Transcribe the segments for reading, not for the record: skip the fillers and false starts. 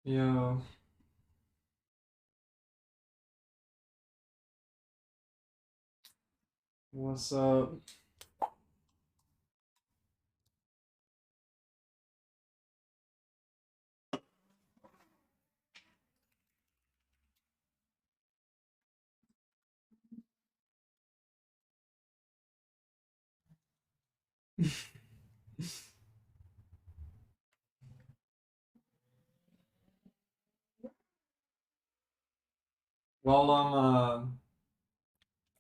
Yeah. What's up? Well,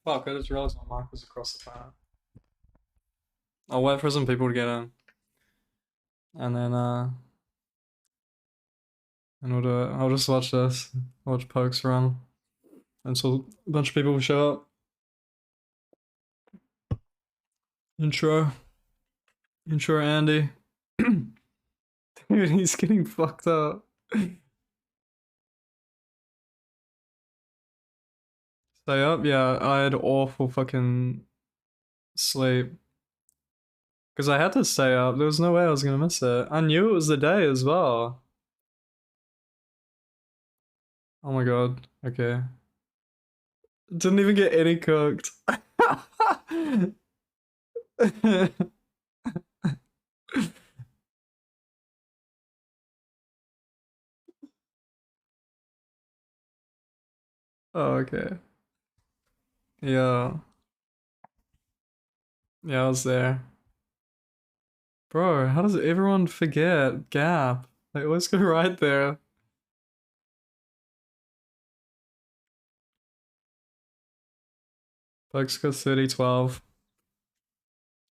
fuck, I just realized my mic was across the planet. I'll wait for some people to get in, and then, and we'll do it. I'll just watch this, watch pokes run until a bunch of people show up. Intro, intro Andy. Dude, he's getting fucked up. Stay up? Yeah, I had awful fucking sleep. Because I had to stay up. There was no way I was gonna miss it. I knew it was the day as well. Oh my god. Okay. Didn't even get any cooked. Oh, okay. Yeah. Yeah, I was there. Bro, how does everyone forget Gap? Like, let's go right there. Bucks got 30-12.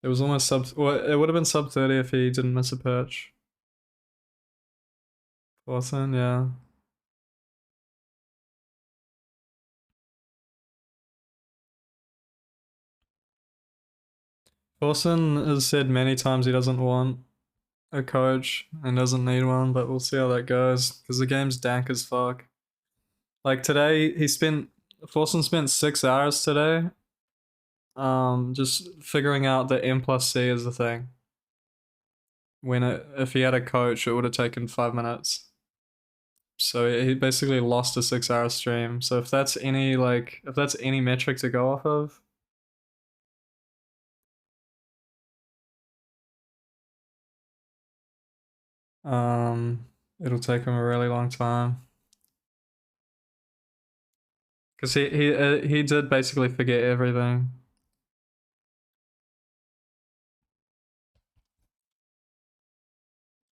It was almost sub. Well, it would have been sub 30 if he didn't miss a perch. Awesome, yeah. Orson has said many times he doesn't want a coach and doesn't need one, but we'll see how that goes because the game's dank as fuck. Like today, Forson spent 6 hours today, just figuring out that M plus C is the thing. If he had a coach, it would have taken 5 minutes. So he basically lost a 6 hour stream. So if that's any metric to go off of, it'll take him a really long time. Because he did basically forget everything.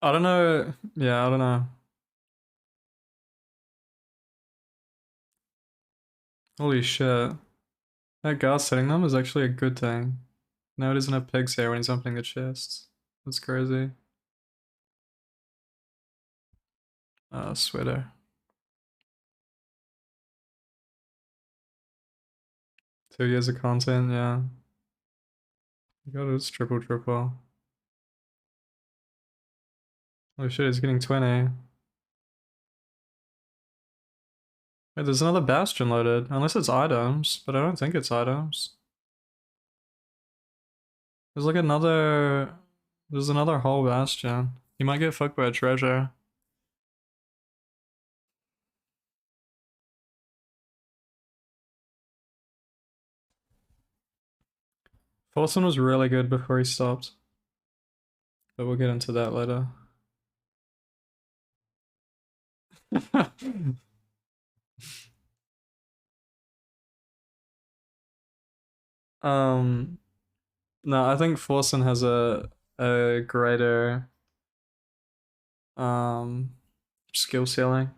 I don't know. Yeah, I don't know. Holy shit. That guy setting them is actually a good thing. Now he doesn't have pigs here when he's opening the chests. That's crazy. Sweater. 2 years of content, yeah. God, it's triple triple. Oh shit, he's getting 20. Wait, there's another bastion loaded. Unless it's items, but I don't think it's items. There's like another... There's another whole bastion. You might get fucked by a treasure. Forsen was really good before he stopped. But we'll get into that later. um, no, I think Forsen has a greater um skill ceiling.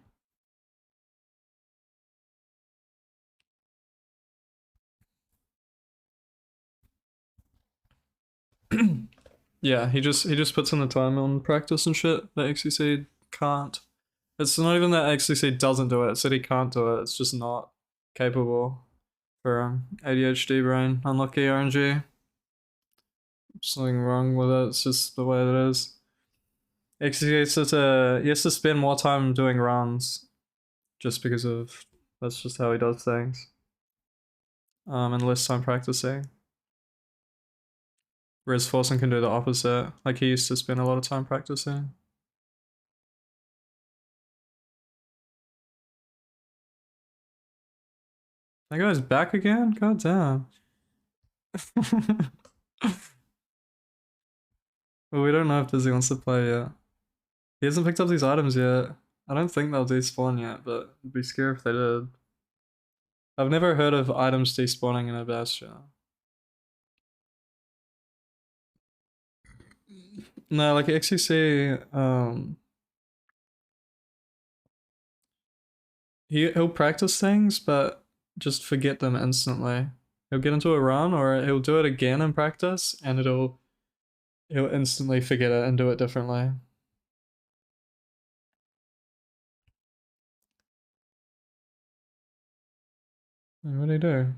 Yeah, he just puts in the time on practice and shit that XCC can't. It's not even that XCC doesn't do it, it's that he can't do it, it's just not capable for ADHD brain. Unlucky RNG. Something wrong with it, it's just the way it is. XCC he has to spend more time doing runs just because of that's just how he does things. And less time practicing. Whereas Forsen can do the opposite. Like he used to spend a lot of time practicing. That guy's back again? God damn. Well, we don't know if Dizzy wants to play yet. He hasn't picked up these items yet. I don't think they'll despawn yet, but I'd be scared if they did. I've never heard of items despawning in a Bastion. No, like Xqc, he'll practice things, but just forget them instantly. He'll get into a run, or he'll do it again in practice, and he'll instantly forget it and do it differently. What do you do?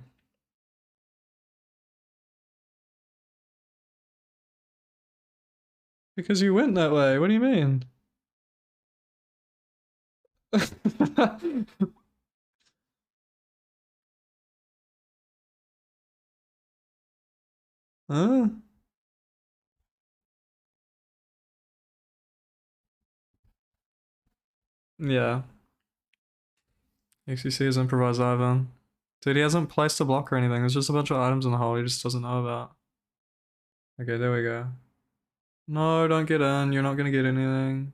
Because you went that way. What do you mean? Huh? Yeah. XCC is improvised Ivan. Dude, he hasn't placed a block or anything. There's just a bunch of items in the hole he just doesn't know about. Okay, there we go. No, don't get in. You're not gonna get anything.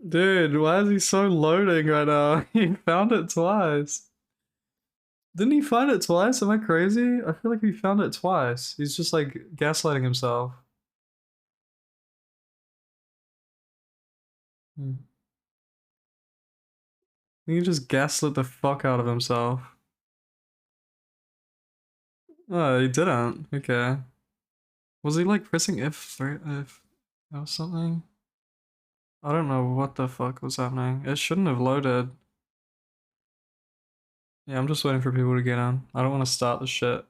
Dude, why is he so loading right now? He found it twice. Didn't he find it twice? Am I crazy? I feel like he found it twice. He's just like gaslighting himself. He just gaslit the fuck out of himself. Oh, he didn't. Okay. Was he like pressing F3 F or something? I don't know what the fuck was happening. It shouldn't have loaded. Yeah, I'm just waiting for people to get in. I don't want to start the shit.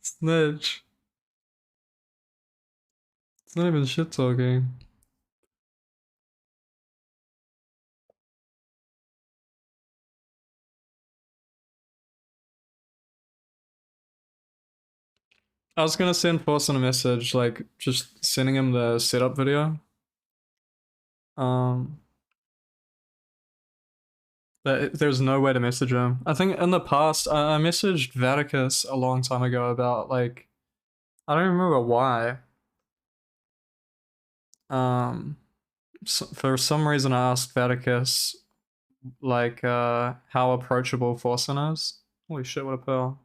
Snitch. It's not even shit talking. I was gonna send Forsen a message, like just sending him the setup video. Um, but there's no way to message him. I think in the past, I messaged Vaticus a long time ago about like, I don't remember why. So for some reason I asked Vaticus like how approachable Forsen is. Holy shit, what a pearl.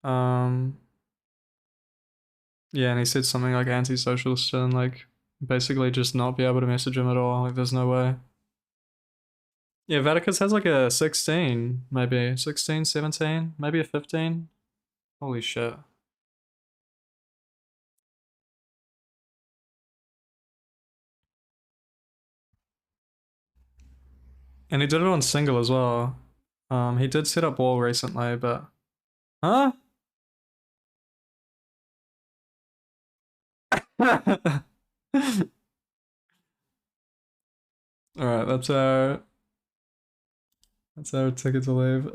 Um, yeah, and he said something like anti-socialist and like basically just not be able to message him at all. Like there's no way. Yeah, Vaticus has like a 16, maybe 16, 17, maybe a 15. Holy shit. And he did it on single as well. He did set up wall recently, but huh? All right, that's our ticket to leave.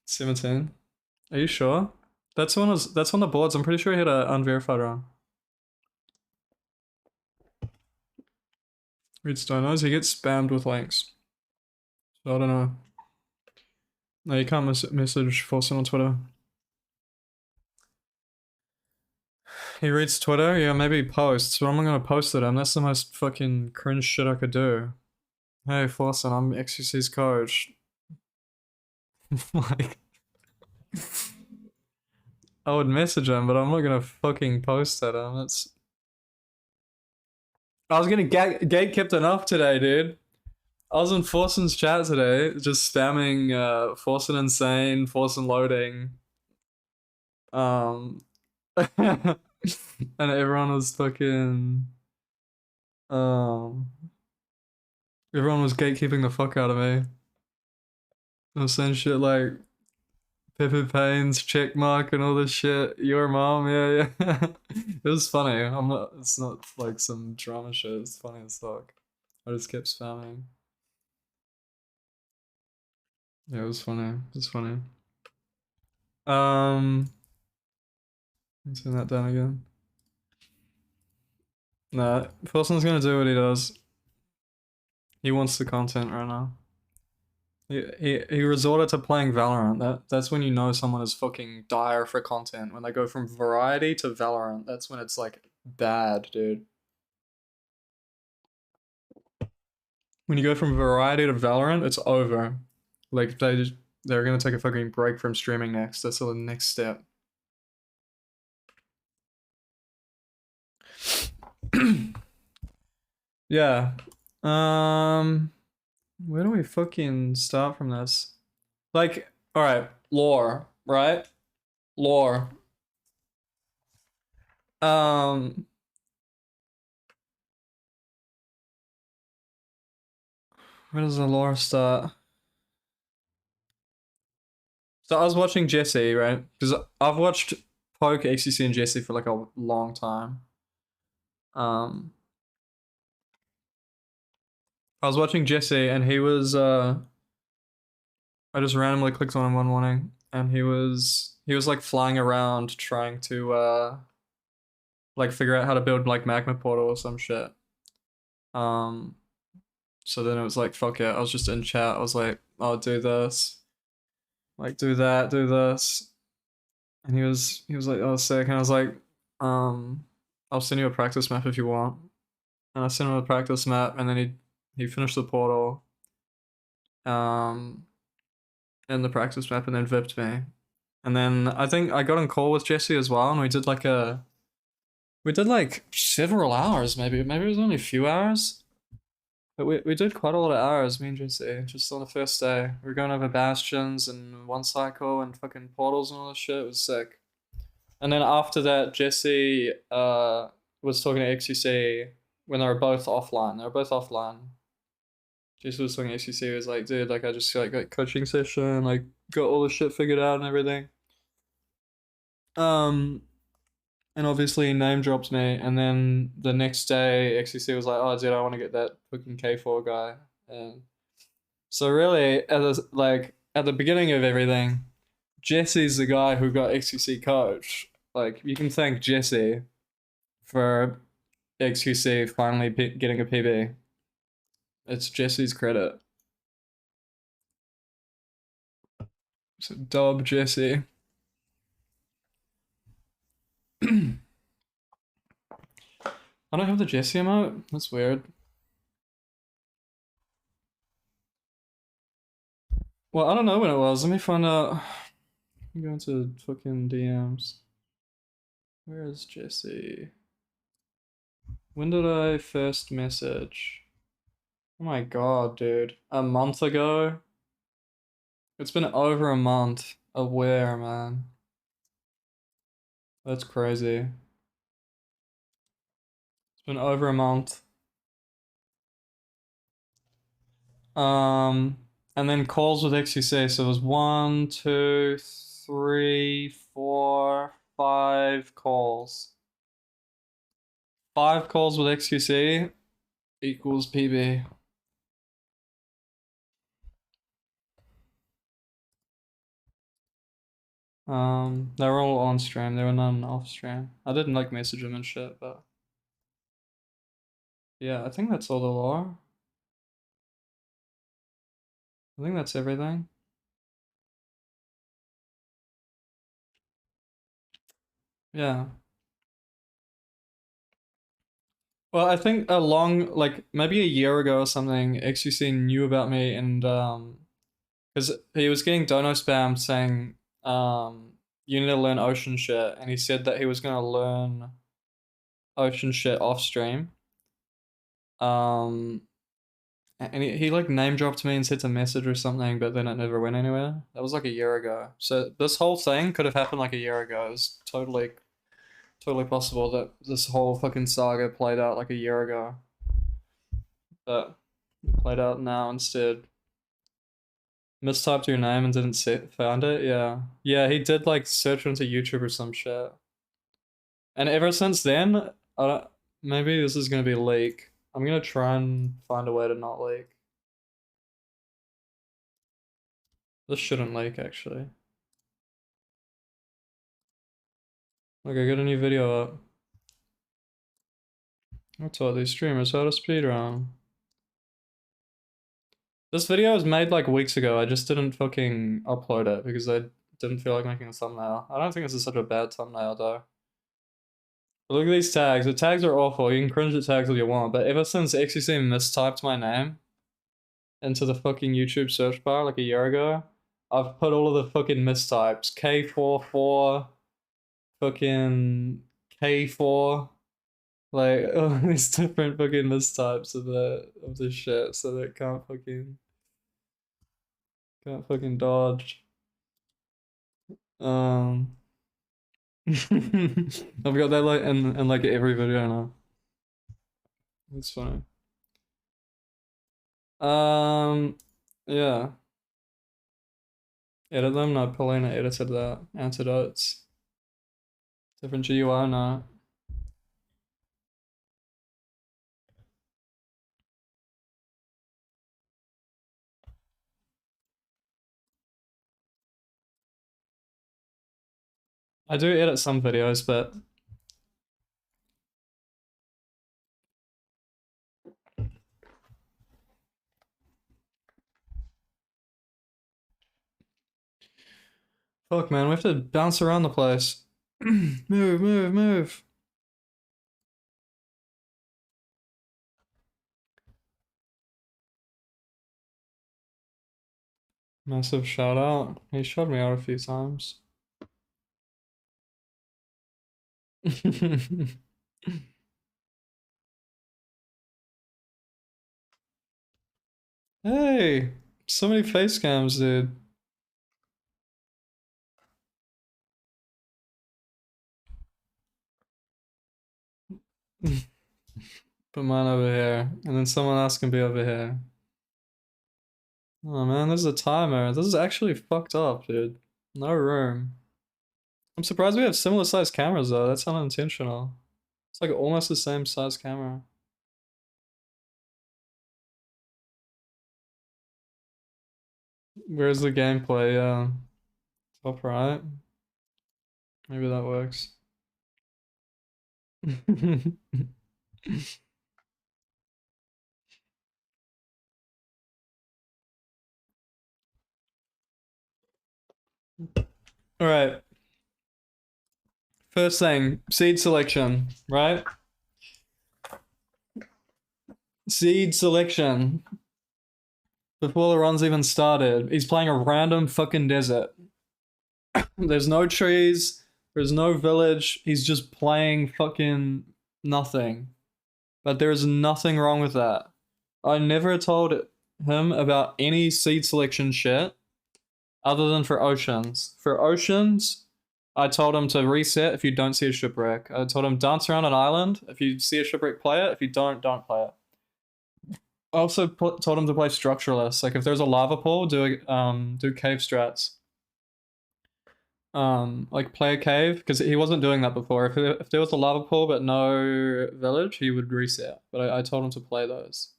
17. Are you sure? That's on the boards. I'm pretty sure he had an unverified run. Read Stonos, he gets spammed with links. So I don't know. No, you can't message Forsen on Twitter. He reads Twitter? Yeah, maybe he posts, but I'm not gonna post it. And that's the most fucking cringe shit I could do. Hey, Forsen, I'm Xqc's coach. Like, I would message him, but I'm not gonna fucking post at him. That's. I was getting gate enough today, dude. I was in Forsen's chat today, just spamming Forsen insane, Forsen loading. Um, and everyone was fucking. Um, everyone was gatekeeping the fuck out of me. I was saying shit like Pepper Payne's check mark and all this shit. Your mom, yeah, yeah. It was funny. I'm not. It's not like some drama shit. It's funny as fuck. I just kept spamming. Yeah, it was funny. It was funny. Let's turn that down again. Nah, Wilson's gonna do what he does. He wants the content right now. He resorted to playing Valorant. That's when you know someone is fucking dire for content. When they go from variety to Valorant, that's when it's like bad, dude. When you go from variety to Valorant, it's over. Like they're gonna take a fucking break from streaming next. That's the next step. Yeah. Where do we fucking start from this? Like, all right, lore, right? Lore. Um, where does the lore start? So I was watching Jesse, right? Because I've watched Poke, Xqc, and Jesse for like a long time. Um, I was watching Jesse, and he was I just randomly clicked on him one morning, and he was like flying around trying to like figure out how to build like magma portal or some shit. Um, so then it was like fuck it. I was just in chat. I was like, "Oh, do this, like do that, do this," and he was like, "Oh, sick," and I was like, um, "I'll send you a practice map if you want," and I sent him a practice map, and then he finished the portal, um, and the practice map, and then vipped me. And then I think I got on call with Jesse as well, and we did like several hours, maybe it was only a few hours, but we did quite a lot of hours, me and Jesse, just on the first day. We were going over bastions and one cycle and fucking portals and all this shit. It was sick. And then after that, Jesse was talking to Xqc when they were both offline. They were both offline. Jesse was talking to Xqc. He was like, dude, like I just like got coaching session, like got all the shit figured out and everything. Um, and obviously name dropped me, and then the next day XCC was like, "Oh, dude, I want to get that fucking K4 guy." And so really, at the beginning of everything, Jesse's the guy who got XCC coach. Like you can thank Jesse for XQC finally getting a PB. It's Jesse's credit. So dub Jesse. I don't have the Jesse emote. That's weird. Well, I don't know when it was. Let me find out. I'm going to fucking DMs. Where is Jesse? When did I first message? Oh my god, dude. A month ago? It's been over a month. Aware, man. That's crazy. It's been over a month. Um, and then calls with XQC. So it was 1, 2, 3, 4, 5 calls. 5 calls with XQC equals PB. They were all on stream. They were none off stream. I didn't like message them and shit, but yeah, I think that's all the lore. I think that's everything. Yeah. Well, I think like maybe a year ago or something, XUC knew about me and because he was getting dono spam saying you need to learn ocean shit, and he said that he was gonna learn ocean shit off stream. Um, and he like name dropped me and said to message or something, but then it never went anywhere. That was like a year ago. So this whole thing could have happened like a year ago. It was totally possible that this whole fucking saga played out like a year ago, but it played out now instead. Mistyped your name and didn't found it. Yeah, yeah. He did like search into YouTube or some shit, and ever since then, I don't. Maybe this is gonna be a leak. I'm gonna try and find a way to not leak. This shouldn't leak actually. Look, I got a new video up. I taught these streamers how to speedrun. This video was made like weeks ago. I just didn't fucking upload it because I didn't feel like making a thumbnail. I don't think this is such a bad thumbnail though. But look at these tags. The tags are awful. You can cringe at tags all you want, but ever since Xqc mistyped my name into the fucking YouTube search bar like a year ago, I've put all of the fucking mistypes. K44, fucking K4, like all these different fucking mistypes of the shit so that it can't fucking dodge. I've got that like in like every video now. It's funny. Yeah. Edit them? No, Paulina edited that. Antidotes. Different GUI now. I do edit some videos, but fuck man, we have to bounce around the place. Move. Massive shout out. He showed me out a few times. Hey, so many face cams, dude. Put mine over here, and then someone else can be over here. Oh man, there's a timer. This is actually fucked up, dude. No room. I'm surprised we have similar sized cameras though. That's unintentional. It's like almost the same size camera. Where's the gameplay? Top right. Maybe that works. All right. First thing, seed selection, right? Seed selection. Before the run's even started, he's playing a random fucking desert. There's no trees, there's no village, he's just playing fucking nothing. But there is nothing wrong with that. I never told him about any seed selection shit other than for oceans. For oceans, I told him to reset if you don't see a shipwreck. I told him dance around an island. If you see a shipwreck, play it. If you don't play it. I also told him to play structureless. Like if there's a lava pool, do cave strats. Like play a cave because he wasn't doing that before. If there was a lava pool but no village, he would reset. But I told him to play those.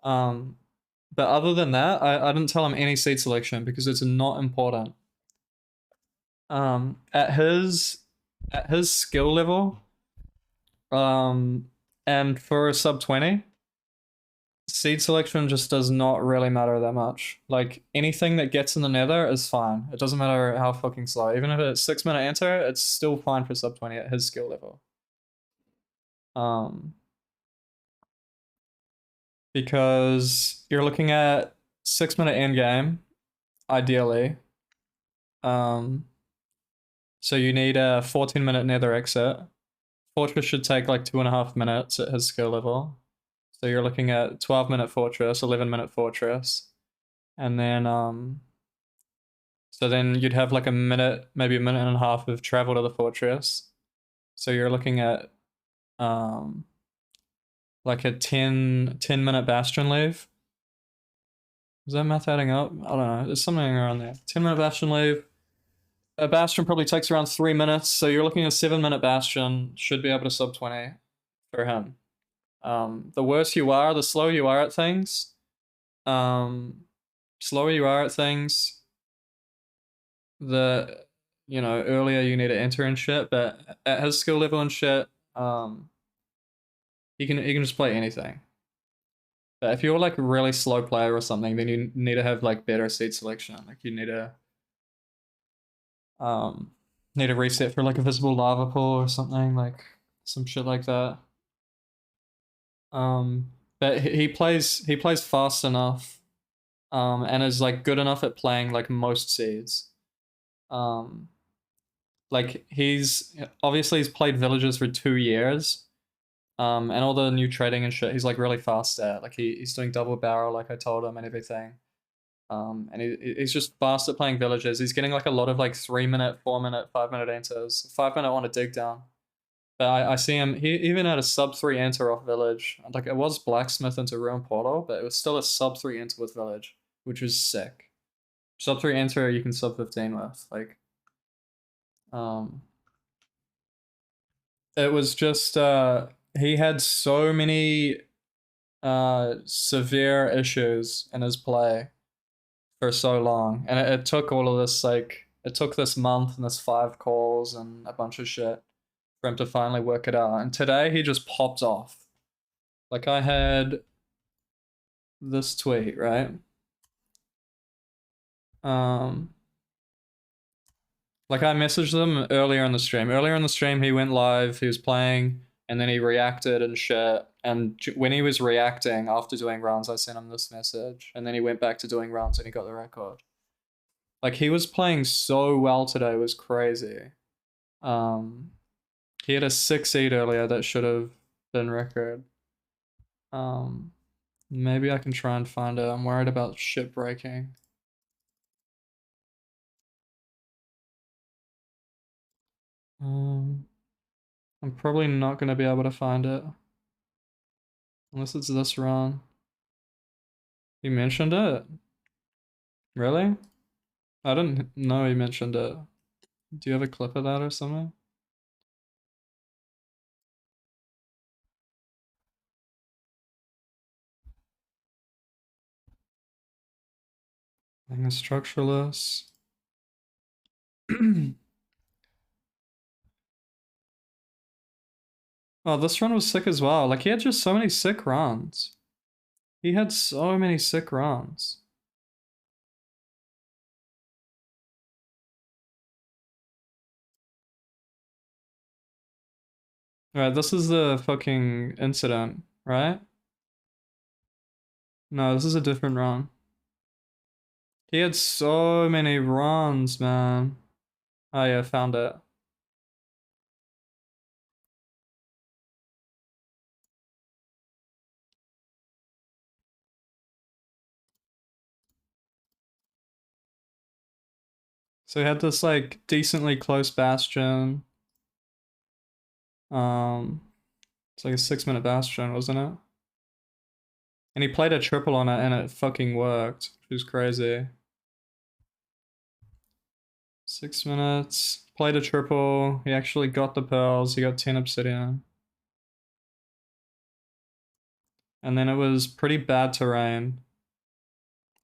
But other than that, I didn't tell him any seed selection because it's not important. At his skill level, and for a sub 20, seed selection just does not really matter that much. Like anything that gets in the nether is fine. It doesn't matter how fucking slow. Even if it's 6-minute enter, it's still fine for sub 20 at his skill level. Because you're looking at 6-minute end game, ideally. So you need a 14-minute nether exit. Fortress should take like 2.5 minutes at his skill level. So you're looking at 12-minute fortress, 11-minute fortress. And then so then you'd have like a minute, maybe a minute and a half of travel to the fortress. So you're looking at like a 10-minute bastion leave. Is that math adding up? I don't know. There's something around there. 10-minute bastion leave. A bastion probably takes around 3 minutes, so you're looking at a 7-minute bastion. Should be able to sub 20 for him. The worse you are, the slower you are at things. Slower you are at things, the you know, earlier you need to enter and shit, but at his skill level and shit, he can just play anything. But if you're like a really slow player or something, then you need to have like better seed selection. Like you um need to reset for like a visible lava pool or something, like some shit like that. But he plays fast enough, and is like good enough at playing like most seeds. Um, like he's played villages for 2 years. And all the new trading and shit, he's like really fast at. Like he's doing double barrel, like I told him, and everything. And he's just fast at playing villages. He's getting like a lot of like 3 minute, 4 minute, 5 minute enters. 5 minute on a dig down. But I see him. He even had a sub 3 enter off village. Like it was blacksmith into ruin portal, but it was still a sub 3 enter with village, which was sick. Sub 3 enter you can sub 15 with. Like, um, it was just he had so many severe issues in his play for so long, and it took all of this, like it took this month and this 5 calls and a bunch of shit for him to finally work it out. And today he just popped off. Like I had this tweet, right? Um, like I messaged him earlier in the stream. Earlier in the stream, he went live. He was playing, and then he reacted and shit. And when he was reacting after doing rounds, I sent him this message, and then he went back to doing rounds, and he got the record. Like he was playing so well today, it was crazy. He had a 6-8 earlier that should have been record. Maybe I can try and find it. I'm worried about shit breaking. I'm probably not gonna be able to find it. Unless it's this run. You mentioned it? Really? I didn't know he mentioned it. Do you have a clip of that or something? Being a structureless. Oh, this run was sick as well. Like, he had just so many sick runs. He had so many sick runs. Alright, this is the fucking incident, right? No, this is a different run. He had so many runs, man. Oh yeah, found it. So he had this like decently close bastion. It's like a 6 minute bastion, wasn't it? And he played a triple on it and it fucking worked, which is crazy. 6 minutes, played a triple, he actually got the pearls, he got 10 obsidian. And then it was pretty bad terrain.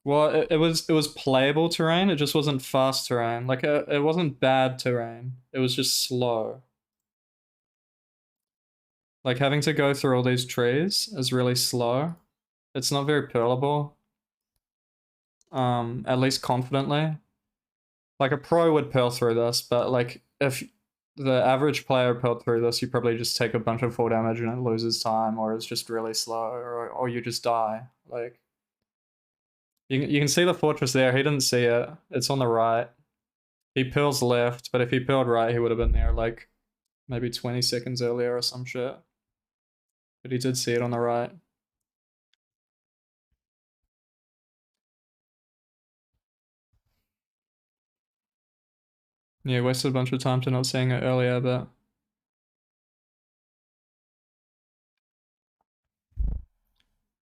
Well, it was playable terrain, it just wasn't fast terrain. Like it wasn't bad terrain, it was just slow. Like having to go through all these trees is really slow. It's not very pearlable. At least confidently. Like a pro would pearl through this, but like if the average player pearled through this, you probably just take a bunch of full damage and it loses time, or it's just really slow, or you just die. Like you can see the fortress there. He didn't see it. It's on the right. He pearls left, but if he pearled right, he would have been there like maybe 20 seconds earlier or some shit. But he did see it on the right. Yeah, wasted a bunch of time to not seeing it earlier, but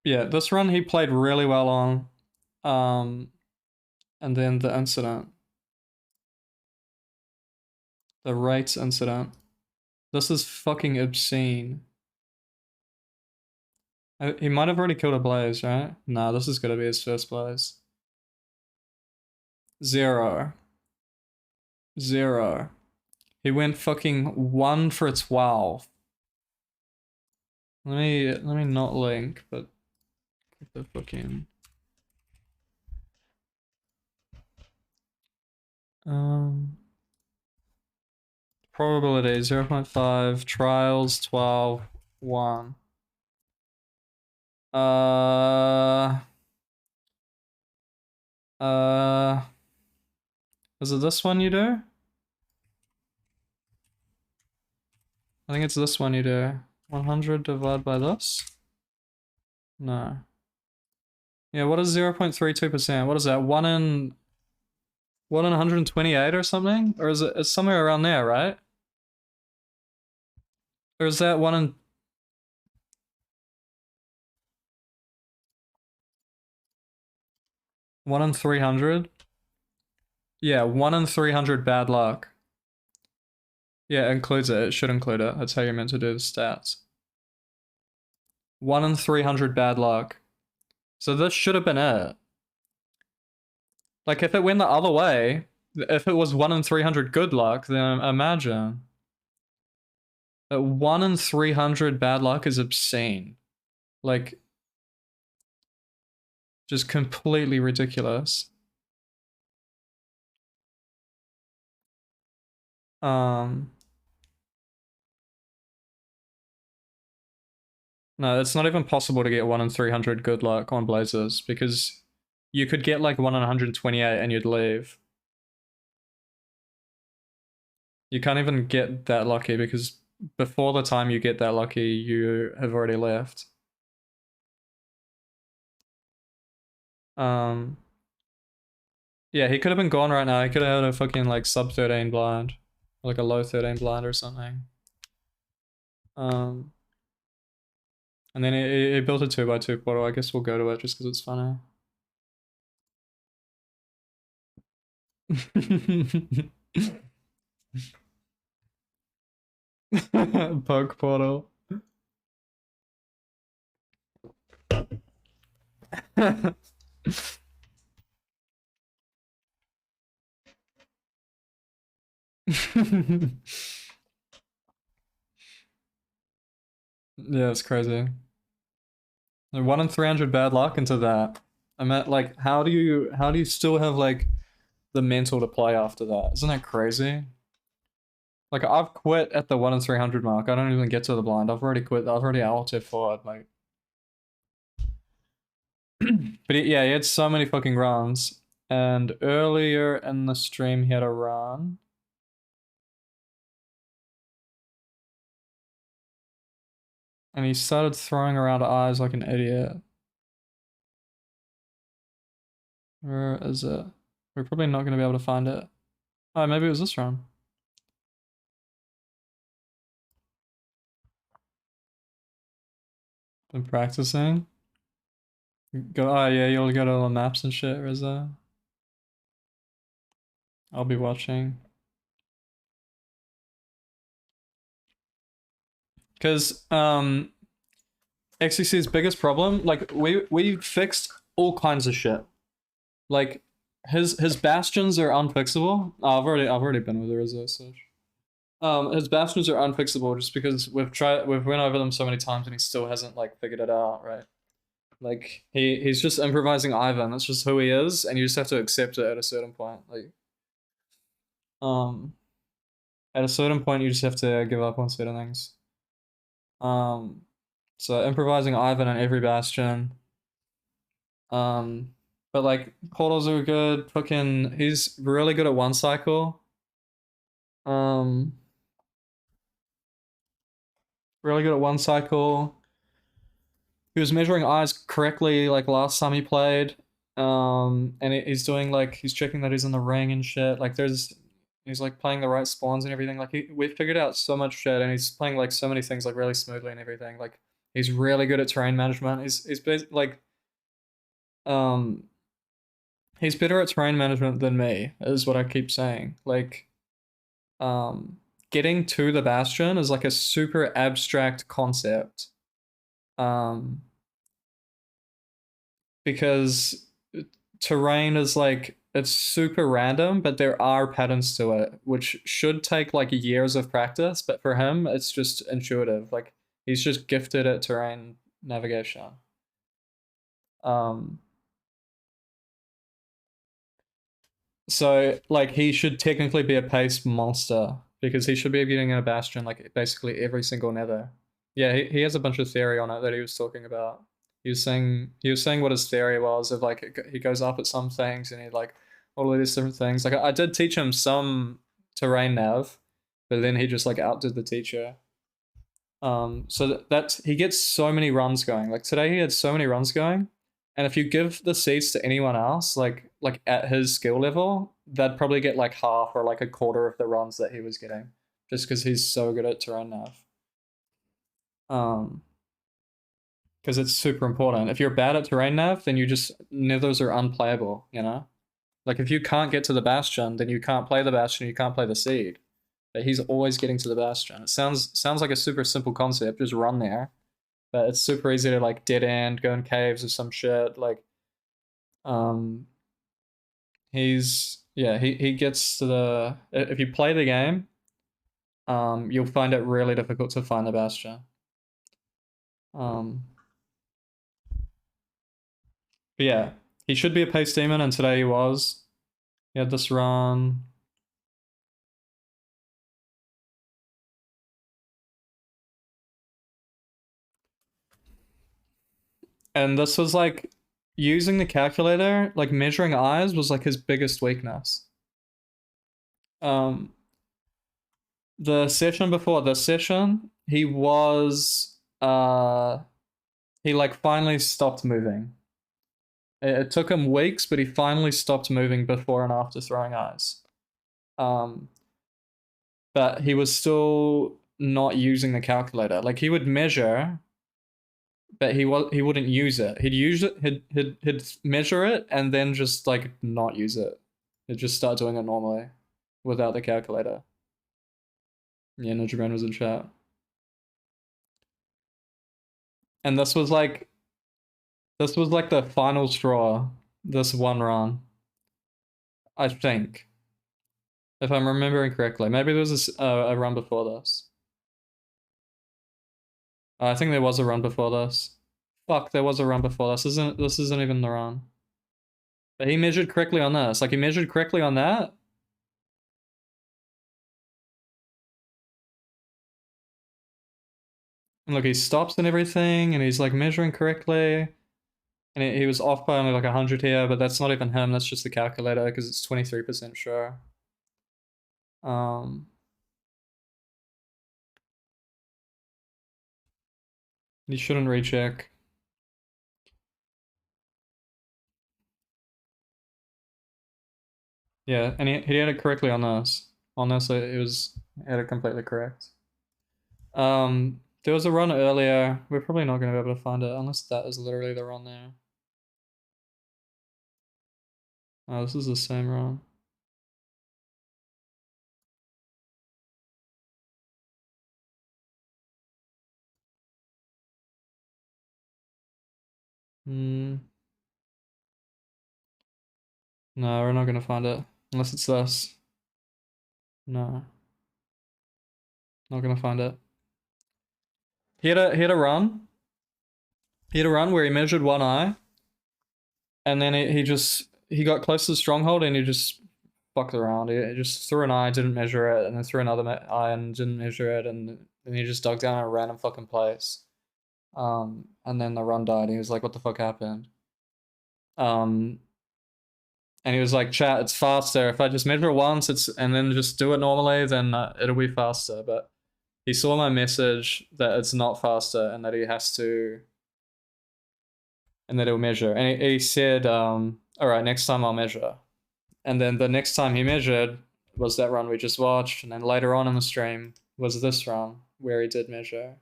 yeah, this run he played really well on. And then the incident. The rights incident. This is fucking obscene. He might have already killed a blaze, right? Nah, this is gonna be his first blaze. 0. 0. He went fucking 1 for 12. Let me not link, but the fucking probability 0.5, trials 12, 1. Is it this one you do? I think it's this one you do. 100 divided by this? No. Yeah, what is 0.32%? What is that? 1 in 128 or something? Or is it's somewhere around there, right? Or is that 1 in 1 in 300? Yeah, 1 in 300 bad luck. Yeah, it includes it. It should include it. That's how you're meant to do the stats. 1 in 300 bad luck. So this should have been it. Like, if it went the other way, if it was 1 in 300 good luck, then imagine. But 1 in 300 bad luck is obscene. Like, just completely ridiculous. No, it's not even possible to get 1 in 300 good luck on Blazers, because you could get like 1 in 128 and you'd leave. You can't even get that lucky, because before the time you get that lucky, you have already left. Yeah, he could have been gone right now. He could have had a fucking like sub 13 blind, like a low 13 blind or something. And then he built a 2x2 portal. I guess we'll go to it just because it's funny. Poke portal. Yeah, it's crazy. 1 in 300 bad luck into that. I meant, like, how do you still have like the mental to play after that? Isn't that crazy? Like, I've quit at the 1 in 300 mark. I don't even get to the blind. I've already quit. I've already ulted forward. Like, but yeah, he had so many fucking runs. And earlier in the stream, he had a run. And he started throwing around eyes like an idiot. Where is it? We're probably not going to be able to find it. Oh, maybe it was this run. Been practicing. Go. Oh yeah, you'll go to all the maps and shit, Rizza. I'll be watching. Because Xqc's biggest problem, like we fixed all kinds of shit. Like his bastions are unfixable. Oh, I've already been with the Rizza, so his bastions are unfixable just because we've went over them so many times and he still hasn't like figured it out, right? Like he's just improvising Ivan. That's just who he is, and you just have to accept it at a certain point. Like at a certain point you just have to give up on certain things. So improvising Ivan on every bastion. But like portals are good. Fucking he's really good at one cycle. Really good at one cycle. He was measuring eyes correctly like last time he played. And he's doing like he's checking that he's in the ring and shit. Like he's like playing the right spawns and everything. Like we figured out so much shit, and he's playing like so many things like really smoothly and everything. Like he's really good at terrain management. Like he's better at terrain management than me, is what I keep saying. Like getting to the bastion is like a super abstract concept. Because terrain is like it's super random, but there are patterns to it, which should take like years of practice. But for him, it's just intuitive. Like he's just gifted at terrain navigation. Um, so like he should technically be a pace monster because he should be getting a bastion like basically every single nether. Yeah, he has a bunch of theory on it that he was talking about. He was saying what his theory was of like he goes up at some things and he like all of these different things. Like I did teach him some terrain nav, but then he just like outdid the teacher. So that's he gets so many runs going. Like today he had so many runs going, and if you give the seeds to anyone else, like at his skill level, they'd probably get like half or like a quarter of the runs that he was getting, just because he's so good at terrain nav. Um, because it's super important. If you're bad at terrain nav, then you just nethers are unplayable. You know, like if you can't get to the bastion, then you can't play the bastion. You can't play the seed. But he's always getting to the bastion. It sounds like a super simple concept. Just run there, but it's super easy to like dead end, go in caves or some shit. Like, um, he gets to the if you play the game, you'll find it really difficult to find the bastion. Um, but yeah, he should be a pace demon, and today he was. He had this run. And this was like using the calculator, like measuring eyes was like his biggest weakness. Um, the session before this session, he like finally stopped moving. It took him weeks, but he finally stopped moving before and after throwing eyes. Um, but he was still not using the calculator. Like he would measure, but he wouldn't use it. He'd use it. He'd measure it and then just like not use it. He'd just start doing it normally, without the calculator. Yeah, Ninja Man was in chat, and this was like the final straw. This one run, I think, if I'm remembering correctly. Maybe there was a run before this. I think there was a run before this. Fuck, there was a run before this. This isn't even the run. But he measured correctly on this. Like he measured correctly on that. And look, he stops and everything, and he's like measuring correctly. And he was off by only like 100 here, but that's not even him. That's just the calculator because it's 23% sure. Um, you shouldn't recheck. Yeah, and he had it correctly on this. On this, he had it completely correct. There was a run earlier. We're probably not going to be able to find it unless that is literally the run there. Oh, this is the same run. Hmm. No, we're not going to find it unless it's this. No, not going to find it. He had a run. He had a run where he measured one eye, and then he got close to the stronghold and he just fucked around. He just threw an eye, didn't measure it, and then threw another eye and didn't measure it, and then he just dug down in a random fucking place. And then the run died. And he was like, "What the fuck happened?" Um, and he was like, "Chat, it's faster if I just measure it once. And then just do it normally, then it'll be faster." But he saw my message that it's not faster and that he has to, and that he'll measure. And he said, "All right, next time I'll measure." And then the next time he measured was that run we just watched, and then later on in the stream was this run where he did measure.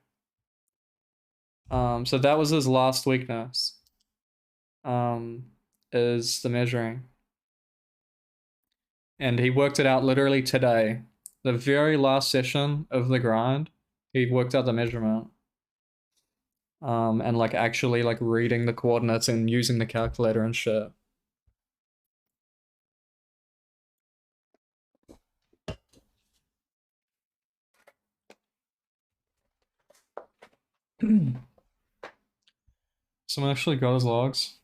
So that was his last weakness. Is the measuring. And he worked it out literally today. The very last session of the grind, he worked out the measurement. And like actually like reading the coordinates and using the calculator and shit. Someone actually got his logs.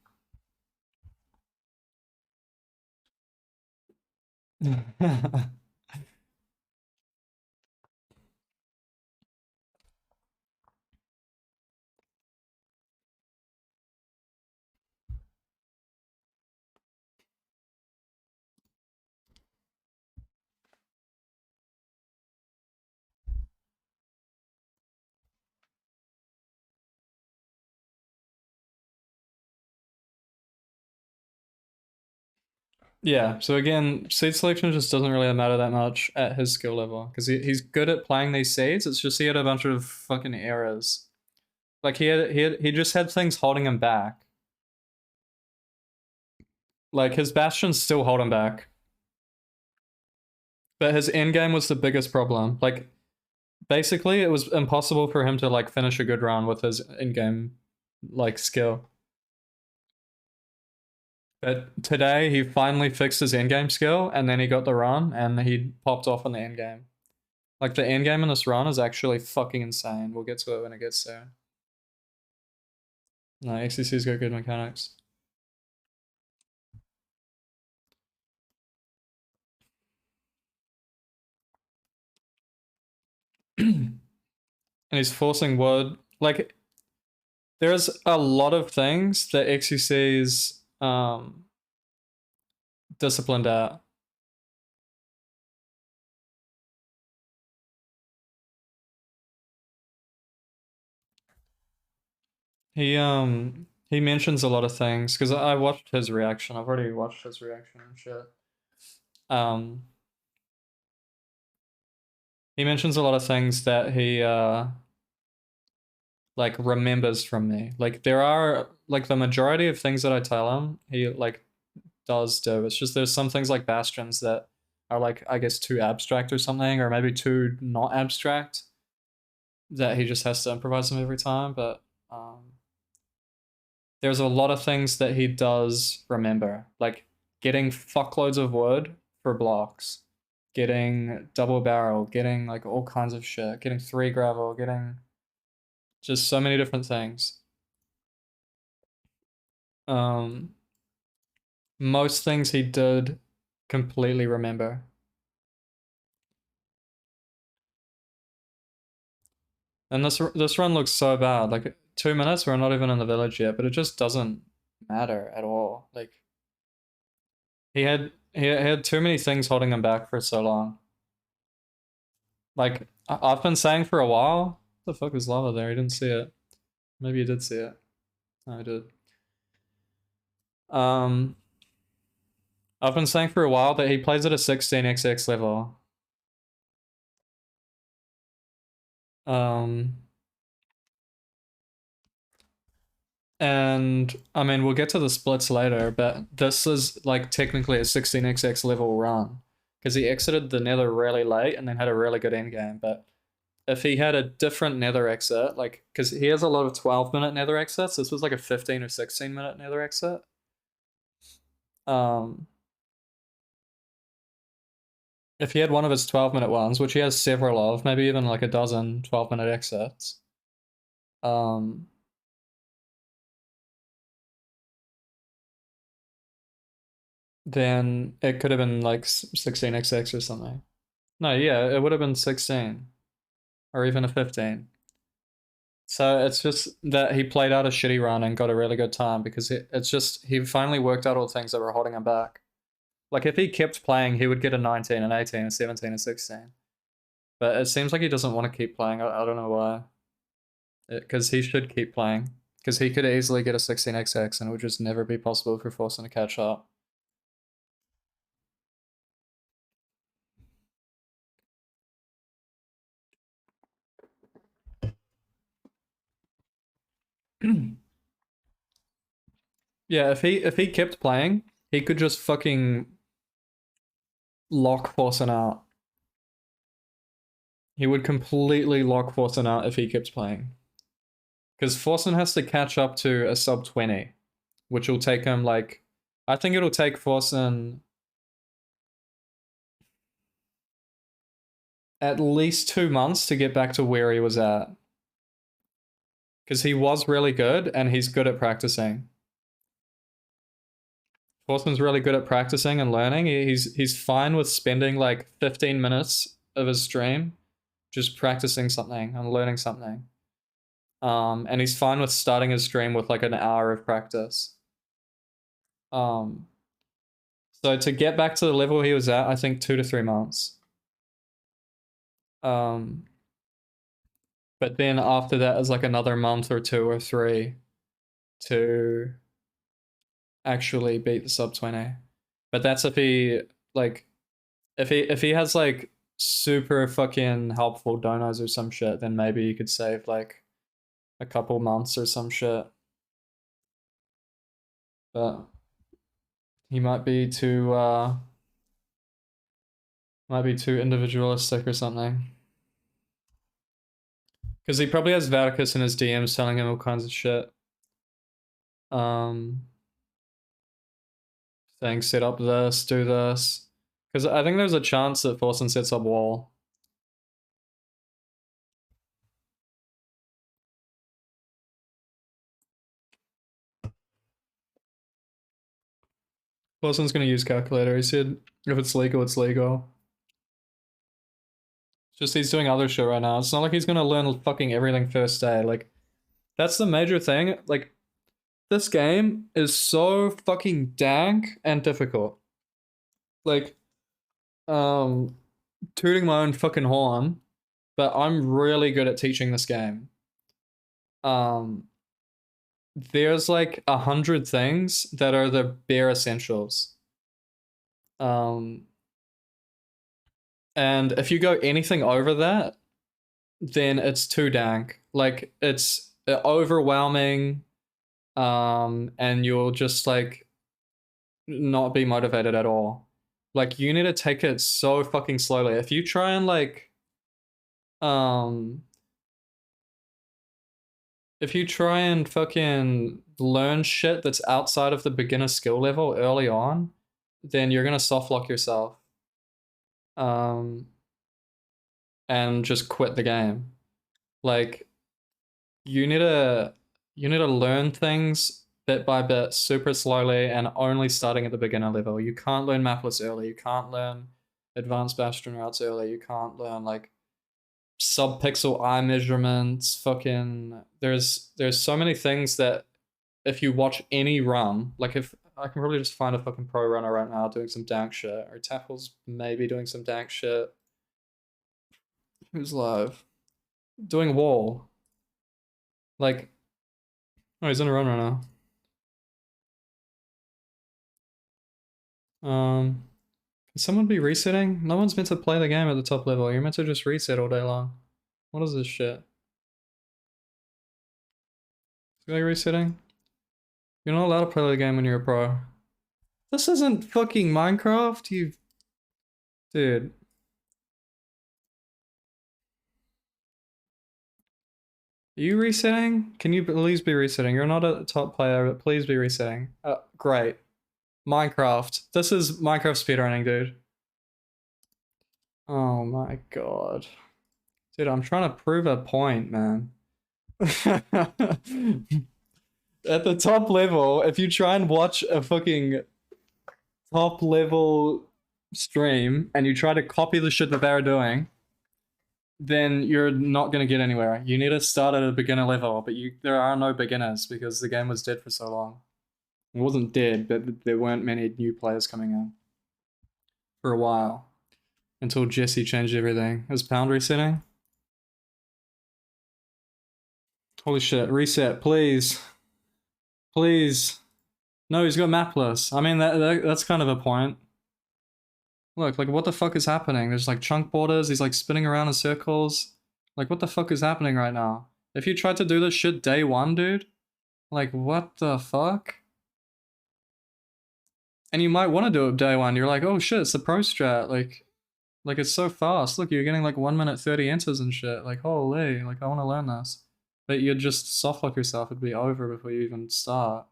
Yeah, so again, seed selection just doesn't really matter that much at his skill level because he's good at playing these seeds. It's just he had a bunch of fucking errors. Like he just had things holding him back. Like his bastions still hold him back, but his end game was the biggest problem. Like basically, it was impossible for him to like finish a good run with his end game like skill. But today he finally fixed his end game skill, and then he got the run, and he popped off in the end game. Like the end game in this run is actually fucking insane. We'll get to it when it gets there. No, XCC's got good mechanics. And he's forcing wood. Like there's a lot of things that XCC's disciplined at. He mentions a lot of things because I watched his reaction. I've already watched his reaction and shit. Um, he mentions a lot of things that he like remembers from me. Like there are like the majority of things that I tell him, he like does do. It's just there's some things like bastions that are like I guess too abstract or something, or maybe too not abstract that he just has to improvise them every time. But there's a lot of things that he does remember, like getting fuckloads of wood for blocks, getting double barrel, getting like all kinds of shit, getting 3 gravel, getting just so many different things. Um, most things he did completely remember. And this run looks so bad. Like 2 minutes, we're not even in the village yet, but it just doesn't matter at all. Like he had too many things holding him back for so long. Like I've been saying for a while, what the fuck was lava there? He didn't see it. Maybe he did see it. No, I did. Um, I've been saying for a while that he plays at a 16xx level. Um, and I mean, we'll get to the splits later, but this is like technically a 16xx level run because he exited the nether really late and then had a really good end game. But if he had a different nether exit, like, because he has a lot of 12-minute nether exits, this was like a 15 or 16-minute nether exit. Um, if he had one of his 12-minute ones, which he has several of, maybe even like a dozen 12-minute exits, um, then it could have been like 16xx or something. No, yeah, it would have been 16 or even a 15. So it's just that he played out a shitty run and got a really good time because it's just he finally worked out all the things that were holding him back. Like if he kept playing, he would get a 19, an 18, a 17, a 16. But it seems like he doesn't want to keep playing. I don't know why. Because he should keep playing. Because he could easily get a 16xx and it would just never be possible for Forsen to catch up. Yeah, if he kept playing, he could just fucking lock Forsen out. He would completely lock Forsen out if he keeps playing. Because Forsen has to catch up to a sub 20, which will take him like I think it'll take Forsen at least 2 months to get back to where he was at. Because he was really good and he's good at practicing. Forceman's really good at practicing and learning. He's fine with spending like 15 minutes of his stream just practicing something and learning something. And he's fine with starting his stream with like an hour of practice. So to get back to the level he was at, I think 2 to 3 months. But then after that is like another month or 2 or 3 to actually beat the sub 20. But that's if he like if he has like super fucking helpful donos or some shit, then maybe you could save like a couple months or some shit. But he might be too individualistic or something. Because he probably has Vaticus in his DMs telling him all kinds of shit. Saying set up this, do this. Because I think there's a chance that Forsen sets up wall. Forsen's gonna use calculator. He said if it's legal, it's legal. It's just he's doing other shit right now. It's not like he's gonna learn fucking everything first day. Like, that's the major thing. Like, this game is so fucking dank and difficult. Like, tooting my own fucking horn, but I'm really good at teaching this game. There's like 100 things that are the bare essentials. And if you go anything over that, then it's too dank. Like, it's overwhelming, and you'll just like not be motivated at all. Like, you need to take it so fucking slowly. If you try and like if you try and fucking learn shit that's outside of the beginner skill level early on, then you're gonna softlock yourself. And just quit the game. Like, you need to learn things bit by bit, super slowly, and only starting at the beginner level. You can't learn mapless early. You can't learn advanced bastion routes early. You can't learn like sub-pixel eye measurements. Fucking there's so many things that if you watch any run, like if I can probably just find a fucking pro runner right now doing some dank shit, or Tackle's maybe doing some dank shit. Who's live? Doing wall. Like, oh, he's in a run right now. Can someone be resetting? No one's meant to play the game at the top level. You're meant to just reset all day long. What is this shit? Is it like resetting? You're not allowed to play the game when you're a pro. This isn't fucking Minecraft, you... Dude. Are you resetting? Can you please be resetting? You're not a top player, but please be resetting. Great. Minecraft. This is Minecraft speedrunning, dude. Oh my god. Dude, I'm trying to prove a point, man. At the top level, if you try and watch a fucking top level stream and you try to copy the shit that they're doing, then you're not going to get anywhere. You need to start at a beginner level, but there are no beginners because the game was dead for so long. It wasn't dead, but there weren't many new players coming in for a while until Jesse changed everything. Is Pound resetting? Holy shit, reset, please. Please. No, he's got mapless. I mean, that's kind of a point. Look, like, what the fuck is happening? There's like chunk borders, he's like spinning around in circles. Like, what the fuck is happening right now? If you tried to do this shit day one, dude, like, what the fuck? And you might want to do it day one. You're like, oh shit, it's the pro strat. Like it's so fast. Look, you're getting like 1 minute 30 enters and shit. Like, holy, like, I want to learn this. But you'd just softlock yourself. It'd be over before you even start.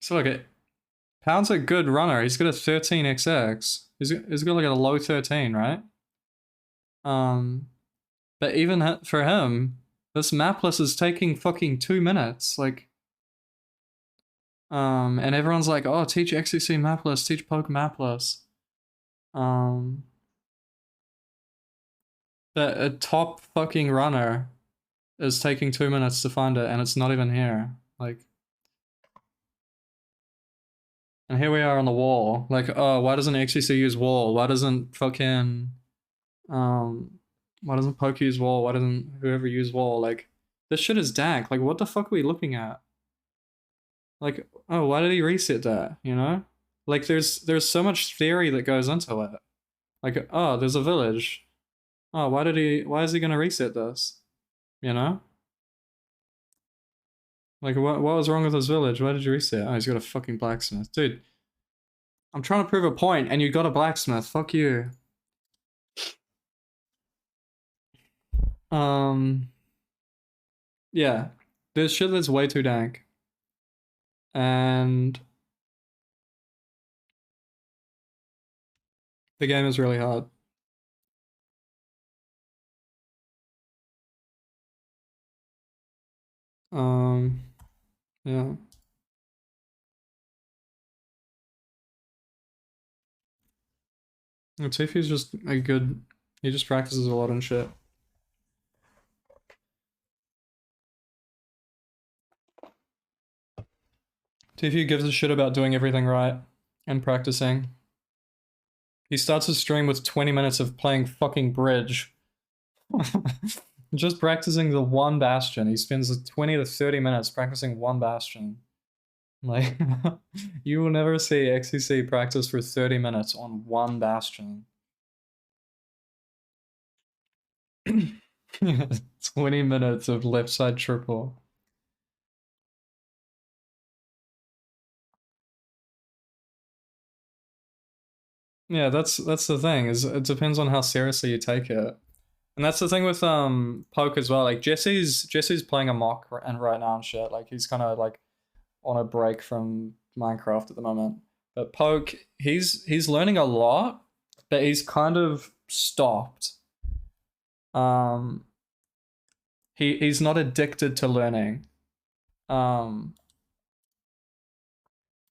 So look, Pound's a good runner. He's got a 13 XX. He's got like a low 13, right? But even for him, this mapless is taking fucking 2 minutes. Like, and everyone's like, oh, teach Xqc mapless, teach poke mapless. That a top fucking runner is taking 2 minutes to find it, and it's not even here. Like, and here we are on the wall. Like, oh, why doesn't Xqc use wall? Why doesn't fucking, why doesn't poke use wall? Why doesn't whoever use wall? Like, this shit is dank. Like, what the fuck are we looking at? Like, oh, why did he reset that? You know? Like, there's so much theory that goes into it. Like, oh, there's a village. Oh, why is he gonna reset this? You know? Like, what was wrong with this village? Why did you reset? Oh, he's got a fucking blacksmith. Dude, I'm trying to prove a point and you got a blacksmith. Fuck you. Yeah. This shit that's way too dank. And the game is really hard. Yeah. Tifu's just a good, he just practices a lot and shit. Tifu gives a shit about doing everything right and practicing. He starts his stream with 20 minutes of playing fucking bridge. Just practicing the one bastion. He spends 20 to 30 minutes practicing one bastion. Like, you will never see Xqc practice for 30 minutes on one bastion. 20 minutes of left side triple. Yeah, that's the thing, is it depends on how seriously you take it. And that's the thing with Poke as well. Like Jesse's playing a mock and right now and shit. Like he's kind of like on a break from Minecraft at the moment. But Poke, he's learning a lot, but he's kind of stopped. He's not addicted to learning. Someone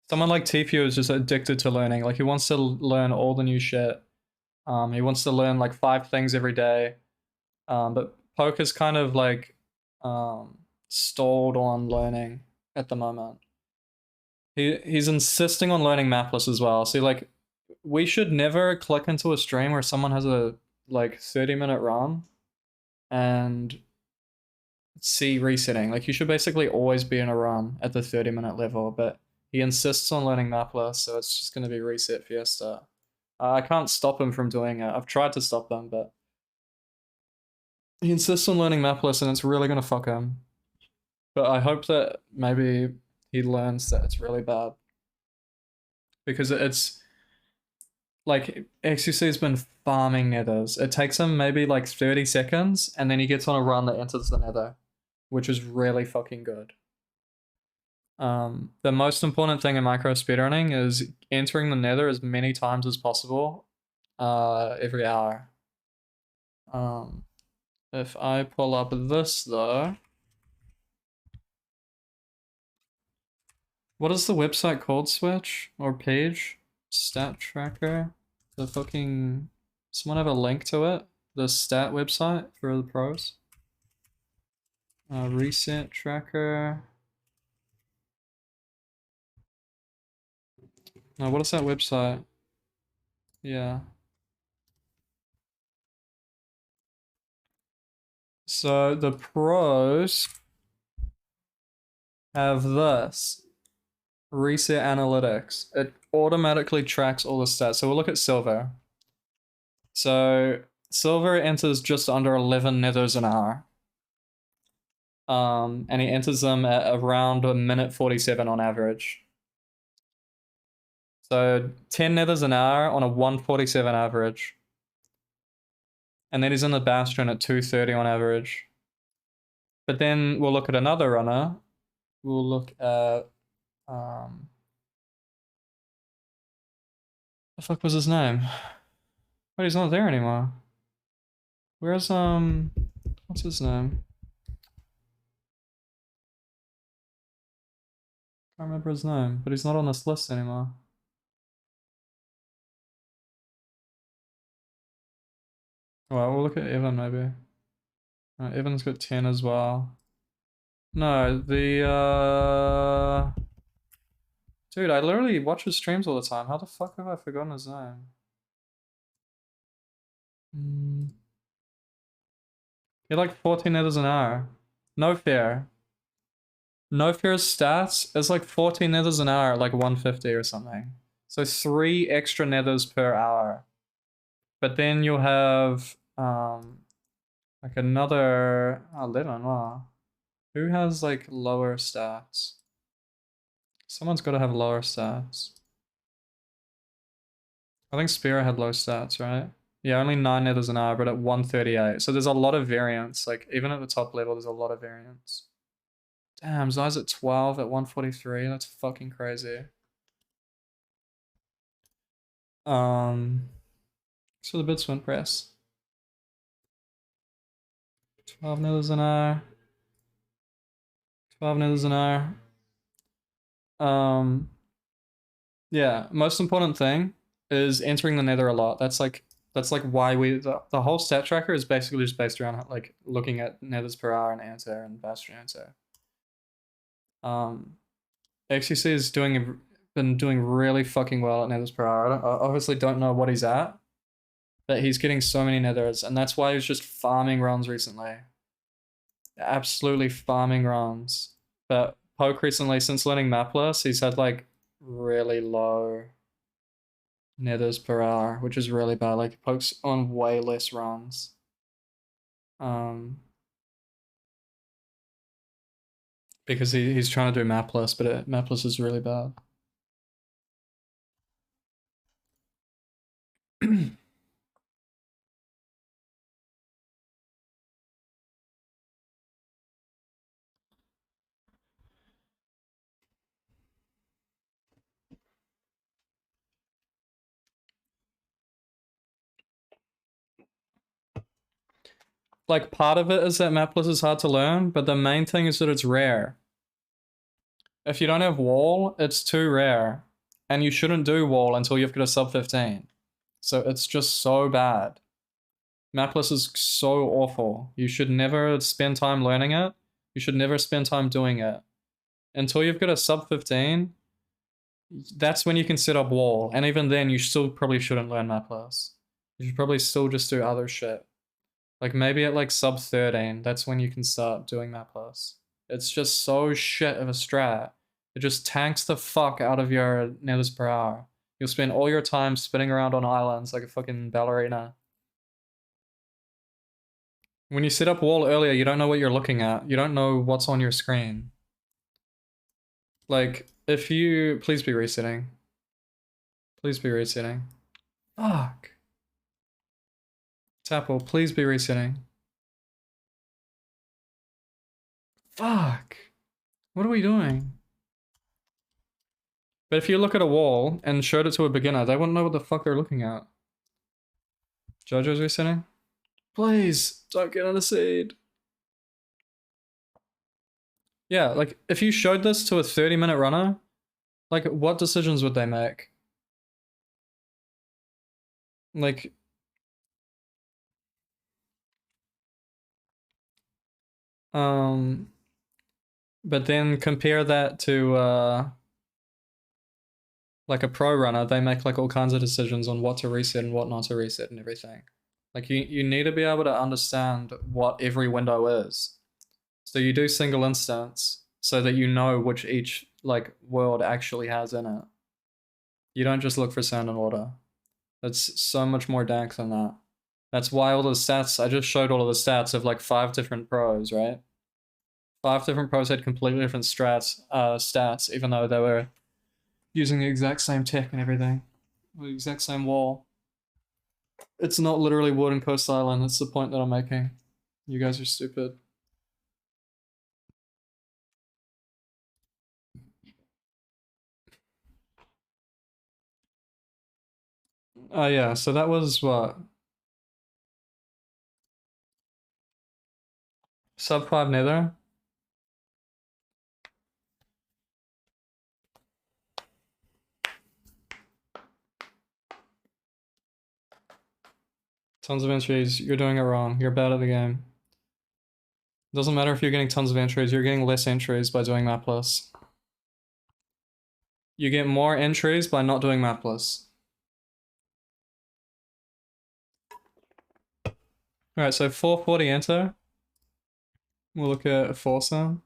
like TPU is just addicted to learning. Like he wants to learn all the new shit. He wants to learn like 5 things every day. But Poke is kind of like stalled on learning at the moment. He's insisting on learning mapless as well. See, like, we should never click into a stream where someone has a like 30-minute run and see resetting. Like, you should basically always be in a run at the 30-minute level, but he insists on learning mapless, so it's just going to be reset fiesta. I can't stop him from doing it. I've tried to stop him, but he insists on learning mapless and it's really going to fuck him. But I hope that maybe he learns that it's really bad. Because it's like Xqc's been farming nethers. It takes him maybe like 30 seconds and then he gets on a run that enters the nether, which is really fucking good. The most important thing in micro speedrunning is entering the nether as many times as possible every hour. If I pull up this though, what is the website called, Switch? Or page? Stat tracker? The fucking... Someone have a link to it? The stat website for the pros? Reset tracker. No, what is that website? Yeah. So the pros have this. Reset analytics. It automatically tracks all the stats. So we'll look at silver. So silver enters just under 11 nethers an hour. And he enters them at around a minute 47 on average. So 10 nethers an hour on a 147 average. And then he's in the bastion at 230 on average. But then we'll look at another runner. We'll look at the fuck was his name? But he's not there anymore. Where's What's his name? Can't remember his name, but he's not on this list anymore. Well, we'll look at Evan maybe. Evan's got 10 as well. No, dude, I literally watch his streams all the time. How the fuck have I forgotten his name? He had like 14 nethers an hour. No fair. No fair's stats is like 14 nethers an hour, like 150 or something. So 3 extra nethers per hour. But then you'll have like another 11. Wow. Who has like lower stats? Someone's got to have lower stats. I think Spear had low stats, right? Yeah, only 9 nethers an hour, but at 138. So there's a lot of variance. Like even at the top level, there's a lot of variance. Damn, Zai's at 12 at 143. That's fucking crazy. So the bid swing press. 12 nethers an hour. 12 nethers an hour. Yeah, most important thing is entering the nether a lot. That's like why the whole stat tracker is basically just based around like looking at nethers per hour and enter and bastion enter. Xqc is been doing really fucking well at nethers per hour. I obviously don't know what he's at, but he's getting so many nethers, and that's why he's just farming runs recently. Absolutely farming runs. But Poke recently, since learning Mapless, he's had like really low nethers per hour, which is really bad. Like Poke's on way less runs. Because he's trying to do Mapless, but Mapless is really bad. Like part of it is that Mapless is hard to learn, but the main thing is that it's rare. If you don't have wall, it's too rare. And you shouldn't do wall until you've got a sub 15. So it's just so bad. Mapless is so awful. You should never spend time learning it. You should never spend time doing it. Until you've got a sub 15, that's when you can set up wall. And even then, you still probably shouldn't learn Mapless. You should probably still just do other shit. Like maybe at like sub 13, that's when you can start doing Mapless. It's just so shit of a strat. It just tanks the fuck out of your nethers per hour. You'll spend all your time spinning around on islands like a fucking ballerina. When you set up wall earlier, you don't know what you're looking at. You don't know what's on your screen. Like, if you... Please be resetting. Please be resetting. Fuck. Tapple, please be resetting. Fuck. What are we doing? But if you look at a wall and showed it to a beginner, they wouldn't know what the fuck they're looking at. Jojo's resetting? Please, don't get on the seed. Yeah, like, if you showed this to a 30-minute runner, like, what decisions would they make? Like... But then compare that to, like a pro runner, they make like all kinds of decisions on what to reset and what not to reset and everything. Like you need to be able to understand what every window is. So you do single instance so that you know which each like world actually has in it. You don't just look for sound and water. It's so much more dank than that. That's why all the stats, I just showed all of the stats of like 5 different pros, right? 5 different pros had completely different stats, even though they were using the exact same tech and everything. The exact same wall. It's not literally wood and coast island, that's the point that I'm making. You guys are stupid. Oh yeah, so that was what? Sub 5 nether. Tons of entries. You're doing it wrong. You're bad at the game. Doesn't matter if you're getting tons of entries. You're getting less entries by doing mapless. You get more entries by not doing mapless. Alright, so 440 enter. We'll look at Forsen.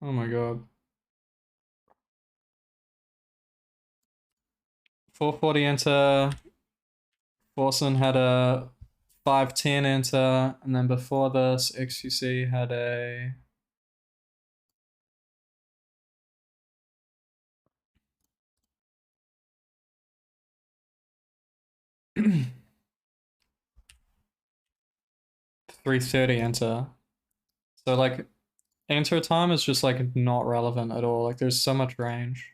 Oh my god. 440 enter. Forsen had a 510 enter, and then before this, Xqc had a 330 enter. So like enter time is just like not relevant at all. Like there's so much range.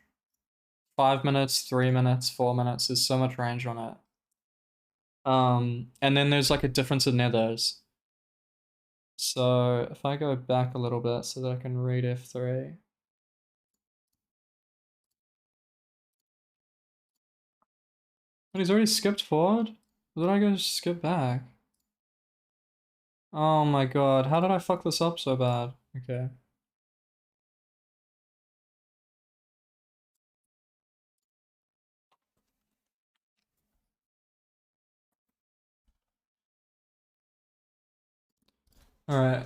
5 minutes, 3 minutes, 4 minutes, there's so much range on it. And then there's like a difference in nethers. So if I go back a little bit so that I can read F3. But he's already skipped forward? Or did I go skip back? Oh my god, how did I fuck this up so bad? Okay. Alright.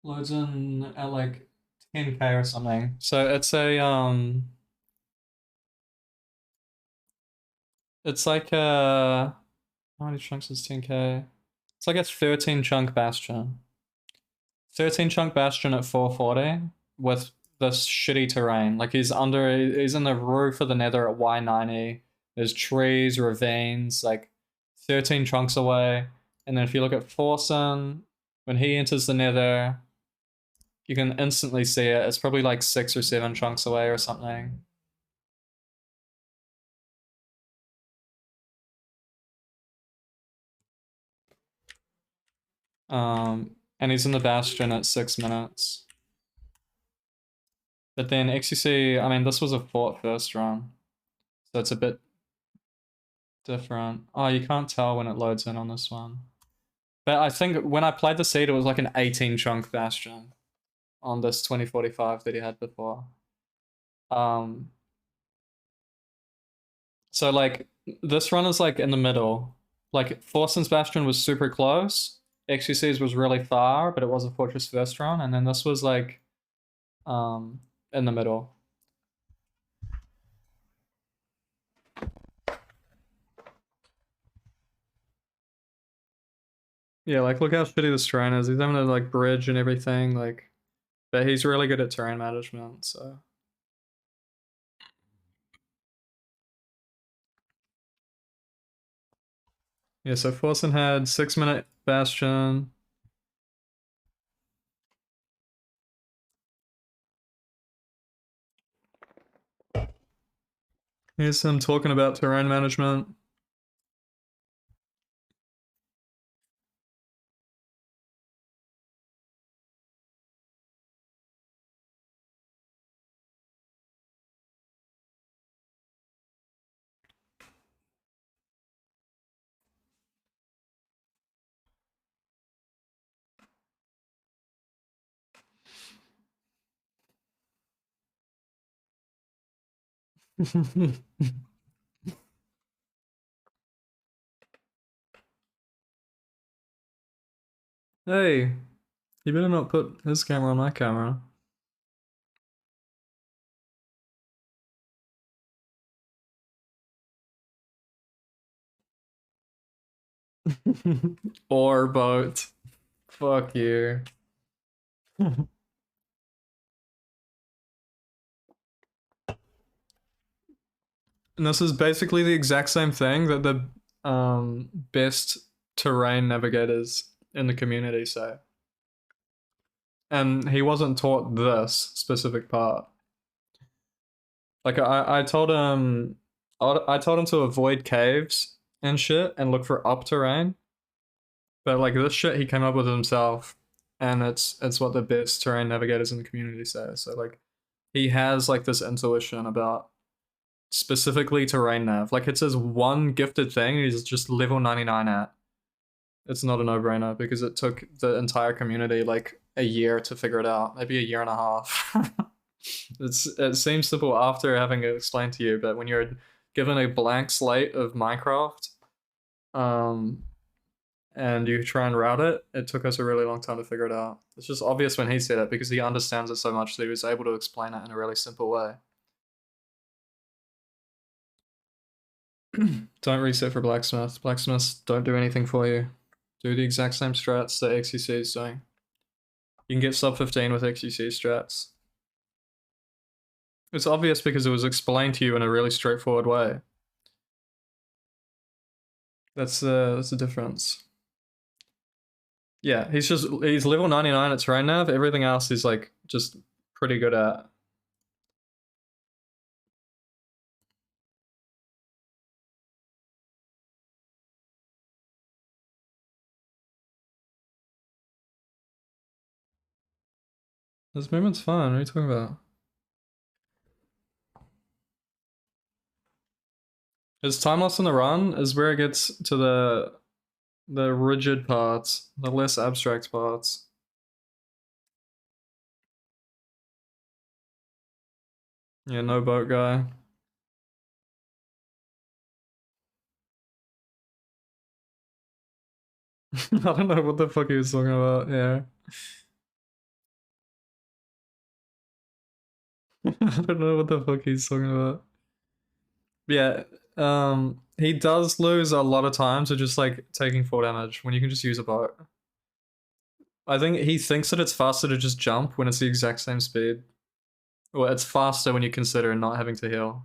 Loads in at like 10k or something. So it's a it's like how many chunks is 10k? It's like a 13 chunk bastion. 13 chunk bastion at 440 with this shitty terrain. Like he's in the roof of the nether at Y90. There's trees, ravines, like 13 chunks away. And then if you look at Forsen, when he enters the nether, you can instantly see it. It's probably like 6 or 7 chunks away or something. And he's in the bastion at 6 minutes. But then Xqc, I mean, this was a fort first run. So it's a bit different. Oh, you can't tell when it loads in on this one. But I think when I played the seed, it was like an 18 chunk bastion on this 2045 that he had before. So like this run is like in the middle. Like Forsen's bastion was super close. Xqc's was really far, but it was a fortress first run, and then this was like in the middle. Yeah, like look how shitty this terrain is. He's having to like bridge and everything, like, but he's really good at terrain management, so. Yeah, so Forsen had 6 minute bastion. Here's him talking about terrain management. Hey, you better not put his camera on my camera. Or boat. Fuck you. And this is basically the exact same thing that the best terrain navigators in the community say. And he wasn't taught this specific part. Like I told him I told him to avoid caves and shit and look for up terrain. But like this shit he came up with himself, and it's what the best terrain navigators in the community say. So like he has like this intuition about specifically terrain nav. Like it's his one gifted thing he's just level 99 at. It's not a no-brainer because it took the entire community like a year to figure it out, maybe a year and a half. It seems simple after having it explained to you, but when you're given a blank slate of Minecraft, um, and you try and route it, it took us a really long time to figure it out. It's just obvious when he said it because he understands it so much that he was able to explain it in a really simple way. Don't reset for blacksmith. Blacksmiths don't do anything for you. Do the exact same strats that Xqc is doing. You can get sub 15 with Xqc strats. It's obvious because it was explained to you in a really straightforward way. That's the difference. Yeah, he's level 99 at terrain nav. Everything else is like just pretty good at. This movement's fine. What are you talking about? His time loss in the run is where it gets to the rigid parts, the less abstract parts. Yeah, no boat guy. I don't know what the fuck he was talking about. Yeah. I don't know what the fuck he's talking about. Yeah, he does lose a lot of time to just like taking 4 damage when you can just use a boat. I think he thinks that it's faster to just jump when it's the exact same speed. Well, it's faster when you consider not having to heal.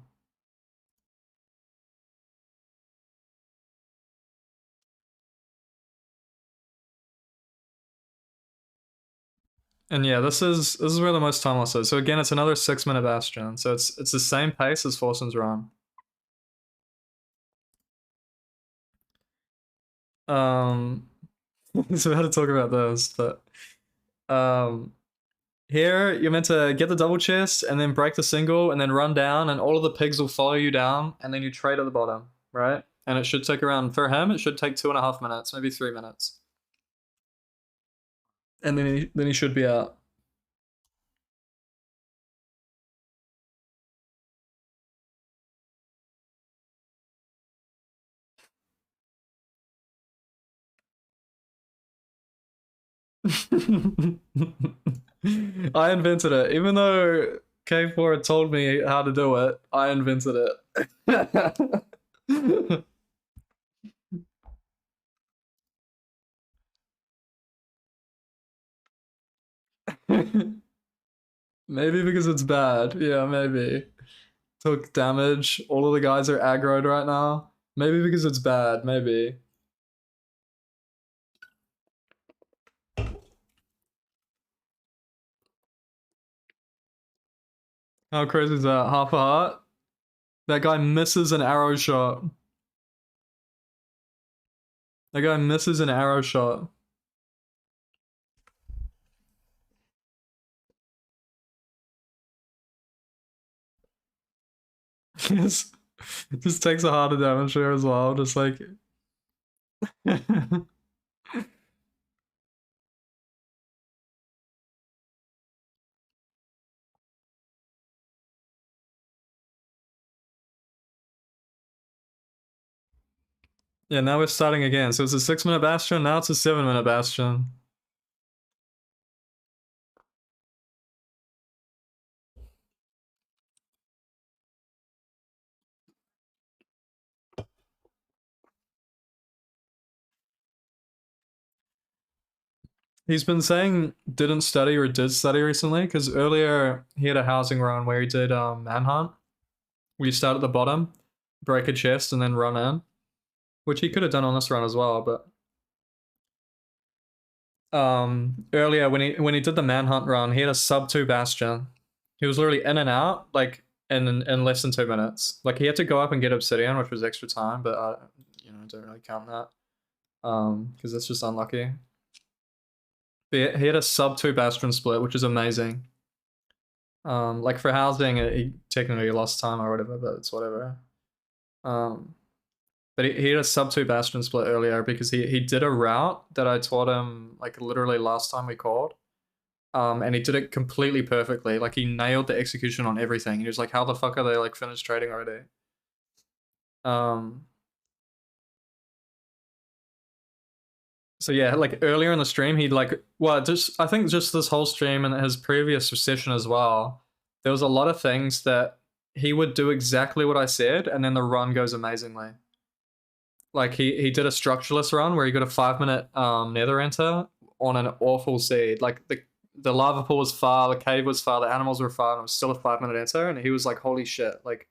And yeah, this is where the most time loss is. So again, it's another 6-minute bastion. So it's the same pace as Forsen's run. So how to talk about this, but here you're meant to get the double chest and then break the single and then run down and all of the pigs will follow you down and then you trade at the bottom, right? And it should take around, for him, it should take 2.5 minutes, maybe 3 minutes. And then he should be out. I invented it. Even though K4 had told me how to do it, I invented it. Maybe because it's bad. Yeah, maybe. Took damage. All of the guys are aggroed right now. Maybe because it's bad. Maybe. How crazy is that? Half a heart? That guy misses an arrow shot. That guy misses an arrow shot. Yes. Just takes a heart of damage there as well. Just like. Yeah, now we're starting again. So it's a 6-minute bastion, now it's a 7-minute bastion. He's been saying didn't study or did study recently, because earlier he had a housing run where he did manhunt. Where you start at the bottom, break a chest, and then run in. Which he could have done on this run as well, but earlier when he did the manhunt run, he had a sub 2 bastion. He was literally in and out like in less than 2 minutes. Like he had to go up and get obsidian, which was extra time, but you know, don't really count that. because it's just unlucky. But he had a sub 2 Bastion split, which is amazing. Like for housing, he technically lost time or whatever, but it's whatever. But he had a sub 2 Bastion split earlier because he did a route that I taught him like literally last time we called. And he did it completely perfectly. Like he nailed the execution on everything. He was like, how the fuck are they like finished trading already? So yeah, like earlier in the stream, he'd like, well, just I think just this whole stream and his previous session as well, there was a lot of things that he would do exactly what I said, and then the run goes amazingly. Like he did a structureless run where he got a 5-minute nether enter on an awful seed. Like the lava pool was far, the cave was far, the animals were far, and it was still a 5-minute enter, and he was like, holy shit, like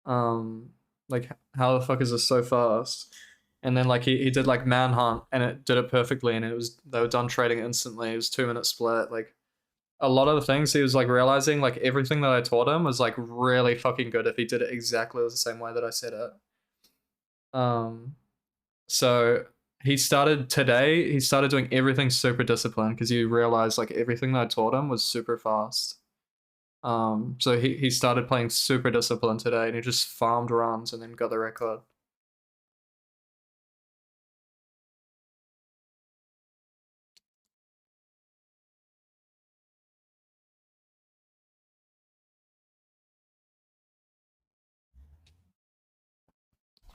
how the fuck is this so fast? And then like he did like manhunt and it did it perfectly, and they were done trading instantly. It was 2-minute split. Like a lot of the things he was like realizing, like everything that I taught him was like really fucking good if he did it exactly the same way that I said it. So he started doing everything super disciplined because he realized like everything that I taught him was super fast. So he started playing super disciplined today, and he just farmed runs and then got the record.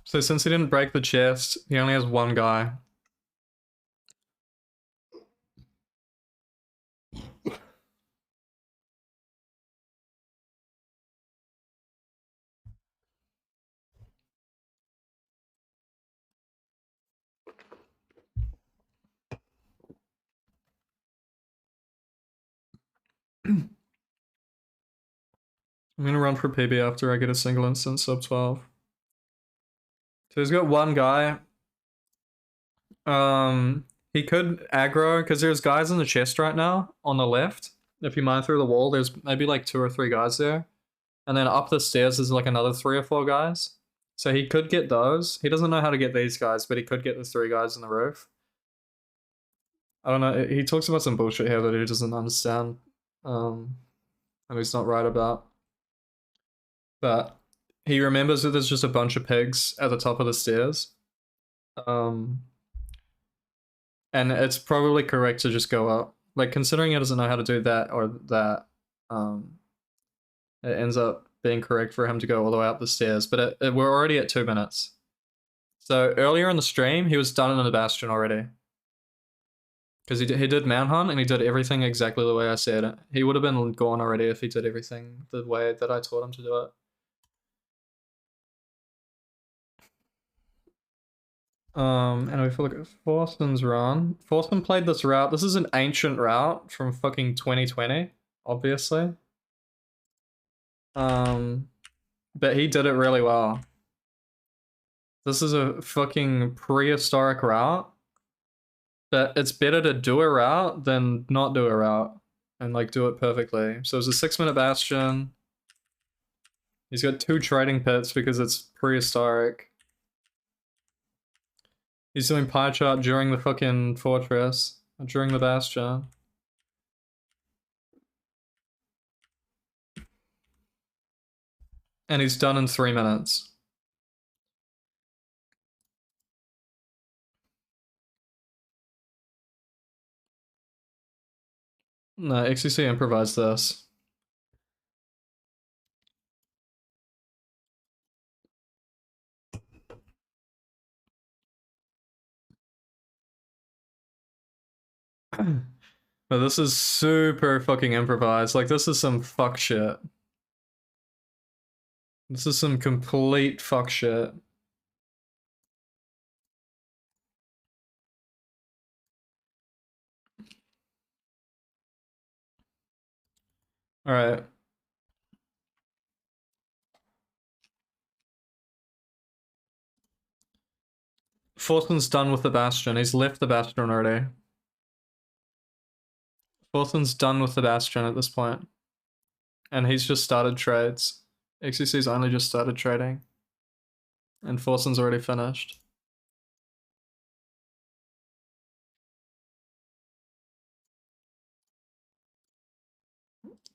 So since he didn't break the chest, he only has one guy. I'm gonna run for PB after I get a single instance sub 12. So he's got one guy. He could aggro because there's guys in the chest right now on the left. If you mine through the wall, there's maybe like 2 or 3 guys there. And then up the stairs there's like another 3 or 4 guys. So he could get those. He doesn't know how to get these guys, but he could get the 3 guys in the roof. I don't know. He talks about some bullshit here that he doesn't understand. And he's not right about. But he remembers that there's just a bunch of pigs at the top of the stairs. And it's probably correct to just go up. Like, considering he doesn't know how to do that or that, it ends up being correct for him to go all the way up the stairs. But we're already at 2 minutes. So earlier in the stream, he was done in the Bastion already. Because he did Manhunt and he did everything exactly the way I said. He would have been gone already if he did everything the way that I taught him to do it. And if we look at Forston's run, Forston played this route. This is an ancient route from fucking 2020, obviously. But he did it really well. This is a fucking prehistoric route. But it's better to do a route than not do a route and like do it perfectly. So it's a 6-minute Bastion. He's got 2 trading pits because it's prehistoric. He's doing pie chart during the fucking fortress, during the Bastion. And he's done in 3 minutes. No, Xqc improvised this. But this is super fucking improvised. Like, this is some fuck shit. This is some complete fuck shit. Alright. Fortun's done with the Bastion. He's left the Bastion already. Fortun's done with the Bastion at this point. And he's just started trades. Xqc's only just started trading. And Forson's already finished.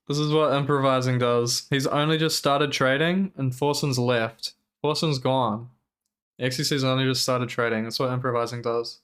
This is what improvising does. He's only just started trading and Forson's left. Forson's gone. XQC's only just started trading. That's what improvising does.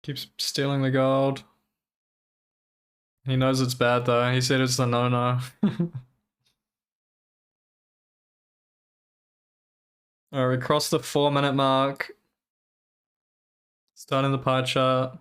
Keeps stealing the gold. He knows it's bad though. He said it's the no-no. Alright, we crossed the 4-minute mark. Starting the pie chart.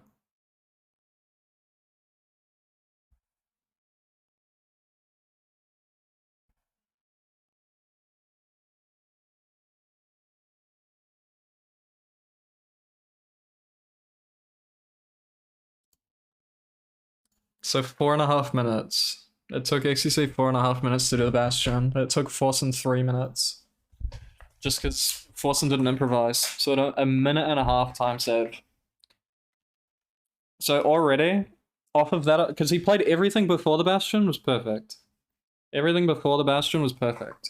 So 4.5 minutes. It took XQC 4.5 minutes to do the Bastion. It took Forsen 3 minutes. Just because Forsen didn't improvise. So a minute and a half time saved. So already, off of that, because he played everything before the Bastion was perfect. Everything before the Bastion was perfect.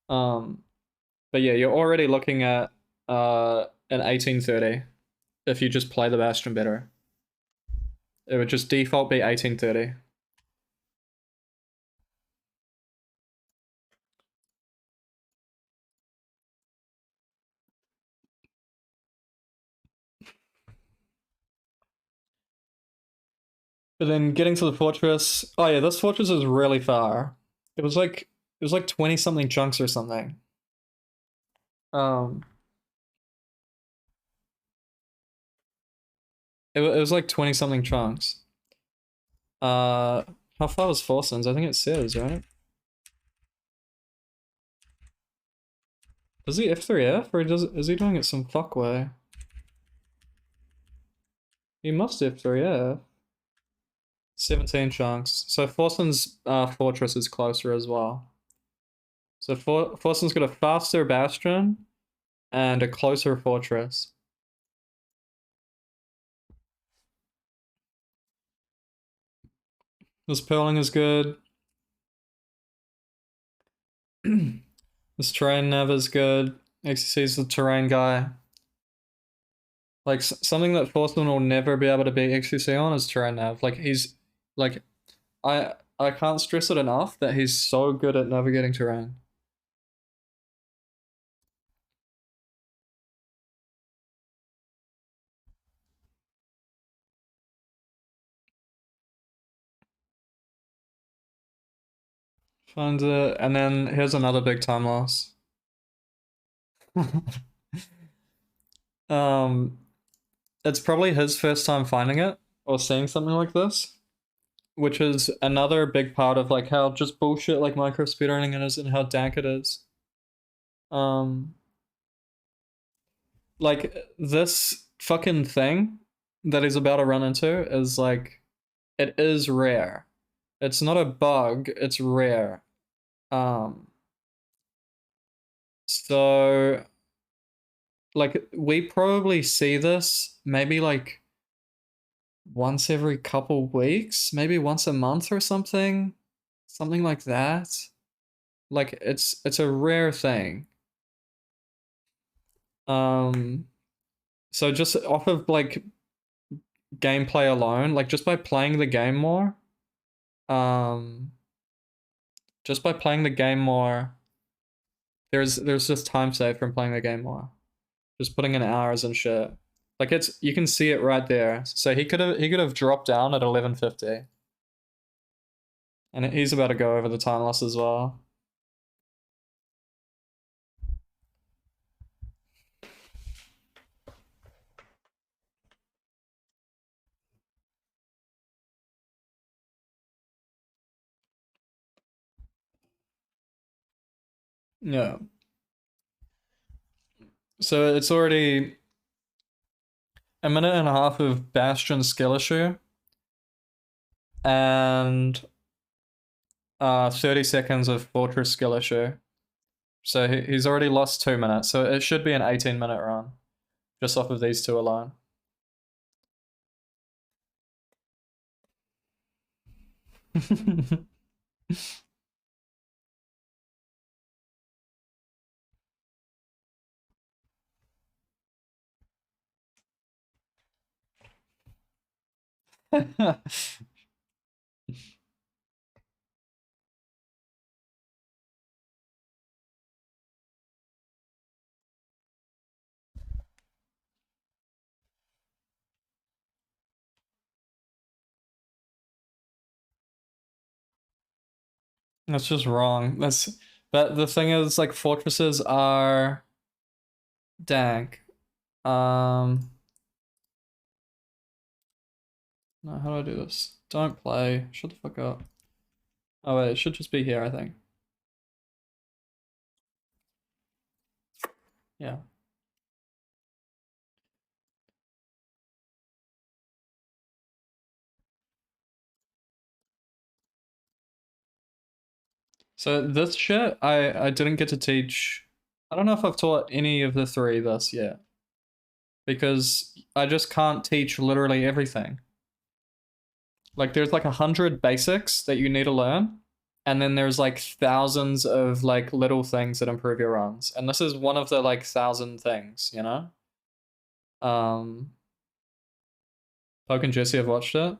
But yeah, you're already looking at an 1830 if you just play the Bastion better. It would just default be 1830. But then getting to the fortress, oh yeah, this fortress is really far. It was like 20 something chunks or something. It was like 20 something chunks. How far was Forsen's? I think it says, right? Does he F3F or is he doing it some fuck way? He must F3F. 17 chunks. So Forsen's fortress is closer as well. So Forsen's got a faster bastion and a closer fortress. This pearling is good. This terrain nav is good. XCC's the terrain guy. Like something that Forsen will never be able to beat XCC on is terrain nav. Like he's like I can't stress it enough that he's so good at navigating terrain. Find it, and then here's another big time loss. It's probably his first time finding it or seeing something like this, which is another big part of like how just bullshit like micro speedrunning it is and how dank it is. Like this fucking thing that he's about to run into is like, it is rare. It's not a bug, it's rare. So like we probably see this maybe like once every couple weeks, maybe once a month or something like that. Like it's a rare thing. So just off of like gameplay alone, like just by playing the game more, just by playing the game more, there's just time saved from playing the game more. Just putting in hours and shit. Like it's you can see it right there. So he could have dropped down at 11:50. And he's about to go over the time loss as well. Yeah. So it's already a minute and a half of Bastion skill issue. And 30 seconds of fortress skill issue. So he's already lost 2 minutes. So it should be an 18-minute run, just off of these two alone. That's just wrong. But the thing is, like, fortresses are dank. No, how do I do this? Don't play. Shut the fuck up. Oh wait, it should just be here, I think. Yeah. So this shit, I didn't get to teach. I don't know if I've taught any of the three this yet. Because I just can't teach literally everything. Like there's like 100 basics that you need to learn, and then there's like thousands of like little things that improve your runs. And this is one of the like 1,000 things, you know? Poke and Jesse have watched it.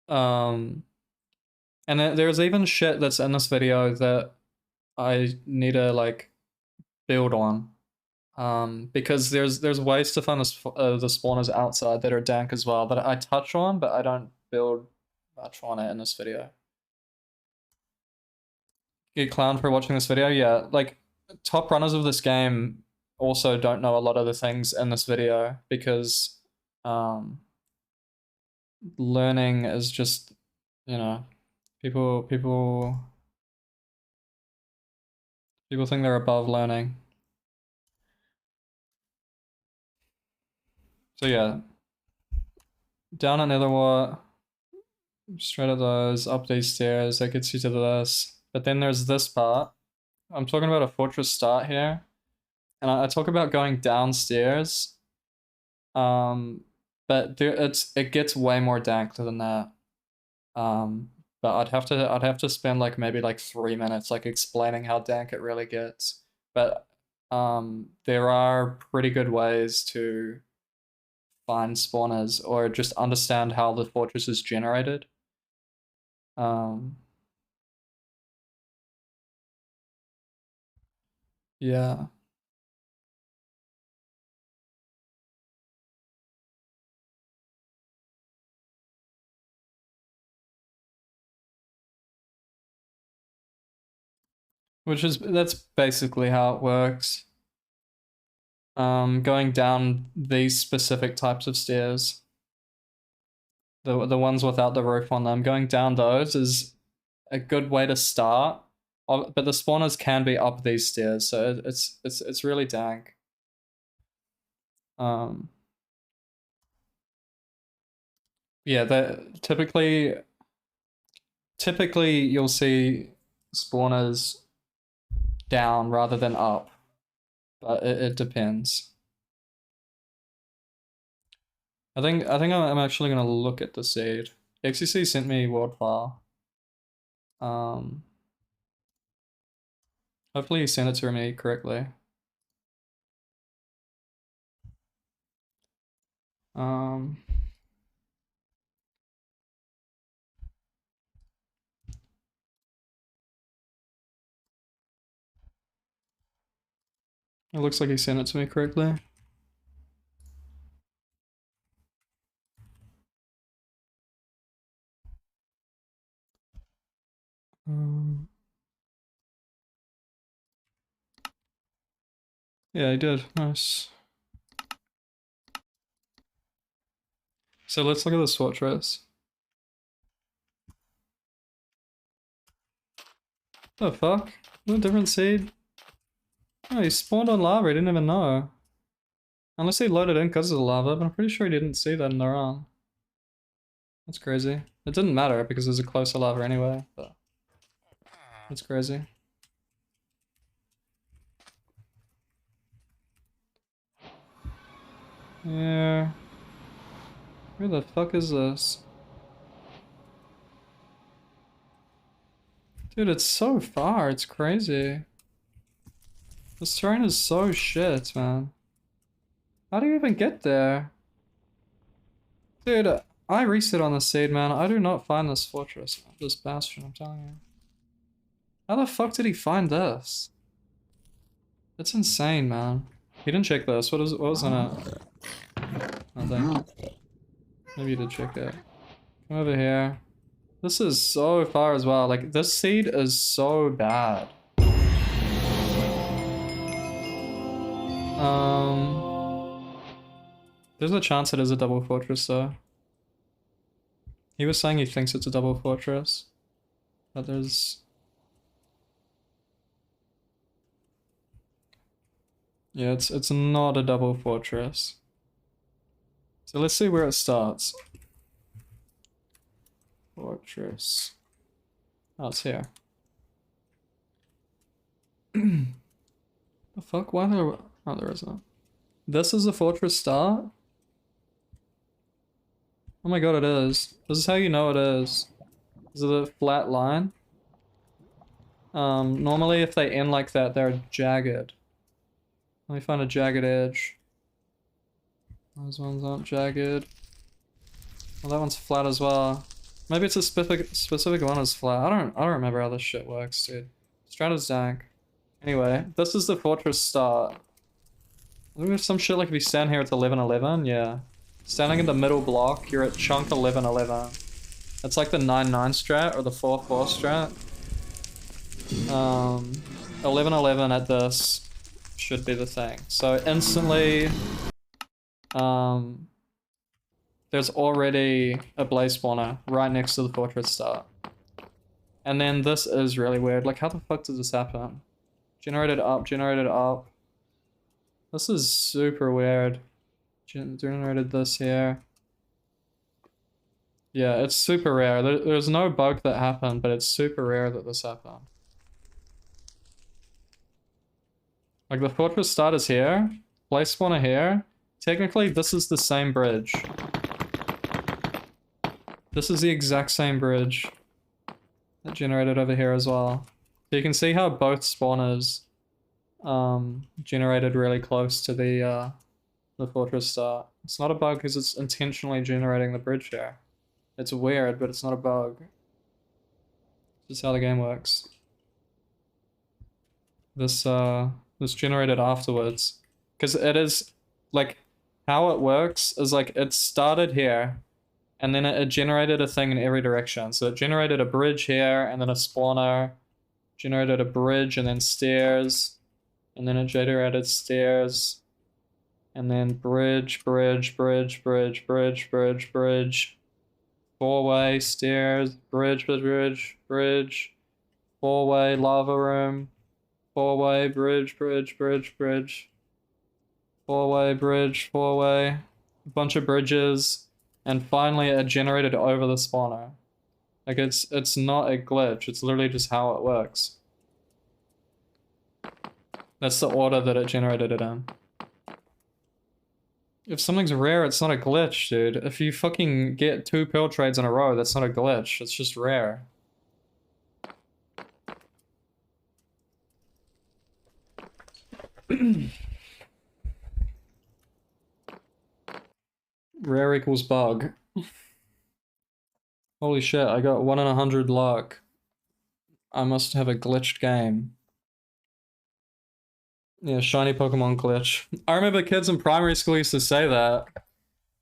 And there's even shit that's in this video that I need to like build on. Because there's ways to find the spawners outside that are dank as well that I touch on, but I don't build much on it in this video. Get clowned for watching this video? Yeah, like top runners of this game also don't know a lot of the things in this video because learning is just, you know, people think they're above learning. So yeah, down another what? Straight at those, up these stairs, that gets you to this. But then there's this part. I'm talking about a fortress start here. And I talk about going downstairs. But it gets way more dank than that. But I'd have to spend like maybe like 3 minutes like explaining how dank it really gets. But there are pretty good ways to find spawners or just understand how the fortress is generated. Yeah. That's basically how it works. Going down these specific types of stairs, the ones without the roof on them, going down those is a good way to start. But the spawners can be up these stairs, so it's really dank. Yeah, that typically you'll see spawners down rather than up, but it depends. I think I'm actually gonna look at the seed. Xqc sent me world file. Hopefully he sent it to me correctly. It looks like he sent it to me correctly. Yeah, he did. Nice. So let's look at the SWAT trace. The fuck? What a different seed? Oh, he spawned on lava, he didn't even know. Unless he loaded in because of the lava, but I'm pretty sure he didn't see that in the run. That's crazy. It didn't matter because there's a closer lava anyway, but that's crazy. Yeah. Where the fuck is this? Dude, it's so far, it's crazy. This terrain is so shit, man. How do you even get there? Dude, I reset on the seed, man. I do not find this fortress, this bastion, I'm telling you. How the fuck did he find this? That's insane, man. He didn't check this. What was in it? Nothing. Maybe you did check it. Come over here. This is so far as well. Like, this seed is so bad. There's a chance it is a double fortress though. He was saying he thinks it's a double fortress. But there's... Yeah, it's not a double fortress. So let's see where it starts. Fortress. Oh, it's here. The fuck? Why there? Oh, there isn't. This is the fortress start? Oh my god, it is. This is how you know it is. Is it a flat line? Normally if they end like that, they're jagged. Let me find a jagged edge. Those ones aren't jagged. Well, that one's flat as well. Maybe it's a specific one is flat. I don't remember how this shit works, dude. Strata's dank. Anyway, this is the fortress start. I think there's some shit like if you stand here it's 1111, yeah. Standing in the middle block, you're at chunk 1111. It's like the 9-9 strat or the 4-4 strat. 1111 at this should be the thing. So instantly, there's already a blaze spawner right next to the fortress start. And then this is really weird. Like, how the fuck does this happen? Generated up, generated up. This is super weird. Generated this here. Yeah, it's super rare. There's no bug that happened, but it's super rare that this happened. Like, the fortress start is here. Blaze spawner here. Technically, this is the same bridge. This is the exact same bridge that generated over here as well. So you can see how both spawners generated really close to the fortress start. It's not a bug because it's intentionally generating the bridge here. It's weird, but it's not a bug. This is how the game works. This generated afterwards. Because it is, like, how it works is like it started here and then it generated a thing in every direction. So it generated a bridge here and then a spawner, generated a bridge and then stairs, and then it generated stairs, and then bridge, bridge, bridge, bridge, bridge, bridge, bridge, four-way, stairs, bridge, bridge, bridge, bridge, four-way, lava room, four-way, bridge, bridge, bridge, bridge, four-way, bridge, four-way, a bunch of bridges, and finally it generated over the spawner. Like, it's not a glitch, it's literally just how it works. That's the order that it generated it in. If something's rare, it's not a glitch, dude. If you fucking get 2 pearl trades in a row, that's not a glitch, it's just rare. Rare equals bug. Holy shit, I got 1 in 100 luck. I must have a glitched game. Yeah, shiny Pokemon glitch. I remember kids in primary school used to say that.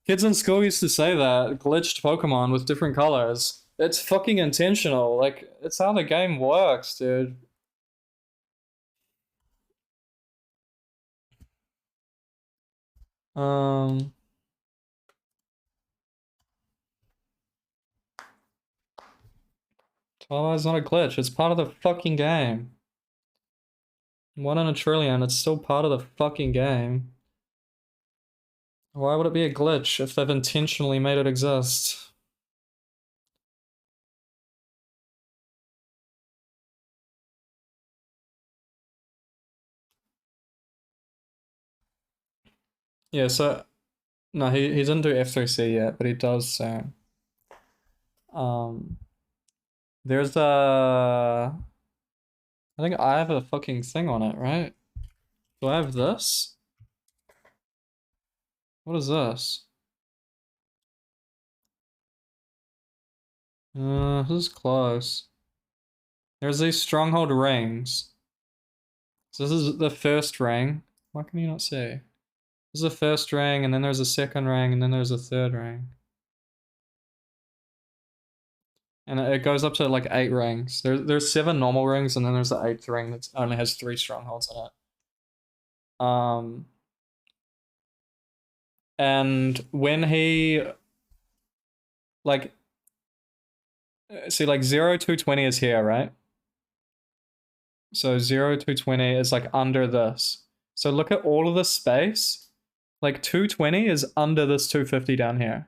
Kids in school used to say that. Glitched Pokemon with different colors. It's fucking intentional. Like, it's how the game works, dude. Twilight not a glitch. It's part of the fucking game. 1 in a trillion. It's still part of the fucking game. Why would it be a glitch if they've intentionally made it exist? Yeah, so no, he didn't do F3C yet, but he does soon. Um, there's a, I think I have a fucking thing on it, right? Do I have this? What is this? This is close. There's these stronghold rings. So this is the first ring. Why can you not see? This is the first ring, and then there's a second ring, and then there's a third ring. And it goes up to like 8 rings. There's 7 normal rings, and then there's the 8th ring that only has 3 strongholds in it. And when he like see like 0 to 20 is here, right? So 0 to 20 is like under this. So look at all of this space. Like 220 is under this 250 down here.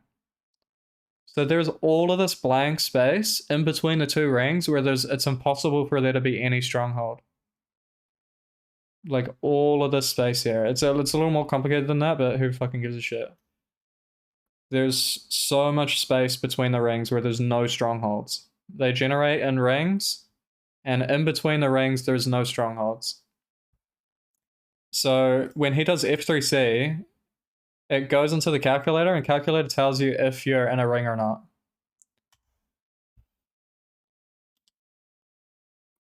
So there's all of this blank space in between the 2 rings where it's impossible for there to be any stronghold. Like all of this space here. It's a little more complicated than that, but who fucking gives a shit? There's so much space between the rings where there's no strongholds. They generate in rings, and in between the rings, there's no strongholds. So when he does F3C, it goes into the calculator, and calculator tells you if you're in a ring or not.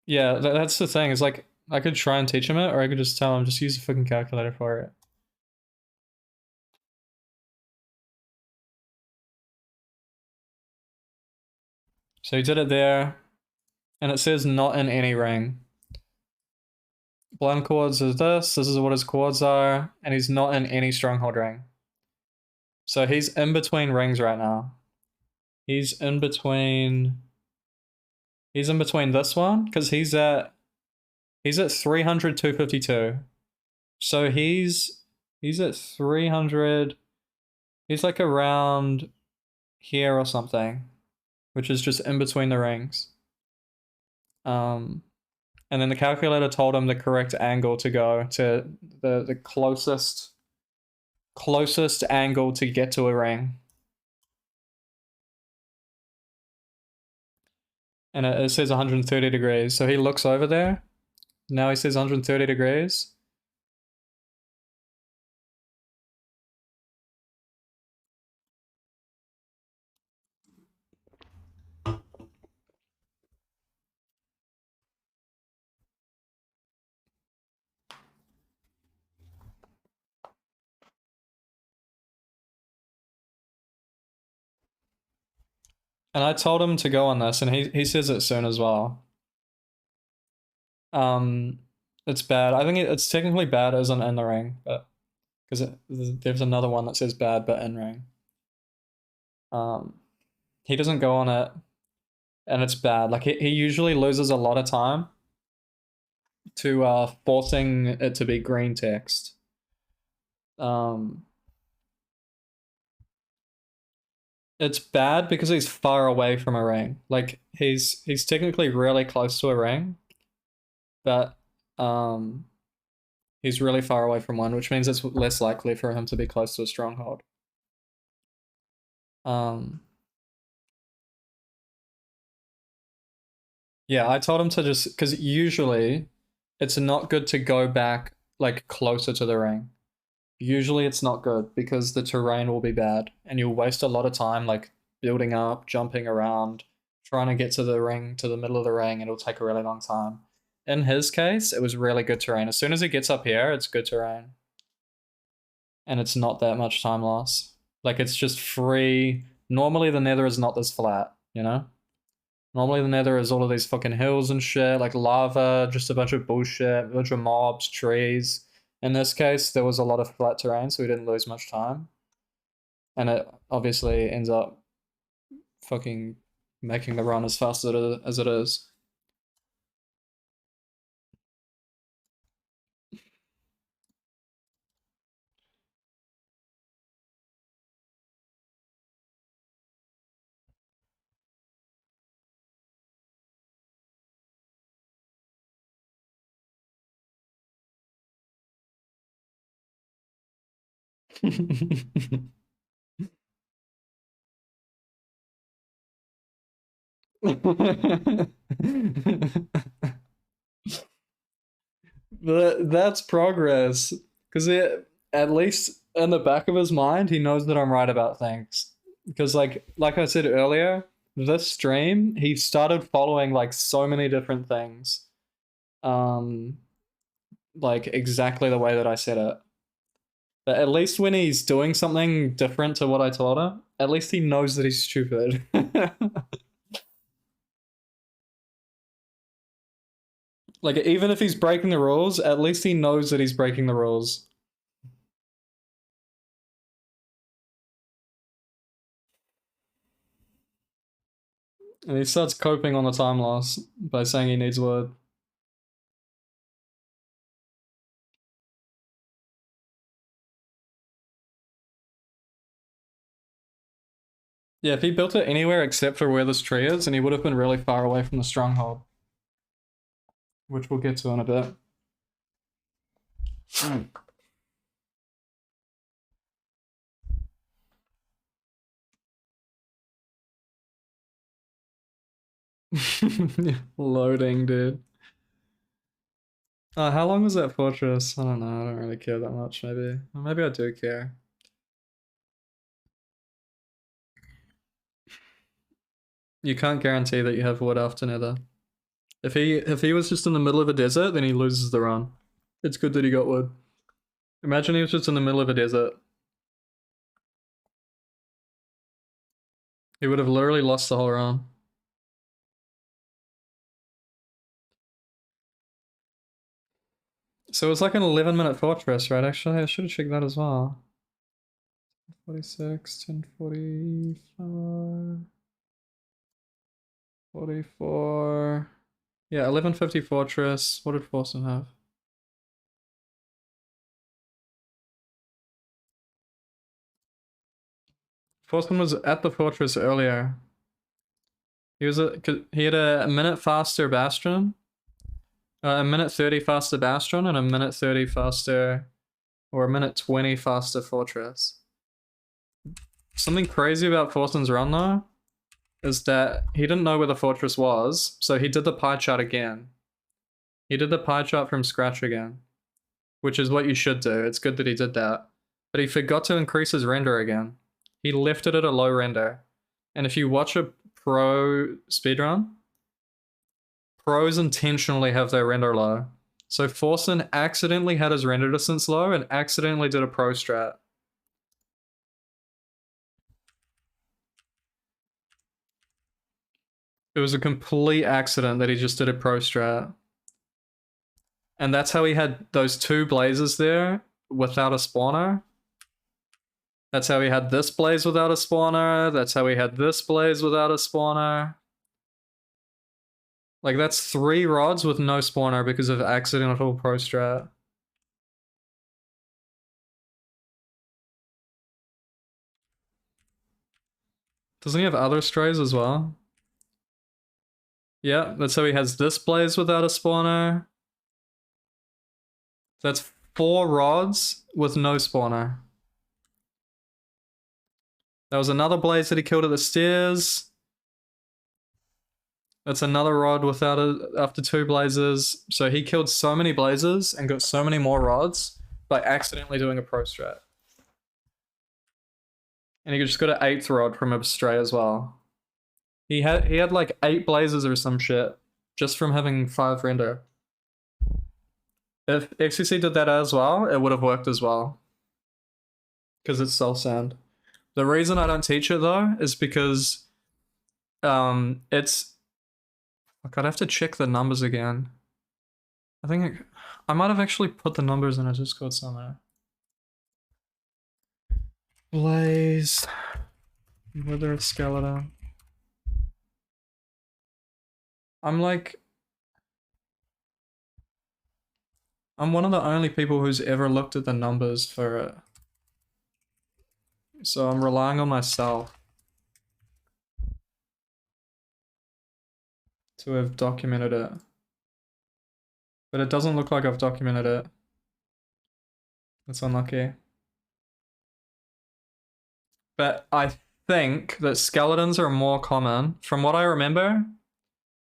Yeah, that's the thing. Is like I could try and teach him it, or I could just tell him just use a fucking calculator for it. So he did it there, and it says not in any ring. Blind chords is this. This is what his chords are, and he's not in any stronghold ring. So he's in between rings right now. He's in between. He's in between this one because he's at 300 252. So he's at 300. He's like around here or something, which is just in between the rings. And then the calculator told him the correct angle to go to the closest angle to get to a ring. And it says 130 degrees. So he looks over there. Now he says 130 degrees. And I told him to go on this, and he says it soon as well. It's bad. I think it's technically bad as an in the ring, but because there's another one that says bad but in ring. He doesn't go on it, and it's bad. Like he usually loses a lot of time to forcing it to be green text. It's bad because he's far away from a ring. Like he's technically really close to a ring, but he's really far away from one, which means it's less likely for him to be close to a stronghold. Yeah, I told him to just because usually it's not good to go back like closer to the ring. Usually it's not good because the terrain will be bad and you'll waste a lot of time like building up, jumping around, trying to get to the ring, to the middle of the ring, and it'll take a really long time. In his case, it was really good terrain. As soon as he gets up here, it's good terrain. And it's not that much time loss. Like it's just free. Normally the nether is not this flat, you know? Normally the nether is all of these fucking hills and shit, like lava, just a bunch of bullshit, a bunch of mobs, trees. In this case, there was a lot of flat terrain, so we didn't lose much time. And it obviously ends up fucking making the run as fast as it is. That's progress. Because at least in the back of his mind, he knows that I'm right about things. Because like I said earlier, this stream, he started following like so many different things. Um, like exactly the way that I said it. But at least when he's doing something different to what I told him, at least he knows that he's stupid. Like even if he's breaking the rules, at least he knows that he's breaking the rules. And he starts coping on the time loss by saying he needs wood. Yeah, if he built it anywhere except for where this tree is, then he would have been really far away from the stronghold. Which we'll get to in a bit. Loading, dude. How long was that fortress? I don't know. I don't really care that much, maybe. Or maybe I do care. You can't guarantee that you have wood after Nether. If he was just in the middle of a desert, then he loses the run. It's good that he got wood. Imagine he was just in the middle of a desert. He would have literally lost the whole run. So it's like an 11-minute fortress, right? Actually, I should have checked that as well. 46, 1045, 44. Yeah, 1150 fortress. What did Forsen have? Forsen was at the fortress earlier. He had a minute faster Bastion, a minute 30 faster Bastion, and a minute 30 faster, or a minute 20 faster Fortress. Something crazy about Forsen's run though is that he didn't know where the fortress was, so he did the pie chart again. He did the pie chart from scratch again, which is what you should do. It's good that he did that. But he forgot to increase his render again. He left it at a low render. And if you watch a pro speedrun, pros intentionally have their render low. So Forsen accidentally had his render distance low and accidentally did a pro strat. It was a complete accident that he just did a pro strat. And that's how he had those two blazes there without a spawner. That's how he had this blaze without a spawner. That's how he had this blaze without a spawner. Like, that's 3 rods with no spawner because of accidental pro strat. Doesn't he have other strays as well? Yeah, that's how he has this blaze without a spawner. That's 4 rods with no spawner. That was another blaze that he killed at the stairs. That's another rod without after 2 blazes. So he killed so many blazes and got so many more rods by accidentally doing a pro strat. And he just got an 8th rod from a stray as well. He had like 8 blazes or some shit just from having 5 render. If Xqc did that as well, it would have worked as well. Because it's self sand. The reason I don't teach it though is because it's like I'd have to check the numbers again. I think I might have actually put the numbers in a Discord somewhere. Blaze. Wither skeleton. I'm one of the only people who's ever looked at the numbers for it. So I'm relying on myself to have documented it. But it doesn't look like I've documented it. That's unlucky. But I think that skeletons are more common. From what I remember,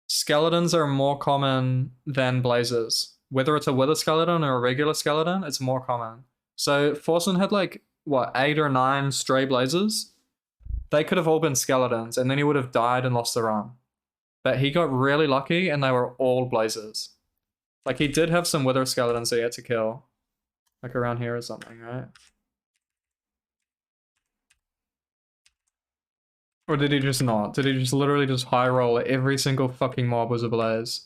skeletons are more common than blazes. Whether it's a wither skeleton or a regular skeleton, it's more common. So Forsen had like, what, 8 or 9 stray blazes? They could have all been skeletons, and then he would have died and lost the run. But he got really lucky, and they were all blazes. Like, he did have some wither skeletons that he had to kill. Like around here or something, right? Or did he just not? Did he just literally just high roll every single fucking mob was a blaze?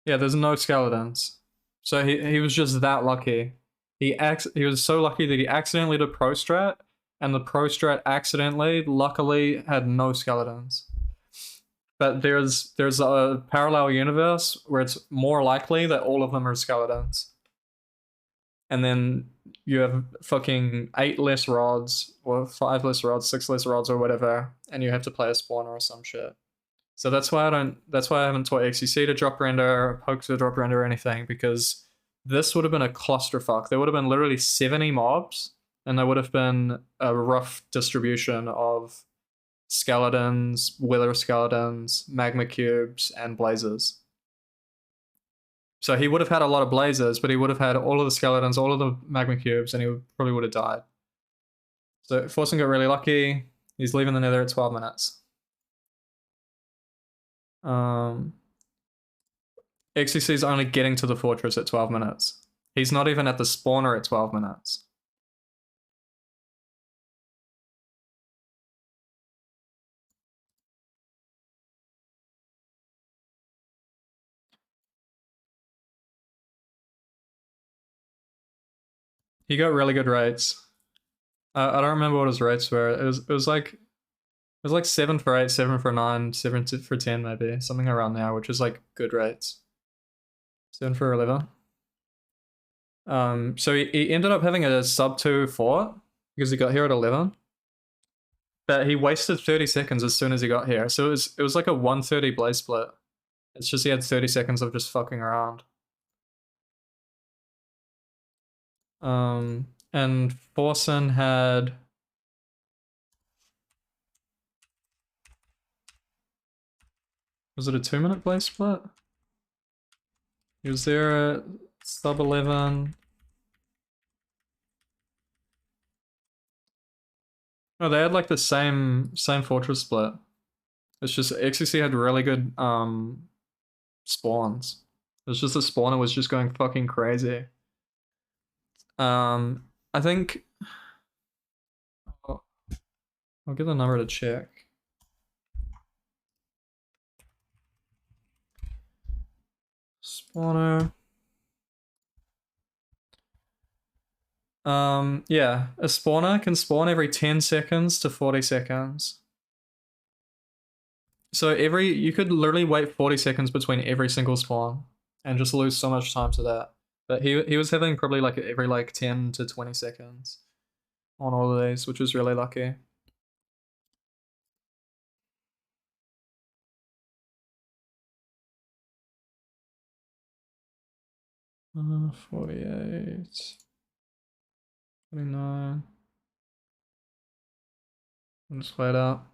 Yeah, there's no skeletons. So he was just that lucky. He was so lucky that he accidentally did pro strat, and the pro strat accidentally, luckily, had no skeletons. But there's a parallel universe where it's more likely that all of them are skeletons. And then you have fucking 8 less rods, or 5 less rods, 6 less rods, or whatever, and you have to play a spawner or some shit. So that's why I haven't taught Xqc to drop render, poke to drop render or anything, because this would have been a clusterfuck. There would have been literally 70 mobs, and there would have been a rough distribution of skeletons, wither skeletons, magma cubes, and blazes. So he would have had a lot of blazes, but he would have had all of the skeletons, all of the magma cubes, and he probably would have died. So Forsen got really lucky. He's leaving the nether at 12 minutes. Xqc is only getting to the fortress at 12 minutes. He's not even at the spawner at 12 minutes. He got really good rates. I don't remember what his rates were. It was like 7 for 8, 7 for 9, 7 for 10 maybe, something around there, which is like good rates. 7 for 11. So he ended up having a sub 2 fort because he got here at 11. But he wasted 30 seconds as soon as he got here. So it was like a 130 blaze split. It's just he had 30 seconds of just fucking around. And Forsen had... Was it a 2-minute blaze split? He was there at sub 11. No, they had like the same fortress split. It's just Xqc had really good spawns. It was just the spawner was just going fucking crazy. I think I'll give the number to check. Spawner. Yeah, a spawner can spawn every 10 seconds to 40 seconds. So you could literally wait 40 seconds between every single spawn and just lose so much time to that. But he was having probably like every like 10 to 20 seconds on all of these, which was really lucky. Uh, 48, 29. I'll just wait out.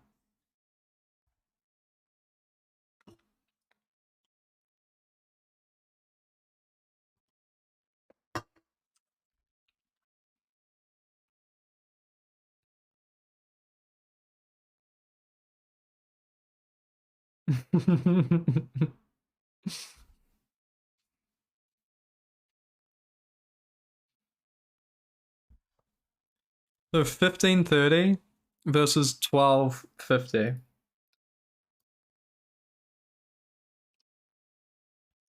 So 15:30 versus 12:50.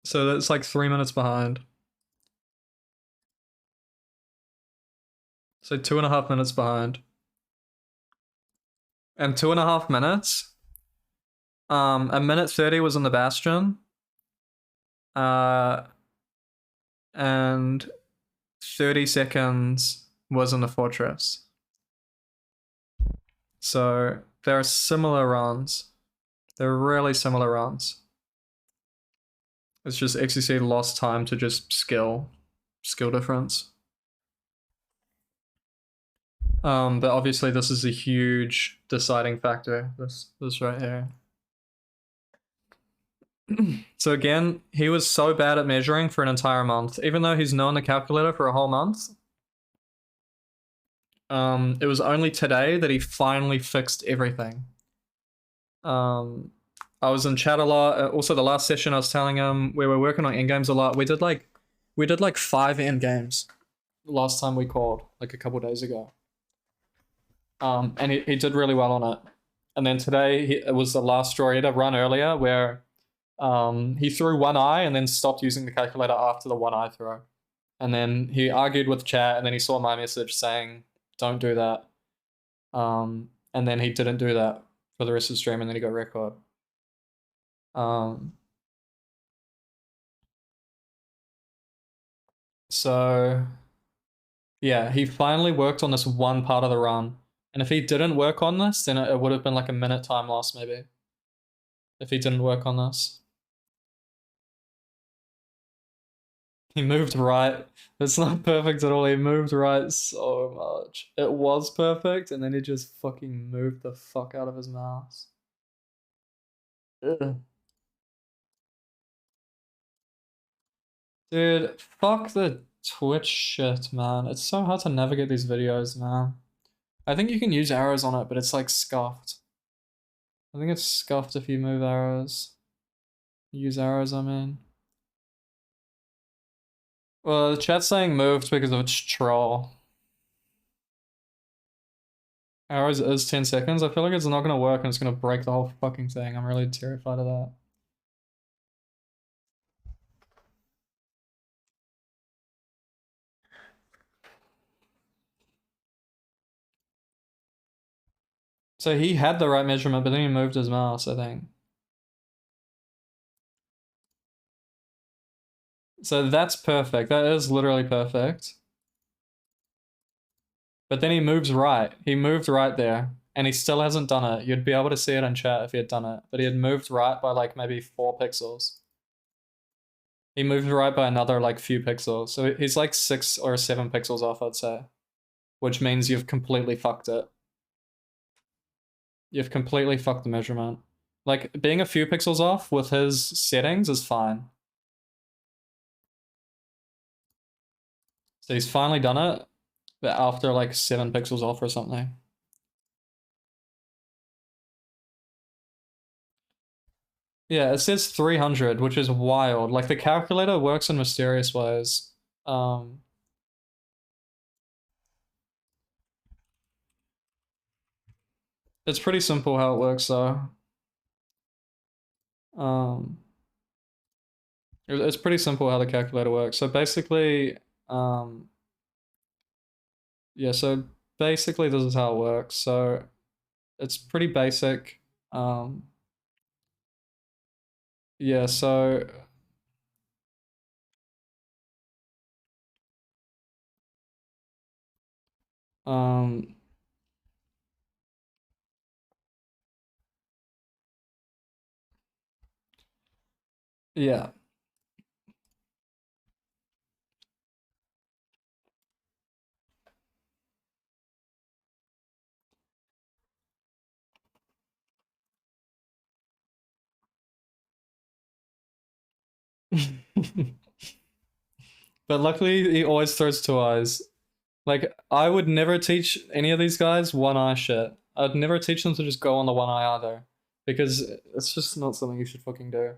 So that's like 3 minutes behind. So 2.5 minutes behind. And 2.5 minutes. A minute 30 was in the Bastion. And 30 seconds was in the Fortress. So they're similar runs. They're really similar runs. It's just Xqc lost time to just skill difference. But obviously this is a huge deciding factor, this right here. So again, he was so bad at measuring for an entire month, even though he's known the calculator for a whole month. It was only today that he finally fixed everything. I was in chat a lot. Also, the last session I was telling him we were working on endgames a lot. We did like 5 endgames last time we called, like a couple days ago. And he did really well on it. And then today it was the last draw. He had a run earlier where he threw one eye and then stopped using the calculator after the one eye throw. And then he argued with chat, and then he saw my message saying, "Don't do that." And then he didn't do that for the rest of the stream, and then he got record. So yeah, he finally worked on this one part of the run. And if he didn't work on this, then it would have been like a minute time loss maybe. If he didn't work on this. He moved right. It's not perfect at all. He moved right so much. It was perfect, and then he just fucking moved the fuck out of his mouse. Ugh. Dude, fuck the Twitch shit, man. It's so hard to navigate these videos, man. I think you can use arrows on it, but it's like scuffed. I think it's scuffed if you move arrows. Use arrows, I mean. Well, the chat's saying moved because of its troll. Arrows is 10 seconds. I feel like it's not gonna work and it's gonna break the whole fucking thing. I'm really terrified of that. So he had the right measurement, but then he moved his mouse, I think. So that's perfect. That is literally perfect. But then he moves right. He moved right there. And he still hasn't done it. You'd be able to see it in chat if he had done it. But he had moved right by like maybe 4 pixels. He moved right by another like few pixels. So he's like 6 or 7 pixels off, I'd say. Which means you've completely fucked it. You've completely fucked the measurement. Like, being a few pixels off with his settings is fine. So he's finally done it, but after like 7 pixels off or something. Yeah, it says 300, which is wild. Like, the calculator works in mysterious ways. It's pretty simple how it works, though. It's pretty simple how the calculator works. So basically, yeah, so basically this is how it works. So it's pretty basic. Yeah, so yeah. But luckily he always throws 2 eyes. Like, I would never teach any of these guys one eye shit. I'd never teach them to just go on the one eye either. Because it's just not something you should fucking do.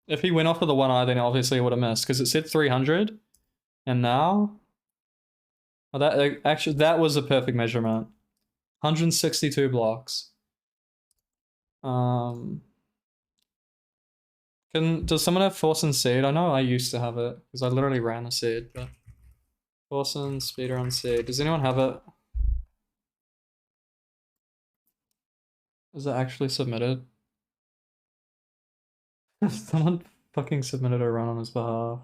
If he went off with the one eye, then obviously he would have missed. Because it said 300. And now... Oh, actually, that was a perfect measurement. 162 blocks. Does someone have Force and Seed? I know I used to have it, because I literally ran a seed, but... Force and Speedrun Seed. Does anyone have it? Is it actually submitted? Someone fucking submitted a run on his behalf.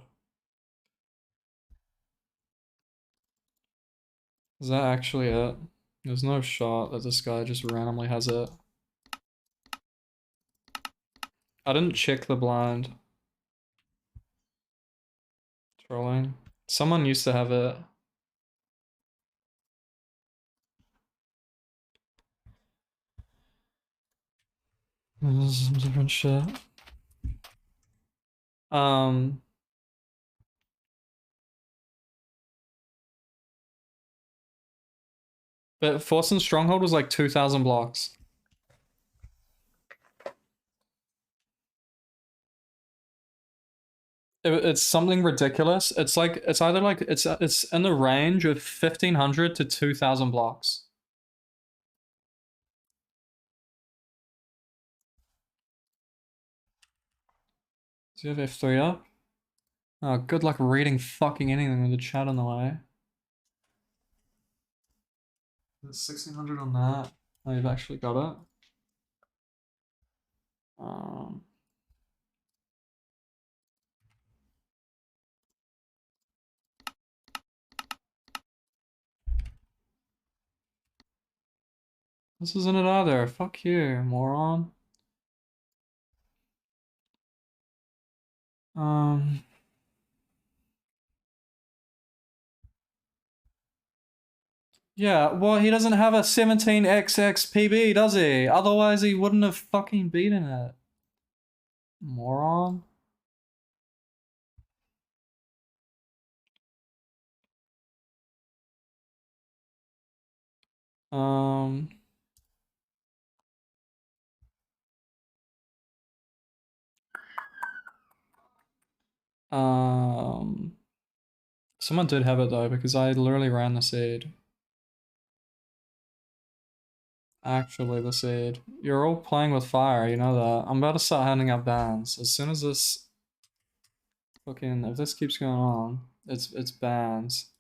Is that actually it? There's no shot that this guy just randomly has it. I didn't check the blind. Trolling. Someone used to have it. This is some different shit. But Force Stronghold was like 2,000 blocks. It's something ridiculous. It's like it's either like it's in the range of 1,500 to 2,000 blocks. Do you have F3 up? Oh, good luck reading fucking anything with the chat on the way. There's 1,600 on that. Oh, you've actually got it. This isn't it either. Fuck you, moron. Yeah, well, he doesn't have a 17XX PB, does he? Otherwise, he wouldn't have fucking beaten it. Moron. Um... Someone did have it though, because I literally ran the seed. Actually, the seed. You're all playing with fire, you know that. I'm about to start handing out bans. As soon as this fucking, if this keeps going on, it's bans.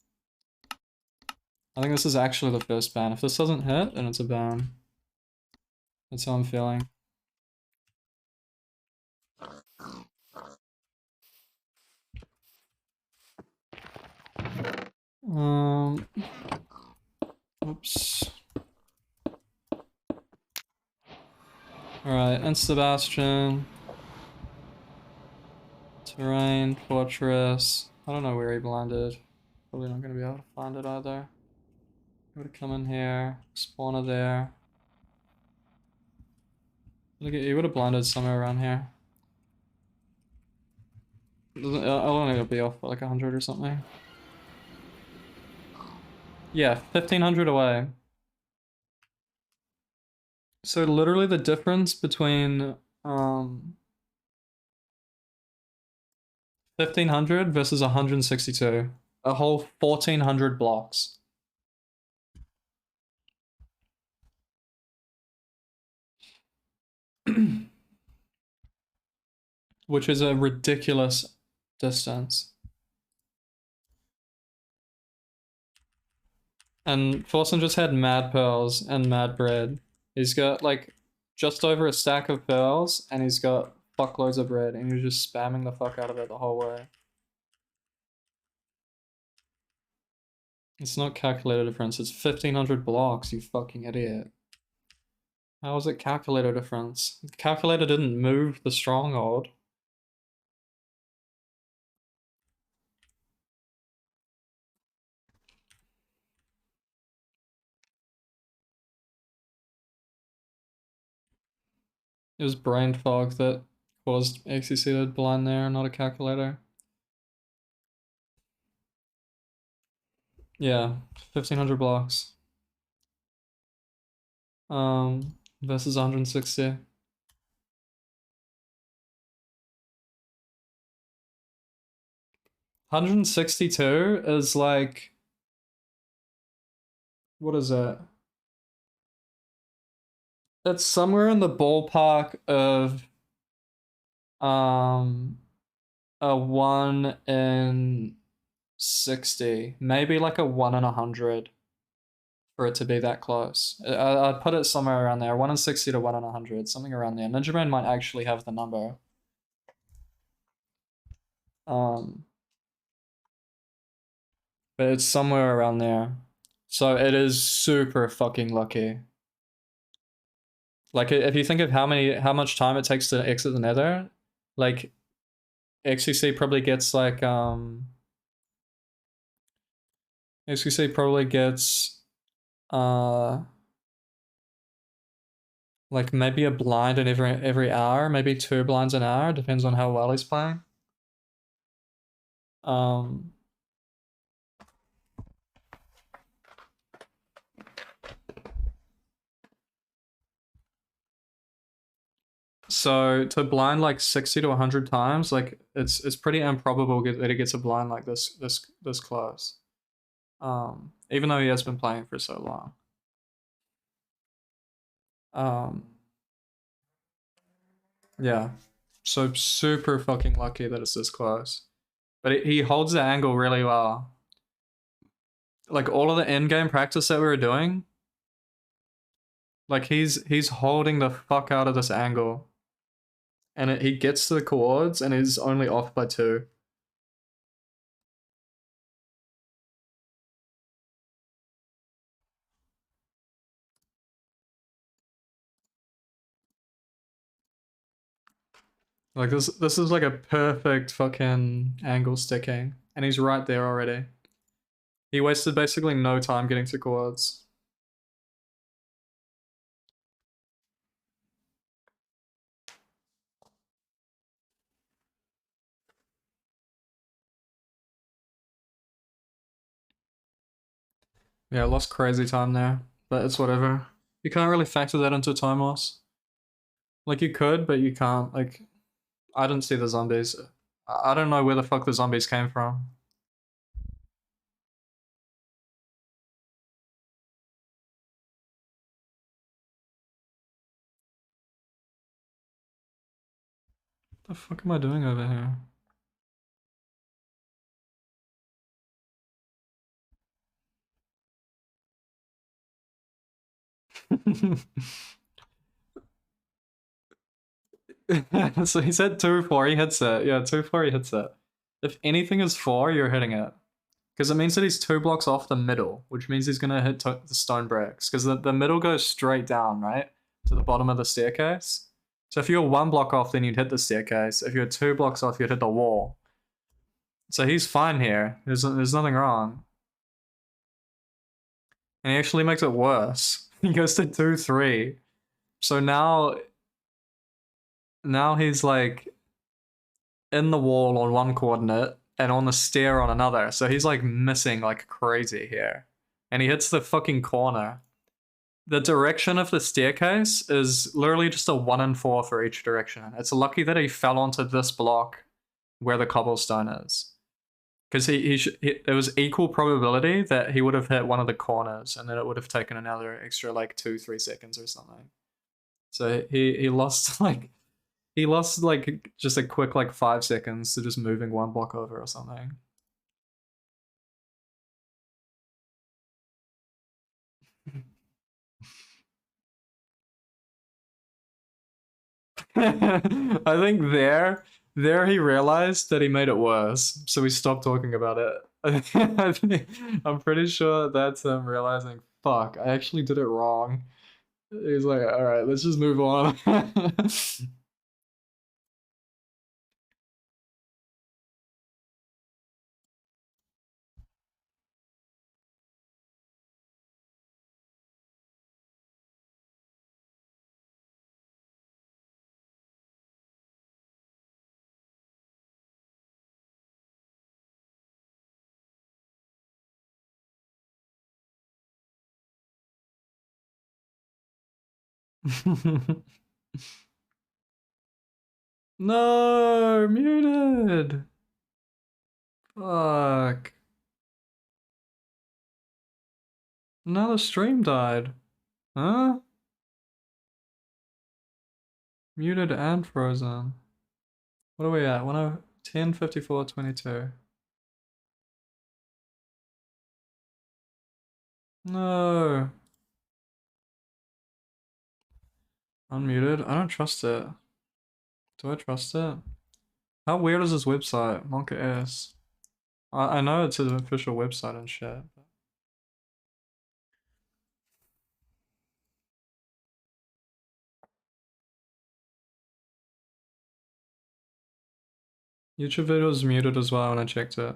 I think this is actually the first ban. If this doesn't hit, then it's a ban. That's how I'm feeling. Oops. Alright, Insta-Bastion. Terrain, Fortress. I don't know where he blinded. Probably not gonna be able to find it either. He would come in here, spawner there. Look at, he would have blinded somewhere around here. I'll only be off by like 100 or something. Yeah, 1,500 away. So literally the difference between 1,500 versus 162. A whole 1,400 blocks. Which is a ridiculous distance. And Forsen just had mad pearls and mad bread. He's got like just over a stack of pearls and he's got fuckloads of bread and he's just spamming the fuck out of it the whole way. It's not calculator difference, it's 1,500 blocks, you fucking idiot. How is it calculator difference? The calculator didn't move the stronghold. It was brain fog that caused Xqc to blind there, not a calculator. Yeah, 1,500 blocks. Versus 160. $162 is like, what is it? It's somewhere in the ballpark of a 1 in 60, maybe like a 1 in 100 for it to be that close. I'd put it somewhere around there, 1 in 60 to 1 in 100, something around there. Ninjaman might actually have the number. But it's somewhere around there. So it is super fucking lucky. Like if you think of how much time it takes to exit the nether, like Xqc probably gets like Xqc probably gets like maybe a blind in every hour, maybe 2 blinds an hour, depends on how well he's playing. So to blind like 60 to 100 times, like it's pretty improbable that he gets a blind like this close. Even though he has been playing for so long. Yeah. So super fucking lucky that it's this close. But he holds the angle really well. Like all of the in-game practice that we were doing, like he's holding the fuck out of this angle. And he gets to the chords and is only off by 2. Like this is like a perfect fucking angle sticking. And he's right there already. He wasted basically no time getting to chords. Yeah, I lost crazy time there. But it's whatever. You can't really factor that into time loss. Like you could, but you can't. Like I didn't see the zombies. I don't know where the fuck the zombies came from. What the fuck am I doing over here? So he said 2-4, he hits it. Yeah, 2-4, he hits it. If anything is 4, you're hitting it. Because it means that he's 2 blocks off the middle, which means he's going to hit the stone bricks. Because the middle goes straight down, right? To the bottom of the staircase. So if you're 1 block off, then you'd hit the staircase. If you're 2 blocks off, you'd hit the wall. So he's fine here. There's nothing wrong. And he actually makes it worse. He goes to 2-3. So now he's like in the wall on one coordinate and on the stair on another. So he's like missing like crazy here. And he hits the fucking corner. The direction of the staircase is literally just a 1 and 4 for each direction. It's lucky that he fell onto this block where the cobblestone is. Because it was equal probability that he would have hit one of the corners and then it would have taken another extra like 2-3 seconds or something. So he lost like just a quick like 5 seconds to just moving 1 block over or something. I think there he realized that he made it worse, so we stopped talking about it. I'm pretty sure that's him realizing, fuck, I actually did it wrong. He's like, all right, let's just move on. No, muted. Fuck. Now the stream died. Huh? Muted and frozen. What are we at? 10, 54, 22. No. Unmuted? I don't trust it. Do I trust it? How weird is this website? Monka S. I know it's an official website and shit. YouTube video was muted as well when I checked it.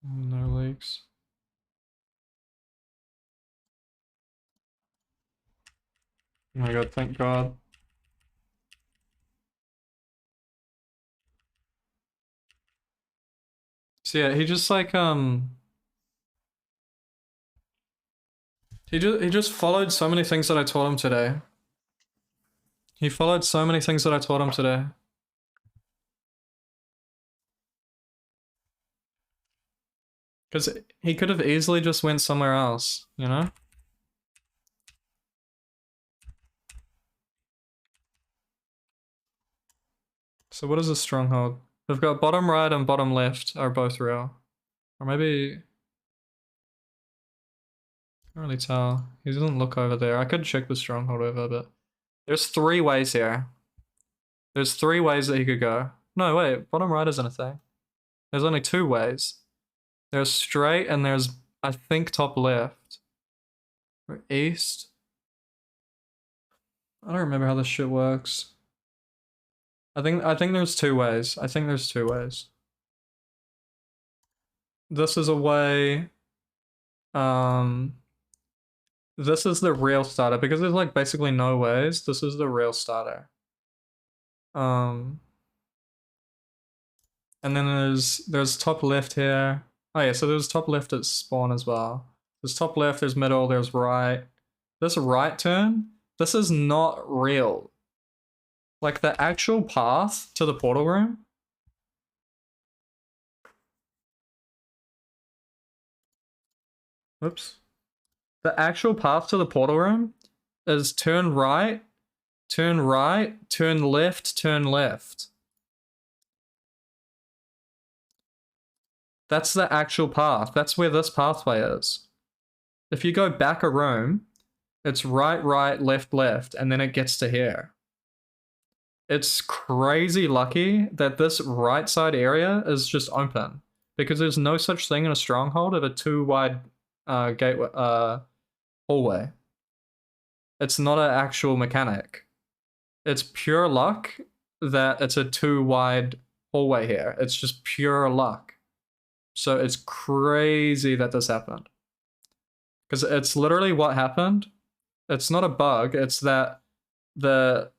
No leaks. Oh my god, thank god. So yeah, he just like he just followed so many things that I taught him today. He followed so many things that I taught him today. Because he could have easily just went somewhere else, you know? So what is a stronghold? We've got bottom right and bottom left are both real. Or maybe... I can't really tell. He doesn't look over there. I could check the stronghold over, but... There's 3 ways here. There's 3 ways that he could go. No, wait. Bottom right isn't a thing. There's only 2 ways. There's straight and there's, I think, top left. Or east. I don't remember how this shit works. I think there's 2 ways. I think there's 2 ways. This is a way. This is the real starter because there's like basically no ways. This is the real starter. And then there's top left here. Oh yeah, so there's top left at spawn as well. There's top left, there's middle, there's right. This right turn, this is not real. Like the actual path to the portal room. Whoops. The actual path to the portal room is turn right, turn right, turn left, turn left. That's the actual path. That's where this pathway is. If you go back a room, it's right, right, left, left, and then it gets to here. It's crazy lucky that this right side area is just open because there's no such thing in a stronghold of a 2 wide gateway hallway. It's not an actual mechanic. It's pure luck that it's a 2 wide hallway here. It's just pure luck. So it's crazy that this happened. Because it's literally what happened. It's not a bug. It's that the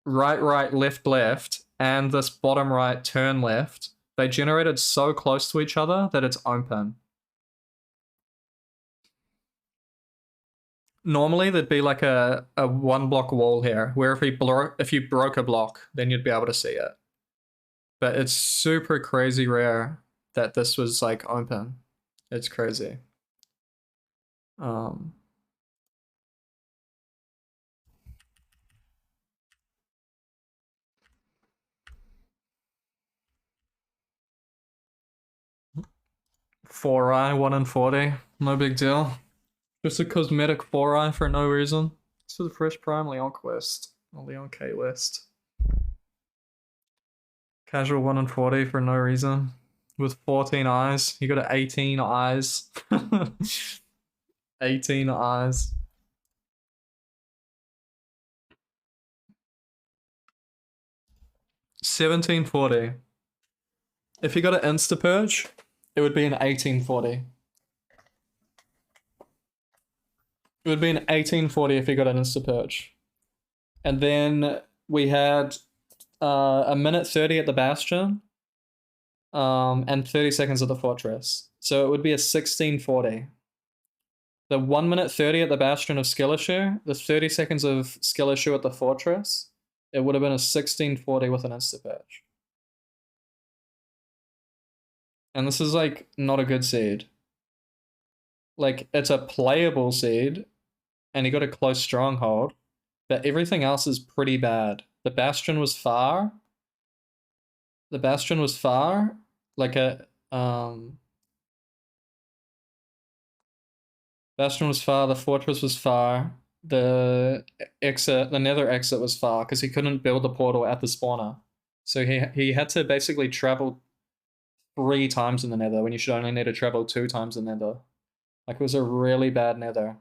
right, right, left, left, and this bottom right turn left, they generated so close to each other that it's open. Normally there'd be like a 1 block wall here, where if you broke a block, then you'd be able to see it. But it's super crazy rare that this was like open. It's crazy. 4i, 1 in 40. No big deal. Just a cosmetic 4i for no reason. This is a fresh prime Leon quest. Or Leon K list. Casual 1 in 40 for no reason. With 14 eyes. You got 18 eyes. 18 eyes. $17.40. If you got an insta purge, it would be an $18.40. It would be an $18.40 if you got an insta purge. And then we had a minute 30 at the bastion, and 30 seconds at the fortress. So it would be a $16.40. The 1 minute 30 at the bastion of skill issue, the 30 seconds of skill issue at the fortress, it would have been a $16.40 with an insta purge. And this is like not a good seed. Like it's a playable seed, and he got a close stronghold, but everything else is pretty bad. The bastion was far. The bastion was far. Like a bastion was far. The fortress was far. The nether exit was far because he couldn't build the portal at the spawner. So he had to basically travel 3 times in the nether when you should only need to travel 2 times in the nether. Like it was a really bad nether.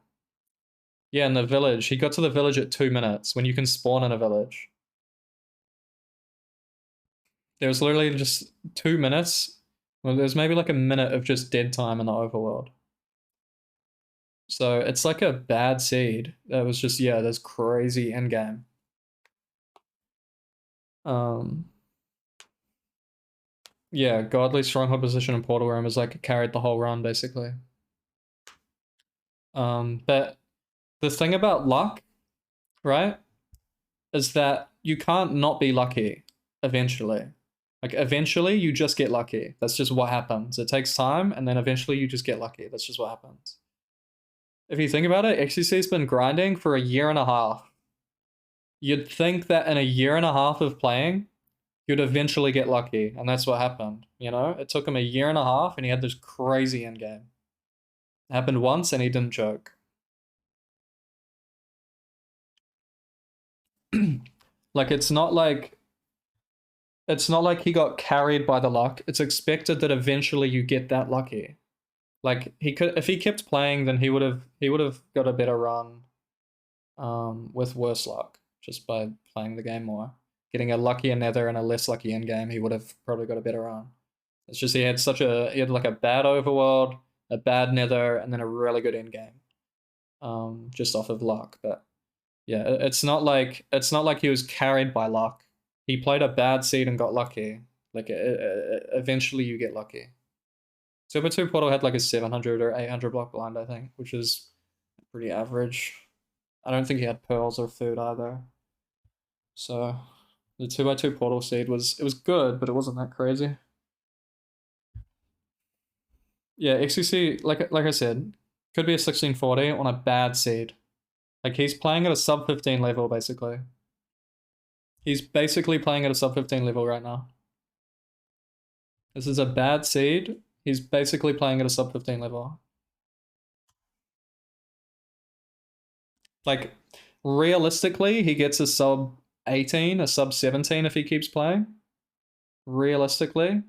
Yeah, in the village. He got to the village at 2 minutes when you can spawn in a village. There was literally just 2 minutes Well, there's maybe like a minute of just dead time in the overworld. So it's like a bad seed. That was just, yeah, there's crazy endgame. Yeah, godly stronghold position in portal room is like carried the whole run basically. But the thing about luck, right, is that you can't not be lucky eventually. Like eventually you just get lucky. That's just what happens. It takes time and then eventually you just get lucky. That's just what happens. If you think about it, XQC's been grinding for a year and a half. You'd think that in a year and a half of playing, you'd eventually get lucky, and that's what happened. You know, it took him a year and a half, and he had this crazy end game. It happened once, and he didn't joke. Like it's not like he got carried by the luck. It's expected that eventually you get that lucky. Like he could, if he kept playing, then he would have got a better run, with worse luck just by playing the game more. Getting a luckier nether and a less lucky end game, he would have probably got a better run. It's just he had like a bad overworld, a bad nether, and then a really good end game, just off of luck. But yeah, it's not like he was carried by luck. He played a bad seed and got lucky. Like eventually you get lucky. Super 2 Portal had like a 700 or 800 block blind, I think, which is pretty average. I don't think he had pearls or food either. So the 2x2 Portal seed was good, but it wasn't that crazy. Yeah, Xqc, like I said, could be a 1640 on a bad seed. Like he's playing at a sub 15 level basically. He's basically playing at a sub 15 level right now. This is a bad seed. He's basically playing at a sub 15 level. Like realistically, he gets a sub 18, a sub 17 if he keeps playing. Realistically.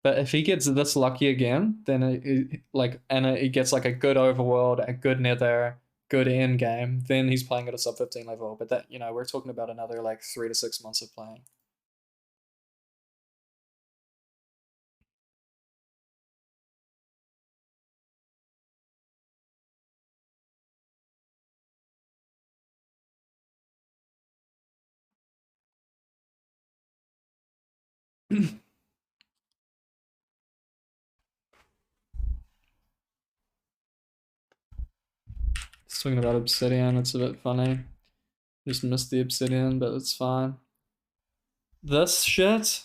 But if he gets this lucky again, then he gets like a good overworld, a good nether, good end game, then he's playing at a sub 15 level. But that, we're talking about another like 3 to 6 months of playing. Just talking about obsidian, it's a bit funny. Just missed the obsidian, but it's fine. This shit.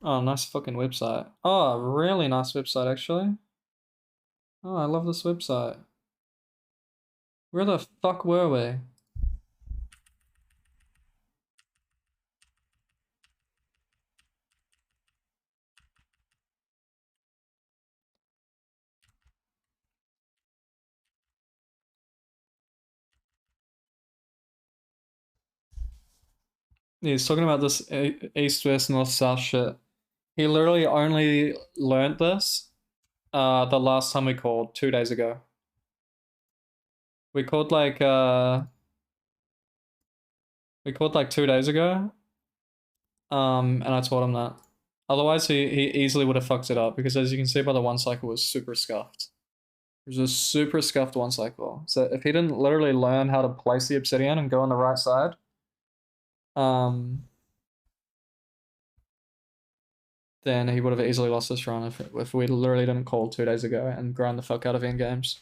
Oh, nice fucking website. Oh, really nice website actually. Oh, I love this website. Where the fuck were we? He's talking about this east, west, north, south shit. He literally only learned this the last time we called 2 days ago. We called like 2 days ago. And I told him that. Otherwise he easily would have fucked it up because as you can see by the one cycle it was super scuffed. It was a super scuffed one cycle. So if he didn't literally learn how to place the obsidian and go on the right side, then he would have easily lost this run if we literally didn't call 2 days ago and grind the fuck out of end games.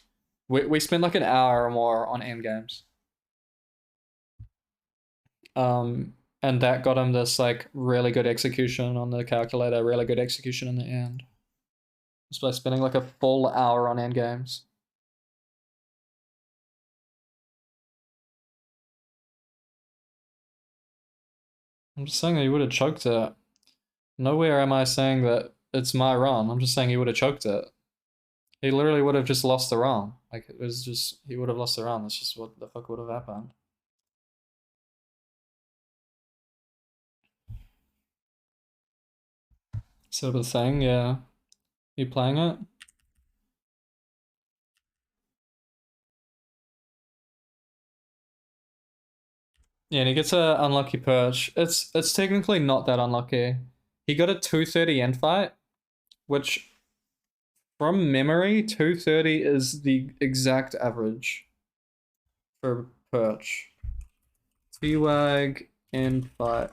We spent like an hour or more on end games. And that got him this like really good execution on the calculator, really good execution in the end. Just by spending like a full hour on end games. I'm just saying that he would have choked it. Nowhere am I saying that it's my run. I'm just saying he would have choked it. He literally would have just lost the run. Like it was just he would have lost the run. That's just what the fuck would have happened. Sort of thing, yeah. You playing it? Yeah, and he gets a unlucky perch. It's technically not that unlucky. He got a 230 end fight, which from memory, 230 is the exact average for perch. Twag and fight.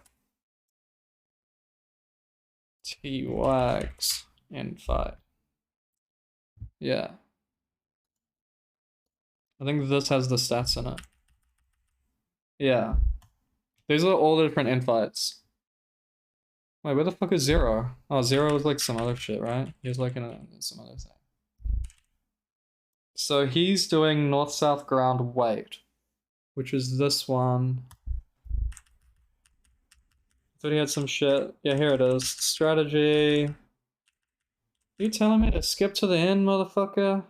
Twags and fight. Yeah. I think this has the stats in it. Yeah. These are all the different infights. Wait, where the fuck is Zero? Oh, Zero was like some other shit, right? He was like in some other thing. So he's doing north-south ground weight, which is this one. Thought he had some shit. Yeah, here it is. Strategy. Are you telling me to skip to the end, motherfucker?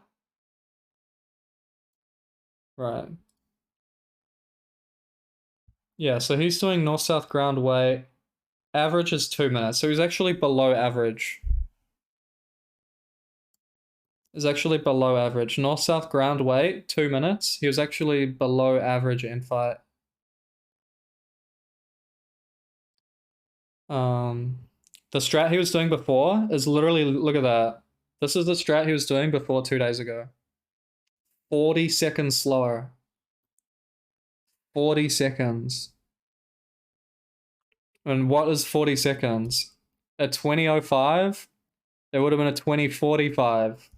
Right. Yeah, so he's doing north-south ground weight. Average is 2 minutes, so he's actually below average. Is actually below average. North-south ground weight, 2 minutes. He was actually below average in fight. The strat he was doing before is literally, look at that. This is the strat he was doing before 2 days ago. 40 seconds slower. 40 seconds. And what is 40 seconds? At 20:05, it would have been a 20:45.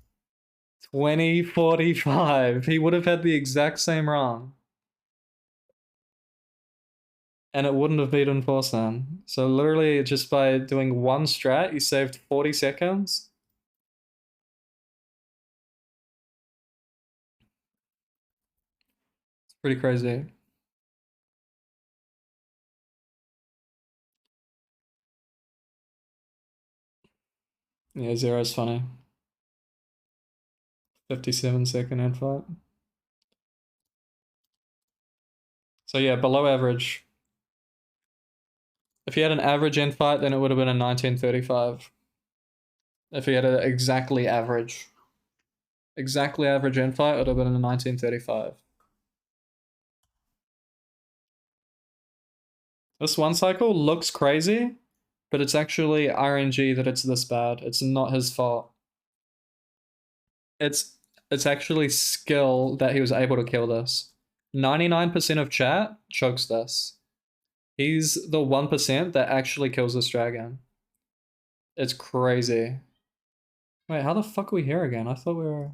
20:45. He would have had the exact same run. And it wouldn't have beaten Forsan. So literally just by doing one strat, you saved 40 seconds. It's pretty crazy. Yeah, Zero's funny. 57-second infight. So yeah, below average. If he had an average infight, then it would have been a 1935. If he had an exactly average infight, it would have been a 1935. This one cycle looks crazy, but it's actually RNG that it's this bad. It's not his fault. It's actually skill that he was able to kill this. 99% of chat chokes this. He's the 1% that actually kills this dragon. It's crazy. Wait, how the fuck are we here again? I thought we were...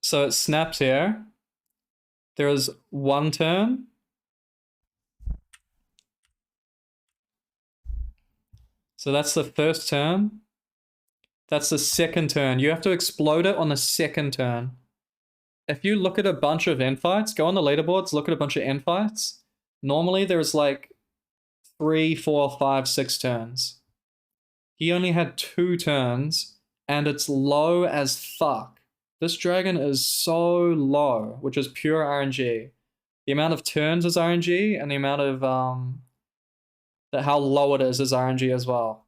So it snaps here. There is one turn. So that's the first turn. That's the second turn. You have to explode it on the second turn. If you look at a bunch of infights, go on the leaderboards, look at a bunch of infights. Normally there's like 3, 4, 5, 6 turns. He only had 2 turns, and it's low as fuck. This dragon is so low, which is pure RNG. The amount of turns is RNG, and the amount of how low it is RNG as well.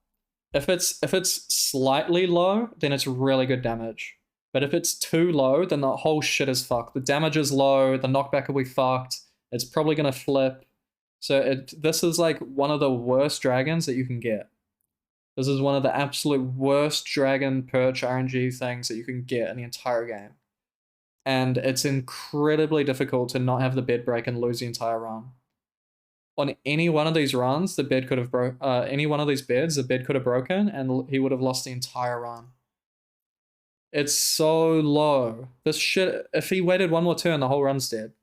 If it's slightly low, then it's really good damage. But if it's too low, then the whole shit is fucked. The damage is low, the knockback will be fucked. It's probably gonna flip. So this is like one of the worst dragons that you can get. This is one of the absolute worst dragon perch RNG things that you can get in the entire game. And it's incredibly difficult to not have the bed break and lose the entire run. On any one of these runs, the bed could have any one of these beds, the bed could have broken and he would have lost the entire run. It's so low. This shit, if he waited one more turn, the whole run's dead.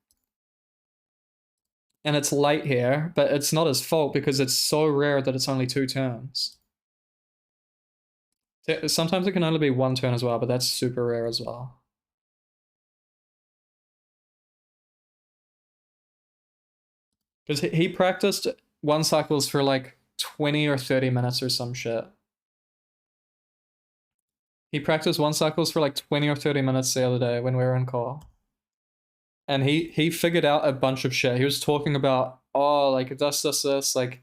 And it's late here, but it's not his fault because it's so rare that it's only 2 turns. Sometimes it can only be 1 turn as well, but that's super rare as well. Because he practiced 1 cycles for like 20 or 30 minutes or some shit. He practiced 1 cycles for like 20 or 30 minutes the other day when we were in call. And he figured out a bunch of shit. He was talking about, oh, like this, like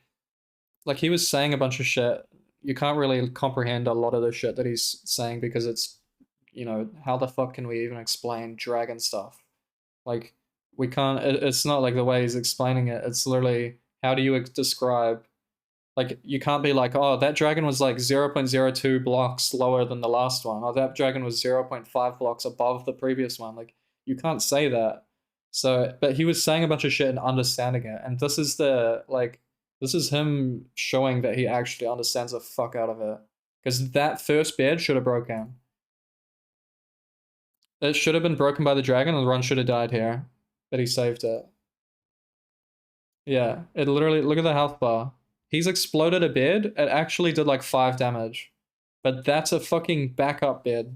he was saying a bunch of shit. You can't really comprehend a lot of the shit that he's saying because it's, you know, how the fuck can we even explain dragon stuff? Like, we can't. It's not like the way he's explaining it. It's literally how do you describe. Like you can't be like, oh, that dragon was like 0.02 blocks lower than the last one, or that dragon was 0.5 blocks above the previous one. Like you can't say that. So, but he was saying a bunch of shit and understanding it, and this is the like, this is him showing that he actually understands the fuck out of it. Because that first bed should have broken. It should have been broken by the dragon, and the run should have died here, but he saved it. Yeah, it literally, look at the health bar. He's exploded a bed. It actually did like 5 damage. But that's a fucking backup bed.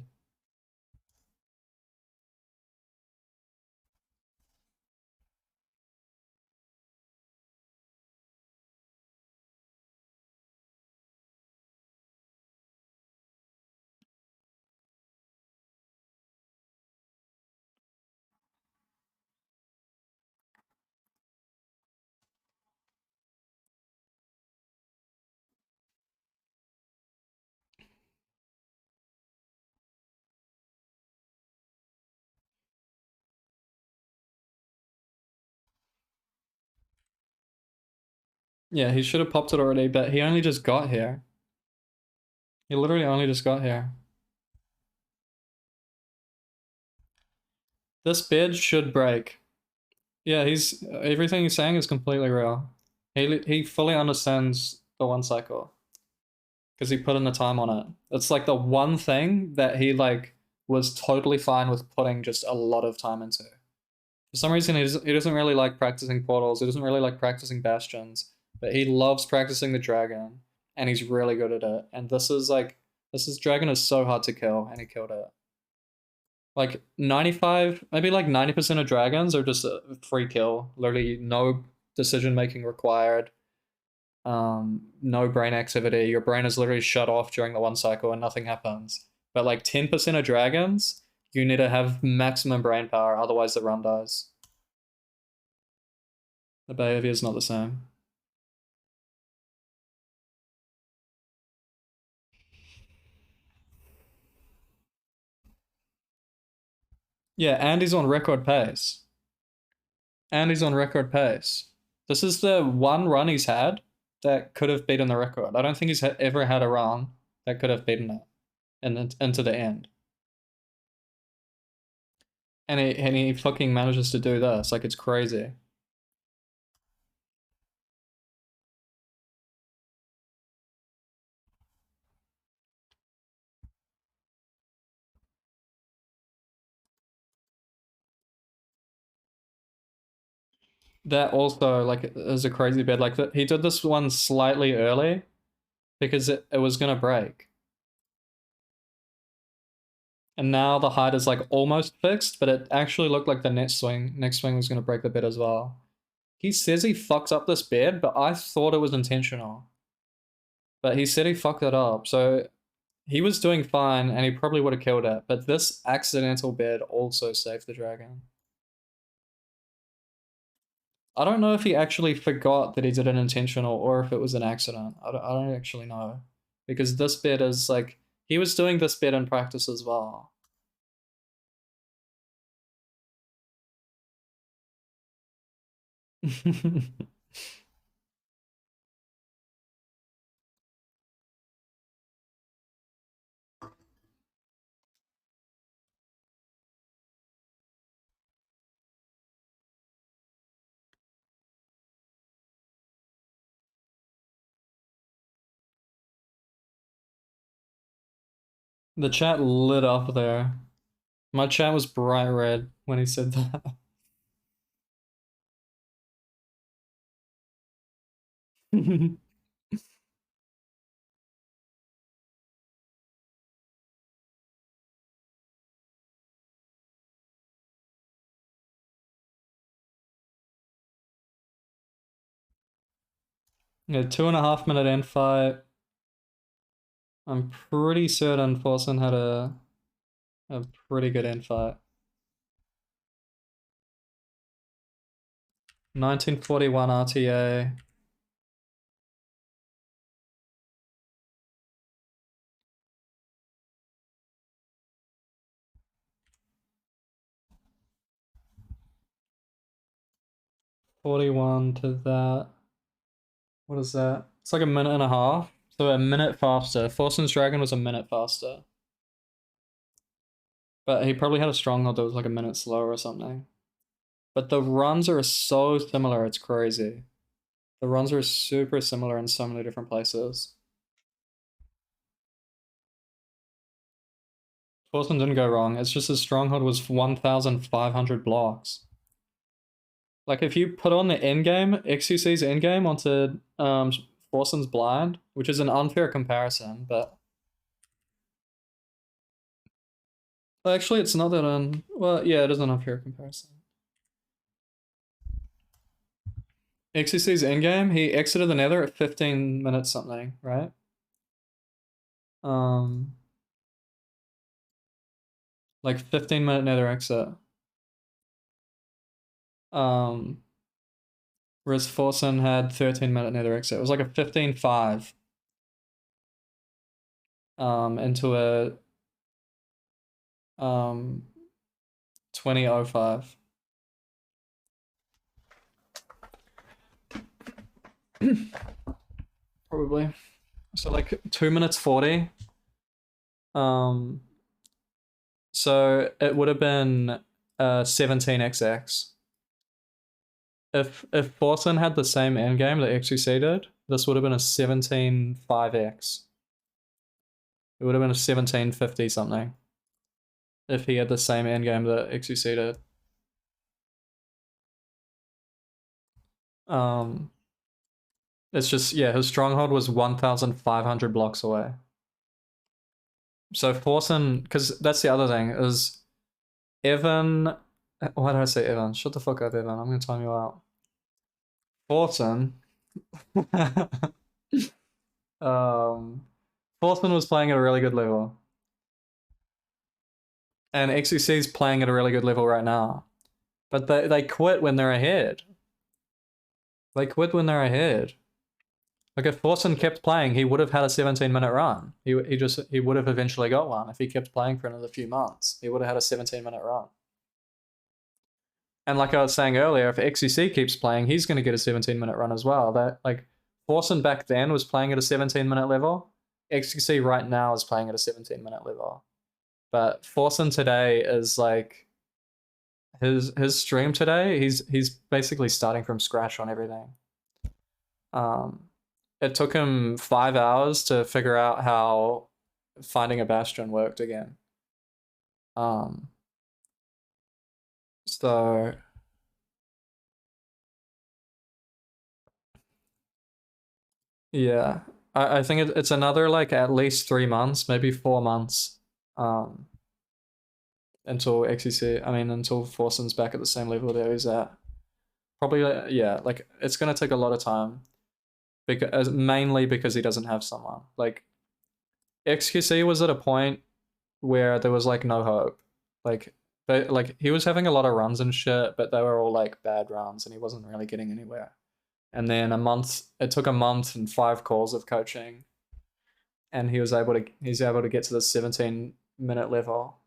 Yeah, he should have popped it already, but he only just got here. He literally only just got here. This bed should break. Yeah, he's everything he's saying is completely real. He fully understands the one cycle because he put in the time on it. It's like the one thing that he like was totally fine with putting just a lot of time into. For some reason, he doesn't really like practicing portals. He doesn't really like practicing bastions, but he loves practicing the dragon, and he's really good at it. And this is like, this is dragon is so hard to kill, and he killed it. Like 95, maybe like 90% of dragons are just a free kill. Literally no decision making required. No brain activity. Your brain is literally shut off during the one cycle and nothing happens. But like 10% of dragons, you need to have maximum brain power, otherwise the run dies. The behavior is not the same. Yeah, and he's on record pace. And he's on record pace. This is the one run he's had that could have beaten the record. I don't think he's ever had a run that could have beaten it and into the end. And he fucking manages to do this. Like it's crazy. That also like is a crazy bit. Like he did this one slightly early because it was gonna break. And now the height is like almost fixed, but it actually looked like the next swing was gonna break the bed as well. He says he fucks up this bed, but I thought it was intentional. But he said he fucked it up, so he was doing fine and he probably would have killed it. But this accidental bed also saved the dragon. I don't know if he actually forgot that he did it intentional or if it was an accident. I don't actually know. Because this bit is like, he was doing this bit in practice as well. The chat lit up there. My chat was bright red when he said that. Yeah, 2.5 minute end fight. I'm pretty certain Forsen had a pretty good end fight. 1941 RTA. 41 to that. What is that? It's like a minute and a half. So a minute faster. Forsen's Dragon was a minute faster. But he probably had a stronghold that was like a minute slower or something. But the runs are so similar, it's crazy. The runs are super similar in so many different places. Forsen didn't go wrong. It's just his stronghold was 1,500 blocks. Like if you put on the endgame, Xqc's endgame onto Forsen's blind, which is an unfair comparison, but well, actually it's not that well, yeah, it is an unfair comparison. Xqc's endgame, he exited the nether at 15 minutes something, right? Like 15-minute nether exit. Whereas Forsen had 13-minute nether exit. It was like a 15-5 into a 20:05. Probably. So like 2 minutes 40. So it would have been 17xx. If Forsen had the same endgame that Xqc did, this would have been a 17.5x. It would have been a 17.50 something. If he had the same endgame that Xqc did. It's just, yeah, his stronghold was 1,500 blocks away. So Forsen, because that's the other thing, is Evan. Why did I say Evan? Shut the fuck up, Evan. I'm gonna time you out. Forsen. Forsen was playing at a really good level. And Xqc's playing at a really good level right now. But they quit when they're ahead. They quit when they're ahead. Like if Forsen kept playing, he would have had a 17-minute run. He would have eventually got one if he kept playing for another few months. He would have had a 17-minute run. And like I was saying earlier, if Xqc keeps playing, he's going to get a 17-minute run as well. That like Forsen back then was playing at a 17-minute level. Xqc right now is playing at a 17-minute level. But Forsen today is like his stream today. He's basically starting from scratch on everything. It took him 5 hours to figure out how finding a bastion worked again. So yeah, I think it's another like at least 3 months, maybe 4 months, until until Forsen's back at the same level that he's at. Probably, yeah, like it's gonna take a lot of time, because mainly because he doesn't have someone. Like Xqc was at a point where there was like no hope. Like he was having a lot of runs and shit, but they were all like bad runs, and he wasn't really getting anywhere. And then it took a month and 5 calls of coaching, and he's able to get to the 17-minute level.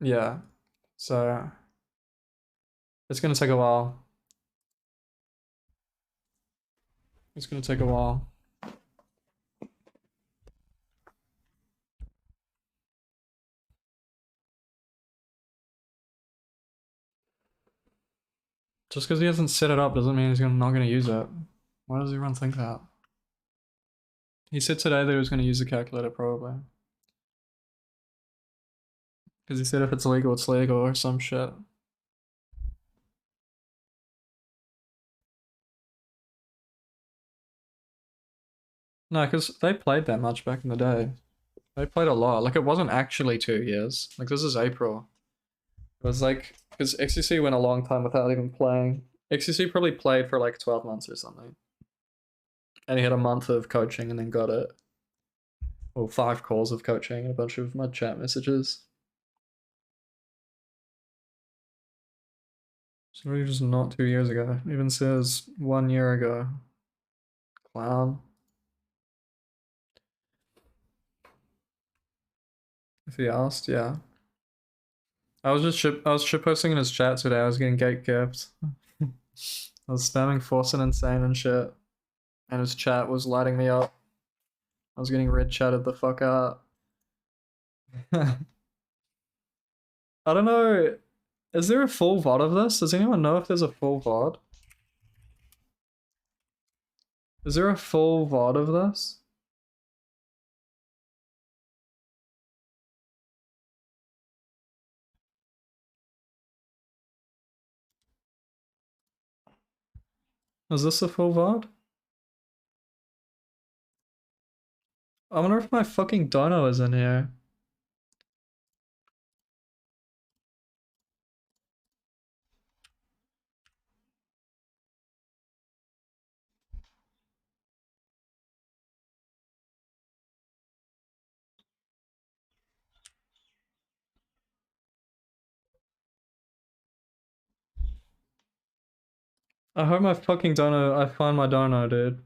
Yeah, so it's gonna take a while. It's gonna take a while. Just because he hasn't set it up doesn't mean he's not gonna use it. Why does everyone think that? He said today that he was gonna use the calculator probably. Because he said if it's legal, it's legal or some shit. No, because they played that much back in the day. They played a lot. Like, it wasn't actually 2 years. Like, this is April. It was like, because Xqc went a long time without even playing. Xqc probably played for like 12 months or something. And he had a month of coaching and then got it. Well, 5 calls of coaching and a bunch of mud chat messages. So really just not 2 years ago. It even says 1 year ago. Clown. If he asked, yeah. I was shitposting in his chat today. I was getting gate gift. I was spamming Force and Insane and shit, and his chat was lighting me up. I was getting red chatted the fuck out. I don't know. Is there a full VOD of this? Does anyone know if there's a full VOD? Is there a full VOD of this? Is this a full VOD? I wonder if my fucking dono is in here. I hope my fucking dono, I find my dono, dude.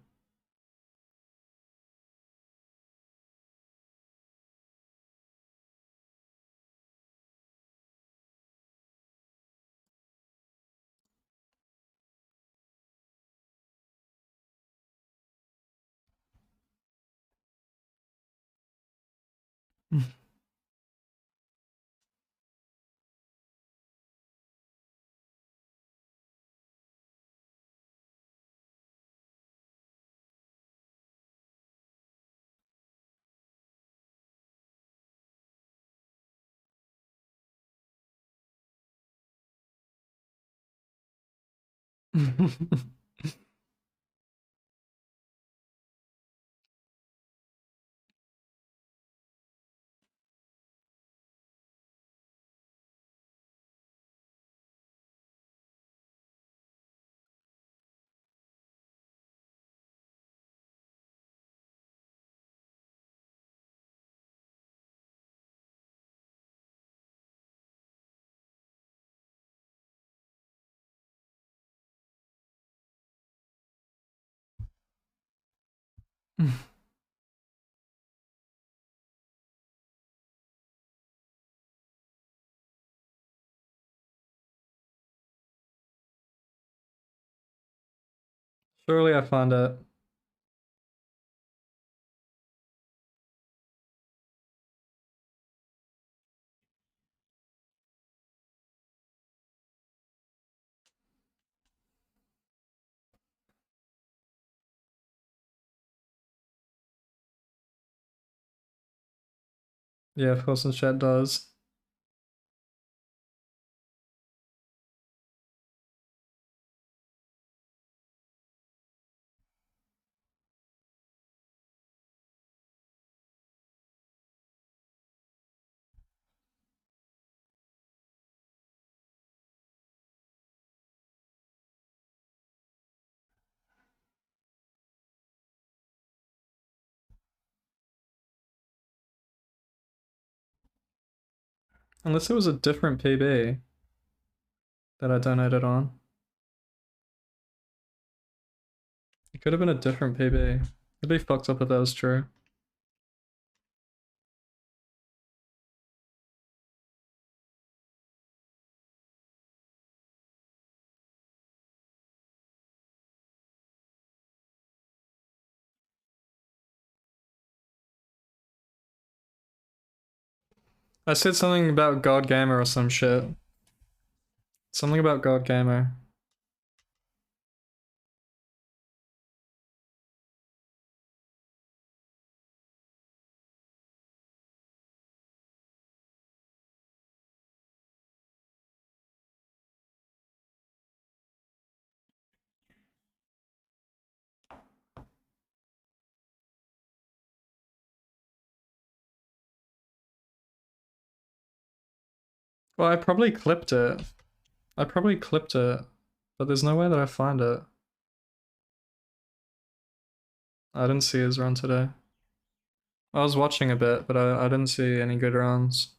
Surely I find it. Yeah, of course, the chat does. Unless it was a different PB that I donated on. It could have been a different PB. It'd be fucked up if that was true. I said something about God Gamer or some shit. Something about God Gamer. Well, I probably clipped it. I probably clipped it, but there's no way that I find it. I didn't see his run today. I was watching a bit, but I didn't see any good runs.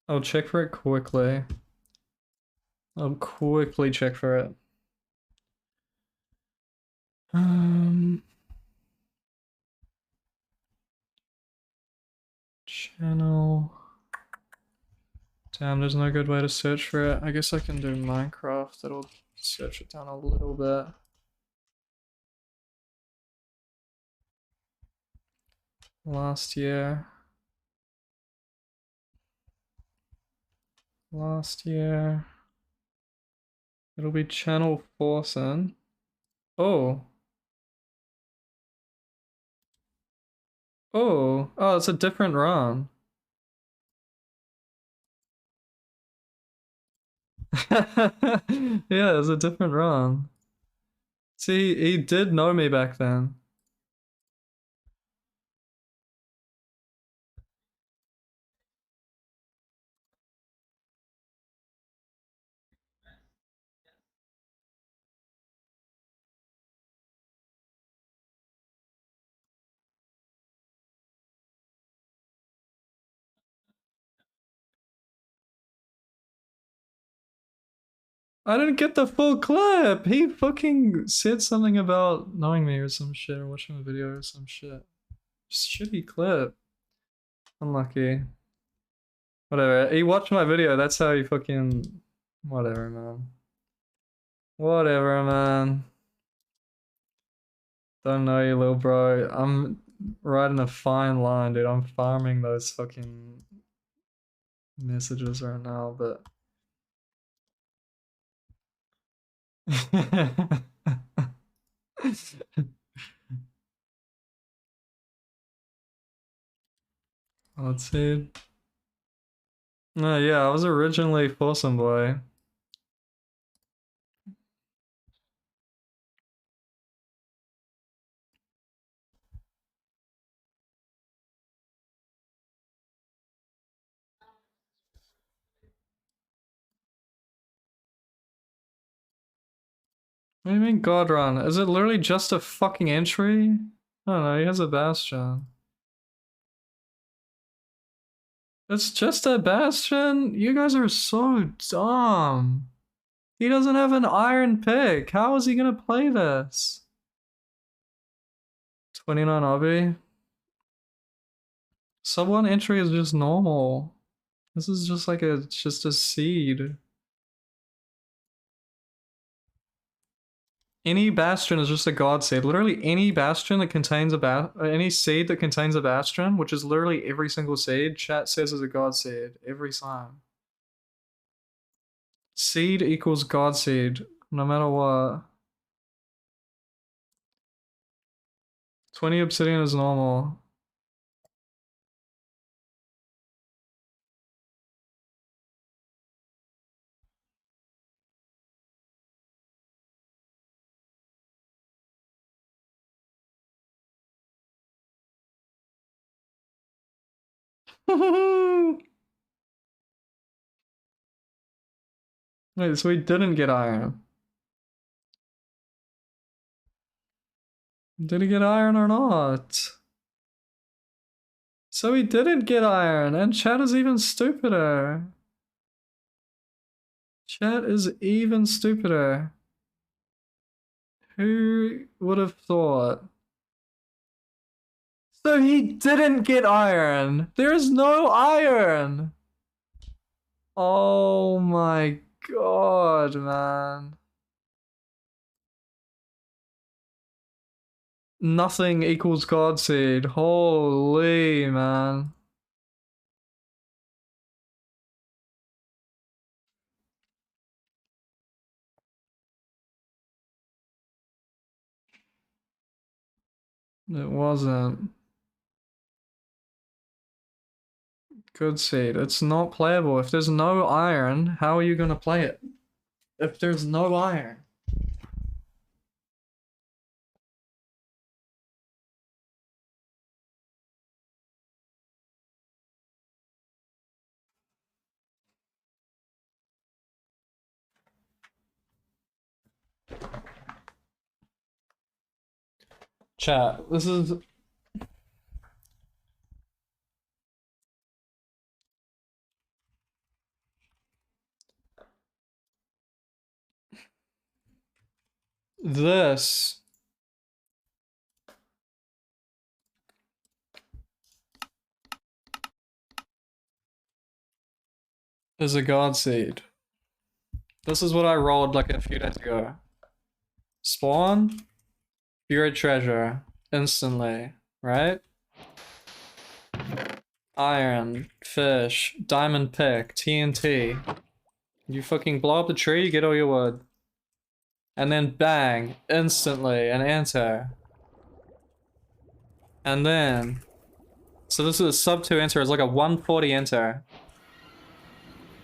I'll check for it quickly. I'll quickly check for it. Channel. Damn, there's no good way to search for it. I guess I can do Minecraft. That'll search it down a little bit. Last year. Last year. It'll be channel Forsen. Oh. Oh, it's a different run. Yeah, it's a different run. See, he did know me back then. I didn't get the full clip. He fucking said something about knowing me or some shit or watching a video or some shit. Shitty clip. Unlucky. Whatever. He watched my video. That's how he fucking. Whatever, man. Whatever, man. Don't know you, little bro. I'm riding a fine line, dude. I'm farming those fucking messages right now, but. Let's see. No, yeah, I was originally Folsom Boy. What do you mean God Run? Is it literally just a fucking entry? I don't know, he has a Bastion. It's just a Bastion? You guys are so dumb. He doesn't have an iron pick. How is he gonna play this? 29 obby? Sub 1 entry is just normal. This is just like just a seed. Any bastion is just a god seed. Literally any bastion that contains any seed that contains a bastion, which is literally every single seed, chat says is a god seed every time. Seed equals god seed, no matter what. 20 obsidian is normal. Wait, so he didn't get iron. Did he get iron or not? So he didn't get iron, and chat is even stupider. Chat is even stupider. Who would have thought? So he didn't get iron. There's no iron. Oh my god, man. Nothing equals God Seed. Holy man. It wasn't. Good Seed. It's not playable. If there's no iron, how are you gonna play it? If there's no iron. Chat, this is this is a god seed. This is what I rolled like a few days ago. Spawn, buried treasure, instantly, right? Iron, fish, diamond pick, TNT. You fucking blow up the tree, you get all your wood. And then bang, instantly, an enter. And then, so this is a sub 2 enter, it's like a 140 enter.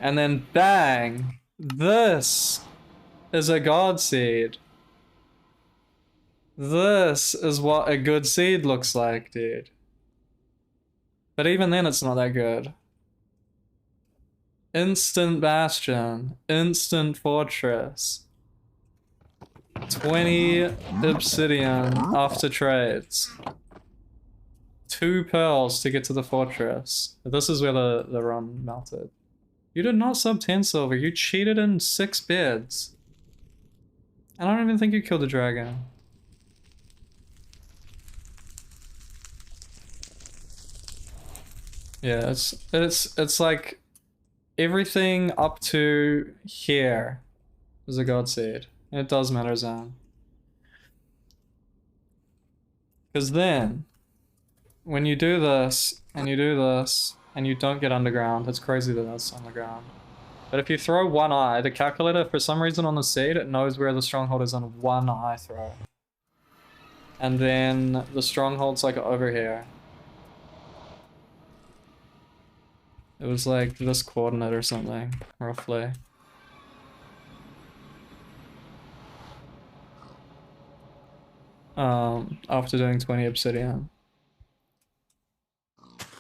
And then bang, this is a god seed. This is what a good seed looks like, dude. But even then it's not that good. Instant bastion, instant fortress. 20 obsidian after trades. 2 pearls to get to the fortress. This is where the run melted. You did not sub 10 silver, you cheated in 6 bids. I don't even think you killed the dragon. Yeah, it's like everything up to here is a god seed. It does matter, Zan. Because then, when you do this, and you do this, and you don't get underground, it's crazy that that's underground. But if you throw one eye, the calculator, for some reason on the seed, it knows where the stronghold is on one eye throw. And then the stronghold's like over here. It was like this coordinate or something, roughly. After doing 20 obsidian.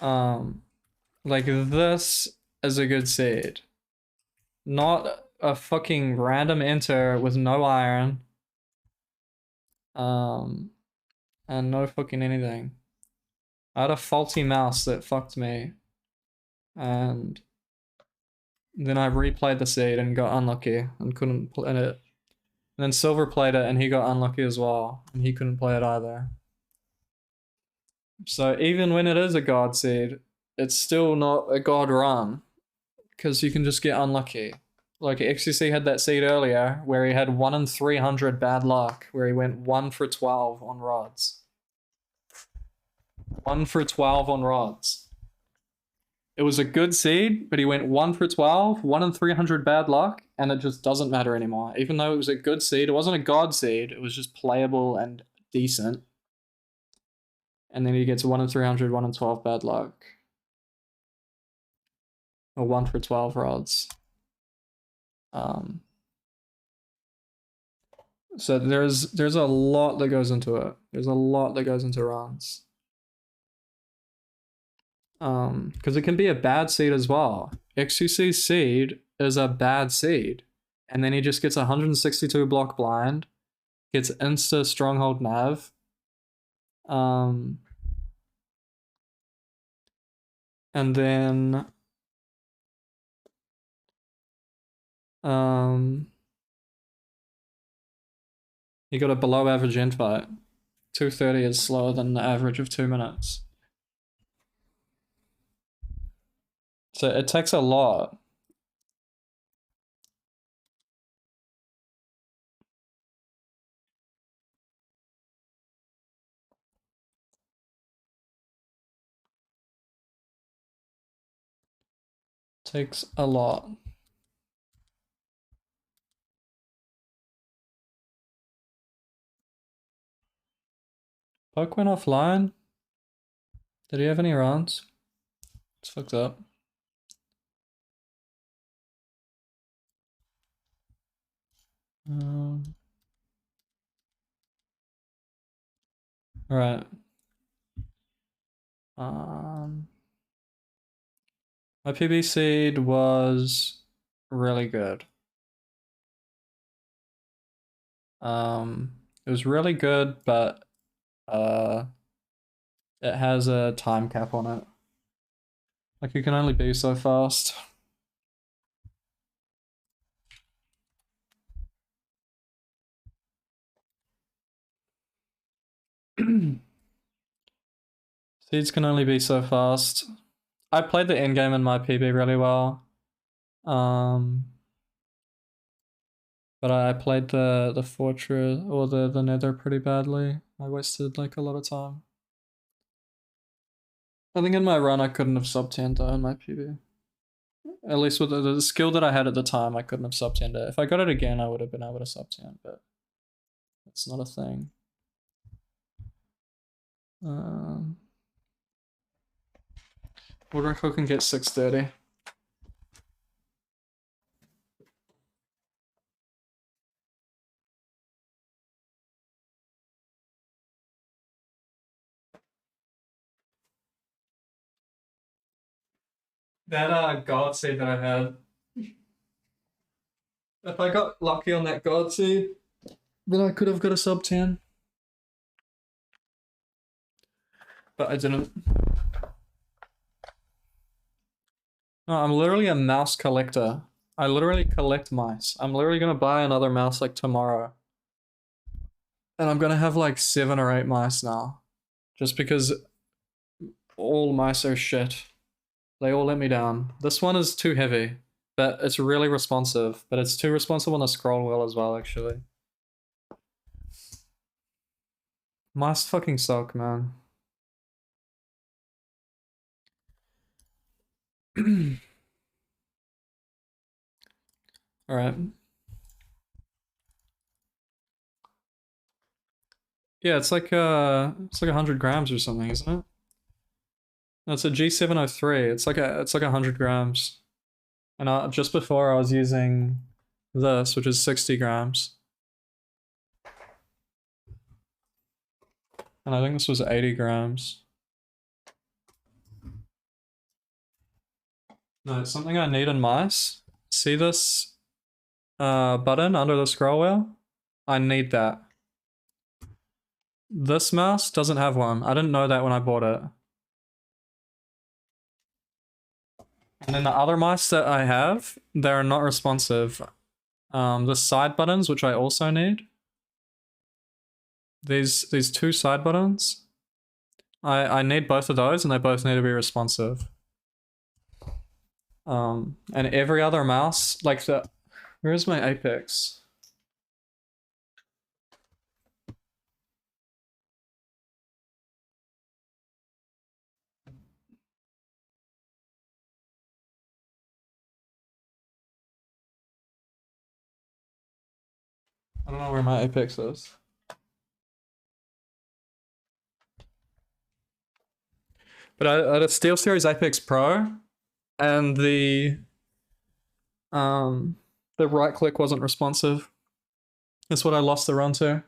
Like this is a good seed. Not a fucking random enter with no iron. And no fucking anything. I had a faulty mouse that fucked me. And then I replayed the seed and got unlucky and couldn't play it. And then Silver played it and he got unlucky as well. And he couldn't play it either. So even when it is a god seed, it's still not a god run. Because you can just get unlucky. Like Xqc had that seed earlier where he had 1 in 300 bad luck, where he went 1 for 12 on rods. 1 for 12 on rods. It was a good seed, but he went 1 for 12, 1 in 300 bad luck, and it just doesn't matter anymore. Even though it was a good seed, it wasn't a god seed, it was just playable and decent. And then he gets 1 in 300, 1 in 12 bad luck. Or 1 for 12 rods. So there's a lot that goes into it. There's a lot that goes into runs. Because it can be a bad seed as well. Xqc's seed is a bad seed. And then he just gets 162 block blind, gets insta stronghold nav. And then he got a below average end fight. 230 is slower than the average of 2 minutes. So it takes a lot. Takes a lot. Poke went offline. Did he have any runs? It's fucked up. Alright. My PB seed was really good. It was really good, but it has a time cap on it. Like you can only be so fast. Seeds can only be so fast. I played the endgame in my PB really well. But I played the fortress or the nether pretty badly. I wasted like a lot of time. I think in my run I couldn't have sub 10 though in my PB. At least with the skill that I had at the time, I couldn't have sub 10 it. If I got it again, I would have been able to sub 10, but it's not a thing. Water cook can get 630. That god seed that I had. If I got lucky on that god seed, then I could have got a sub 10. But I didn't. No, I'm literally a mouse collector. I literally collect mice. I'm literally gonna buy another mouse like tomorrow. And I'm gonna have like 7 or 8 mice now. Just because all mice are shit. They all let me down. This one is too heavy, but it's really responsive. But it's too responsive on the scroll wheel as well, actually. Mice fucking suck, man. Alright. Yeah, it's like 100 grams or something, isn't it? No, it's a G703. It's like 100 grams. And just before I was using this, which is 60 grams. And I think this was 80 grams. No, it's something I need in mice. See this button under the scroll wheel? I need that. This mouse doesn't have one. I didn't know that when I bought it. And then the other mice that I have, they're not responsive. The side buttons, which I also need. These 2 side buttons. I need both of those and they both need to be responsive. And every other mouse, like where's my Apex? I don't know where my Apex is. But I had a SteelSeries Apex Pro, and the right click wasn't responsive. That's what I lost the run to.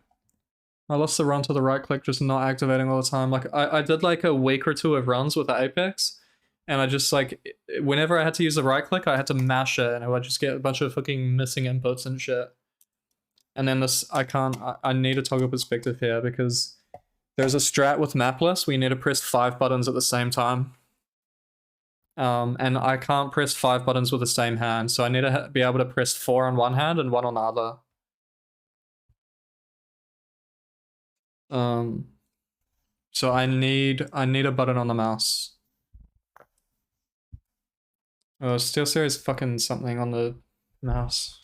I lost the run to the right click just not activating all the time. Like I did like a week or 2 of runs with the Apex, and I just like whenever I had to use the right click, I had to mash it, and I would just get a bunch of fucking missing inputs and shit. And then this, I need a toggle perspective here because there's a strat with mapless where you need to press 5 buttons at the same time. And I can't press 5 buttons with the same hand, so I need to be able to press 4 on one hand and 1 on the other. So I need a button on the mouse. Oh, SteelSeries fucking something on the mouse.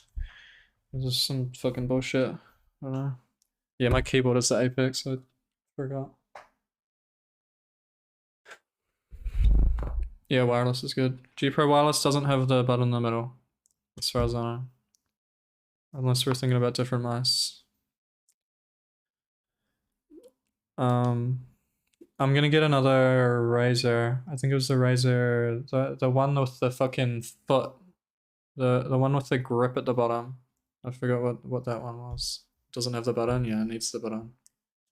This is some fucking bullshit. I don't know. Yeah, my keyboard is the Apex, so I forgot. Yeah, wireless is good. G Pro Wireless doesn't have the button in the middle, as far as I know. Unless we're thinking about different mice. I'm gonna get another Razer. I think it was the Razer, the one with the fucking foot. The one with the grip at the bottom. I forgot what that one was. Doesn't have the button? Yeah, it needs the button.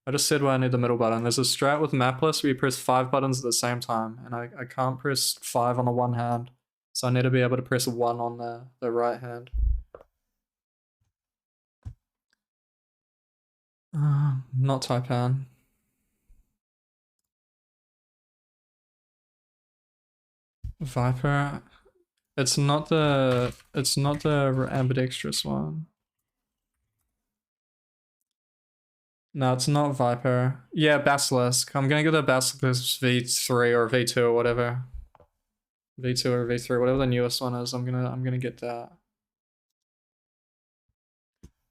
I just said why I need the middle button. There's a strat with mapless where you press 5 buttons at the same time, and I can't press 5 on the one hand. So I need to be able to press 1 on the right hand. Not Taipan. Viper. It's not the ambidextrous one. No, it's not Viper. Yeah, Basilisk. I'm gonna get a Basilisk V3 or V2 or whatever. V2 or V3, whatever the newest one is. I'm gonna get that.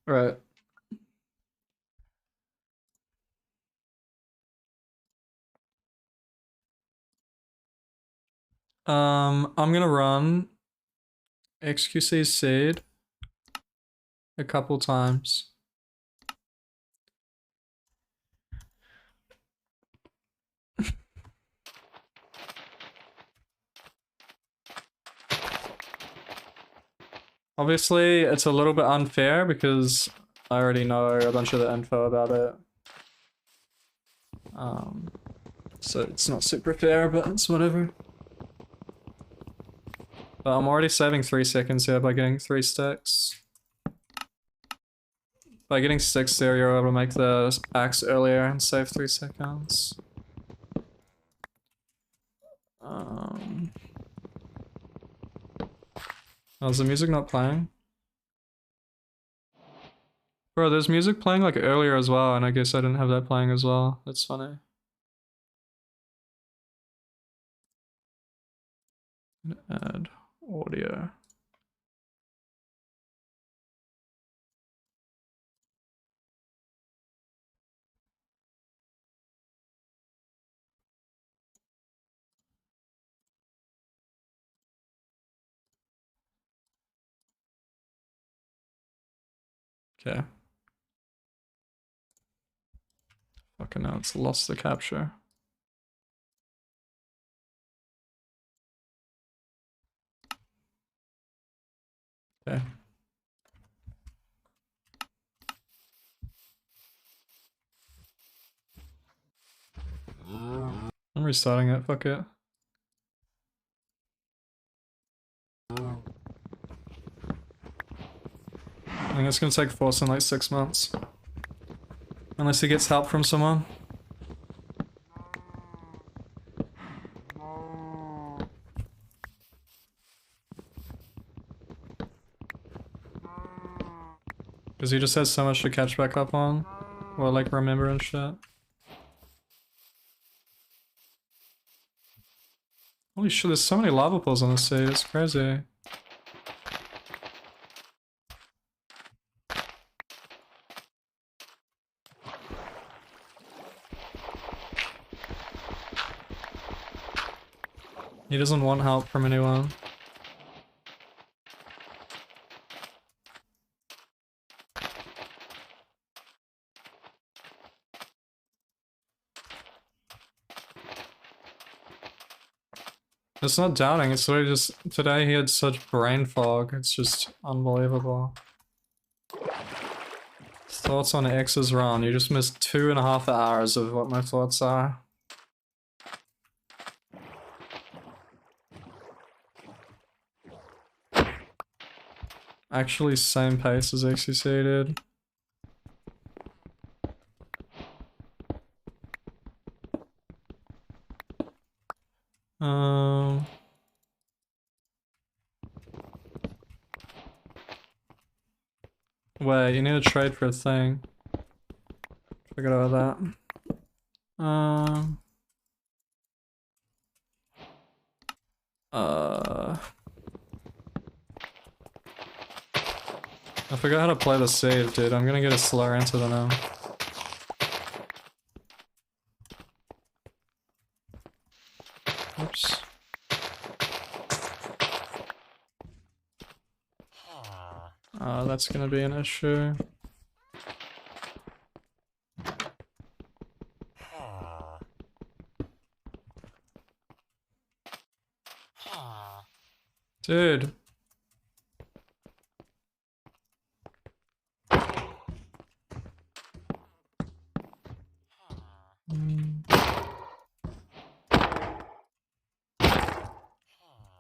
Right. I'm gonna run Xqc seed a couple times. Obviously, it's a little bit unfair because I already know a bunch of the info about it. So it's not super fair, but it's whatever. But I'm already saving 3 seconds here by getting 3 sticks. By getting 6 there, you're able to make the axe earlier and save 3 seconds. Oh, is the music not playing? Bro, there's music playing like earlier as well, and I guess I didn't have that playing as well. That's funny. Add audio. Okay. Fucking hell, it's lost the capture. Okay. I'm restarting it, fuck it. I think it's gonna take Force in like 6 months. Unless he gets help from someone. Because he just has so much to catch back up on. Or like remember and shit. Holy shit, there's so many lava pools on this sea, it's crazy. He doesn't want help from anyone. It's not doubting, it's literally just, today he had such brain fog, it's just unbelievable. Thoughts on X's run, you just missed 2.5 hours of what my thoughts are. Actually same pace as Xqc did. Wait, you need to trade for a thing. Forgot about that. I forgot how to play the save, dude. I'm gonna get a slower into the now. Oops. That's gonna be an issue. Dude.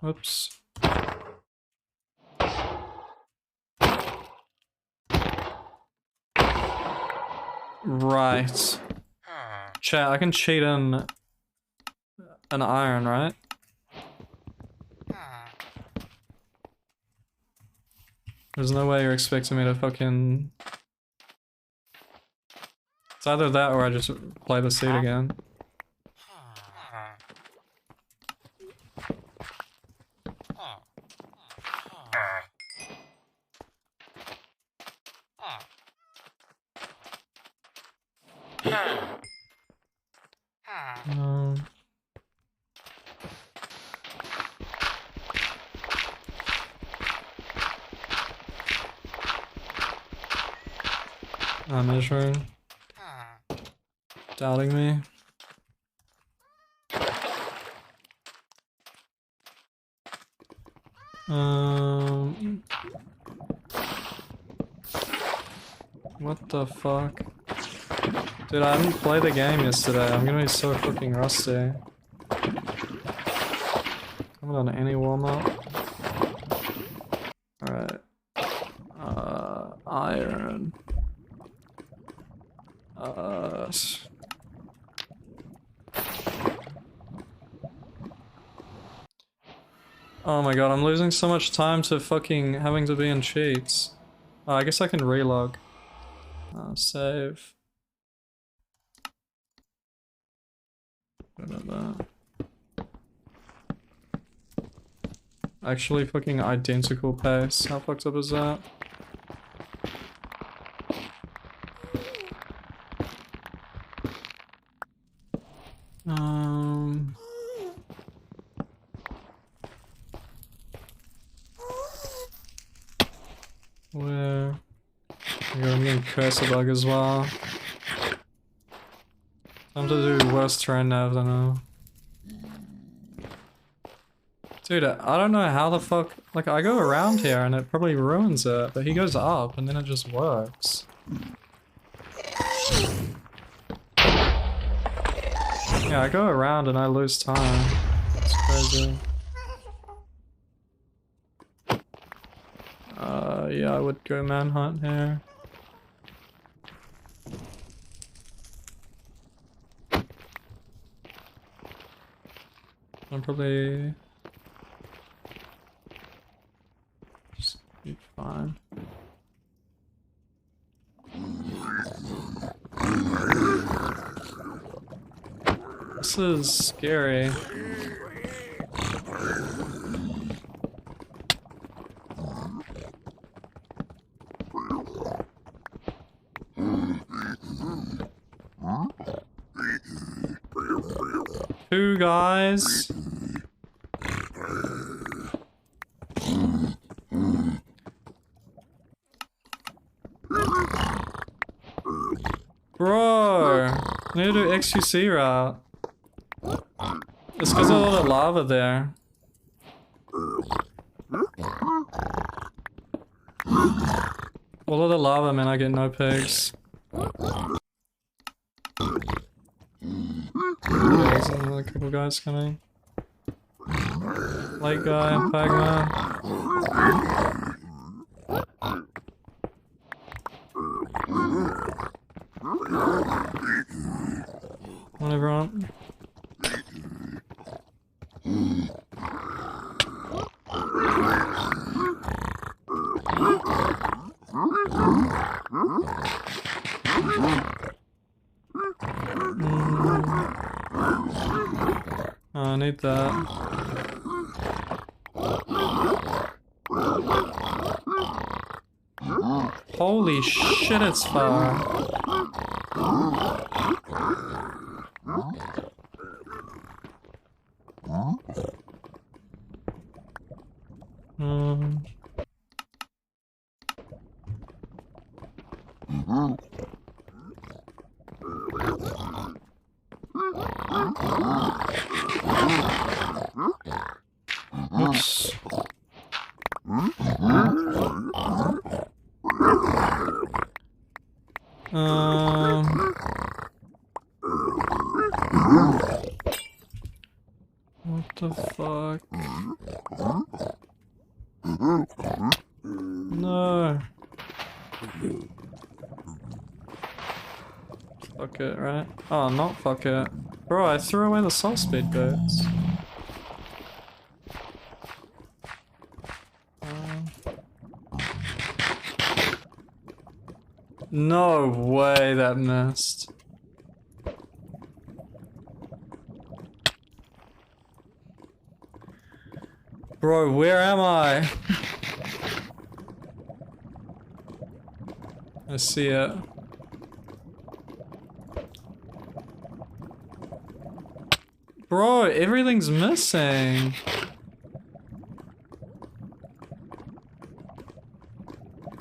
Whoops. Right. Chat, I can cheat in an iron, right? There's no way you're expecting me to fucking It's either that or I just play the seed again. I'm measuring. Doubting me. What the fuck? Dude, I didn't play the game yesterday. I'm gonna be so fucking rusty. I haven't done any warm-up. Alright. Iron. Oh my god, I'm losing so much time to fucking having to be in cheats. Oh, I guess I can relog. Save. Actually fucking identical pace. How fucked up is that? Where? I'm getting cursor bug as well. Time to do worse terrain nav than I. Dude, I don't know how the fuck. Like, I go around here and it probably ruins it, but he goes up and then it just works. Yeah, I go around and I lose time. It's crazy. Yeah, I would go manhunt here. I'm probably just be fine. This is scary. Two guys. Bro, I need to do Xqc route. It's because of all the lava there. All of the lava, man, I get no pigs. There's another couple guys coming. Light guy, Pagma. Come on, everyone. Oh, I need that. Holy shit, it's far. Oops. What the fuck? No. Fuck it, right? Oh, not fuck it. Bro, I threw away the soul speed boots. No way that missed. Bro, where am I? I see it. Bro, everything's missing.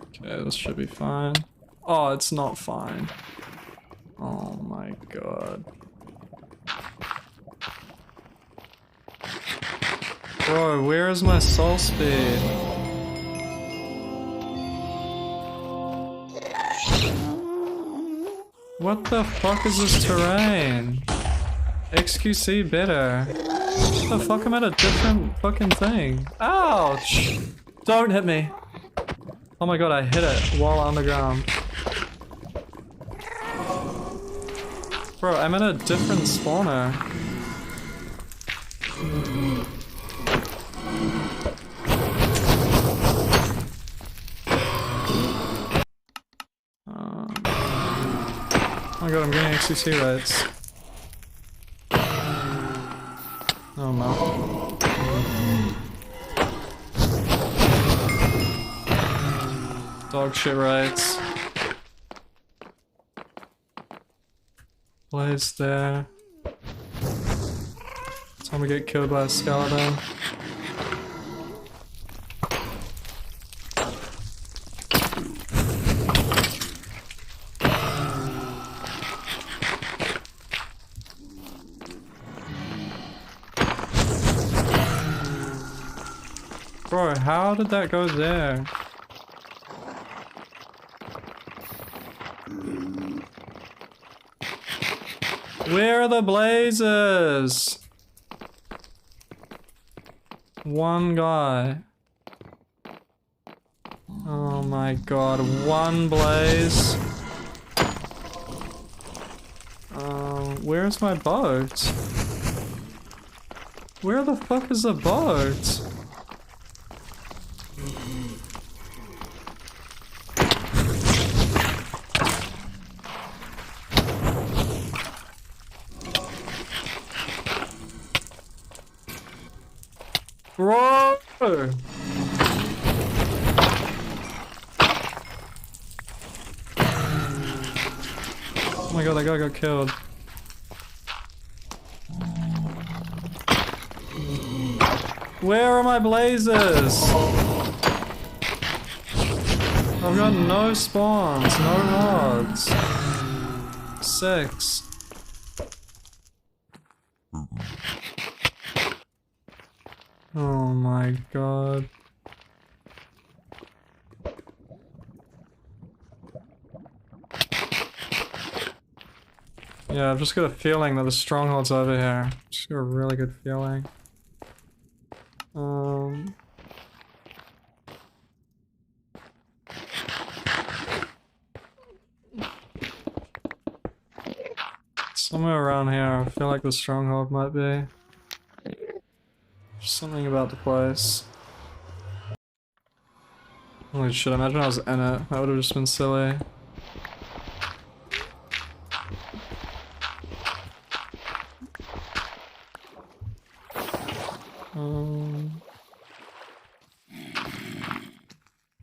Okay, this should be fine. Oh, it's not fine. Oh my god. Bro, where is my soul speed? What the fuck is this terrain? Xqc better. What the fuck, I'm at a different fucking thing. Ouch! Don't hit me. Oh my god, I hit it while underground. Bro, I'm at a different spawner. Oh my god, I'm getting Xqc rates. Oh no. Dog shit rates. Blaze there. Time we get killed by a skeleton. Bro, how did that go there? Where are the blazes? One guy. Oh my god, one blaze. Where's my boat? Where the fuck is the boat? Bro! Oh my god, that guy got killed. Where are my blazes? I've got no spawns, no rods. 6. Oh my god. Yeah, I've just got a feeling that the stronghold's over here. Just got a really good feeling. Somewhere around here, I feel like the stronghold might be. Just something about the place. Holy shit, imagine I was in it. That would have just been silly.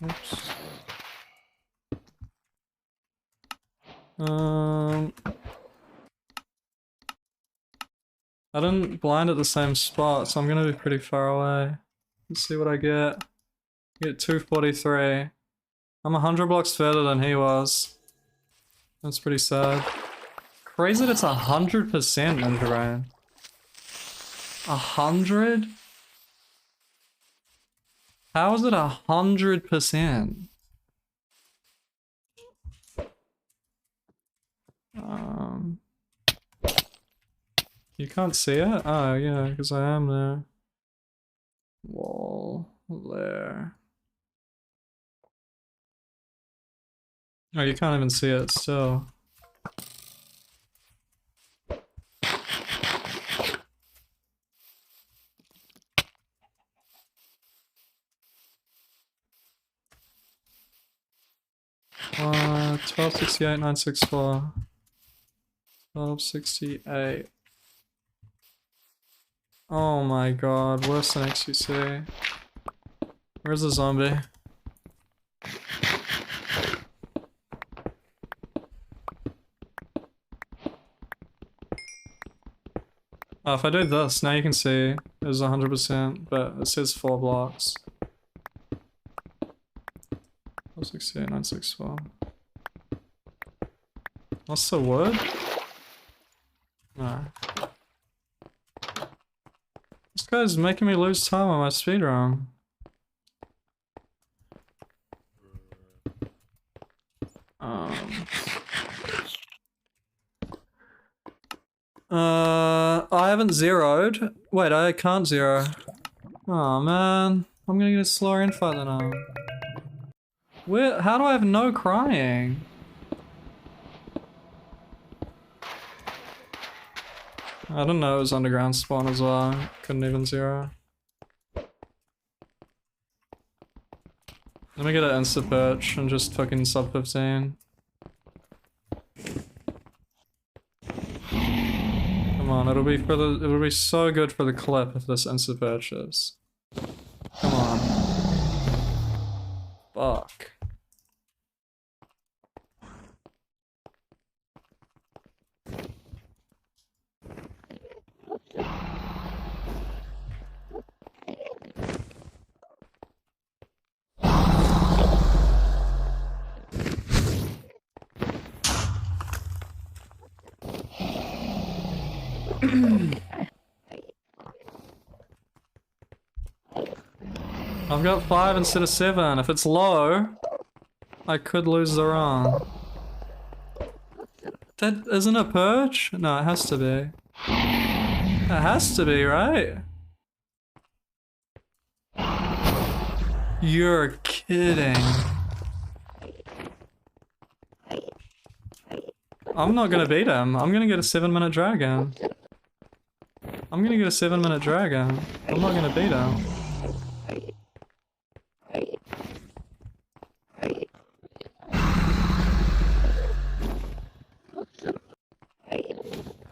Oops. I didn't blind at the same spot, so I'm gonna be pretty far away. Let's see what I get. Get 243. I'm 100 blocks further than he was. That's pretty sad. Crazy that it's 100% in terrain. 100? How is it 100%? You can't see it? Oh yeah, because I am there. Wall there. Oh, you can't even see it still. 1268, 964. 1268. Oh my god, worse than Xqc. Where's the zombie? Oh, if I do this, now you can see it was 100%, but it says 4 blocks. 1268, 964. What's the word? No. This guy's making me lose time on my speedrun. I haven't zeroed. Wait, I can't zero. Oh man, I'm gonna get a slower infight than Where? How do I have no crying? I don't know, it was underground spawn as well. Couldn't even zero. Let me get an insta perch and just fucking sub 15. Come on, it'll be so good for the clip if this insta perch is. Come on. Fuck. I've got 5 instead of 7. If it's low, I could lose the run. That isn't a perch? No, it has to be. It has to be, right? You're kidding. I'm not gonna beat him. I'm gonna get a 7-minute dragon. I'm gonna get a 7-minute dragon. I'm not gonna beat him.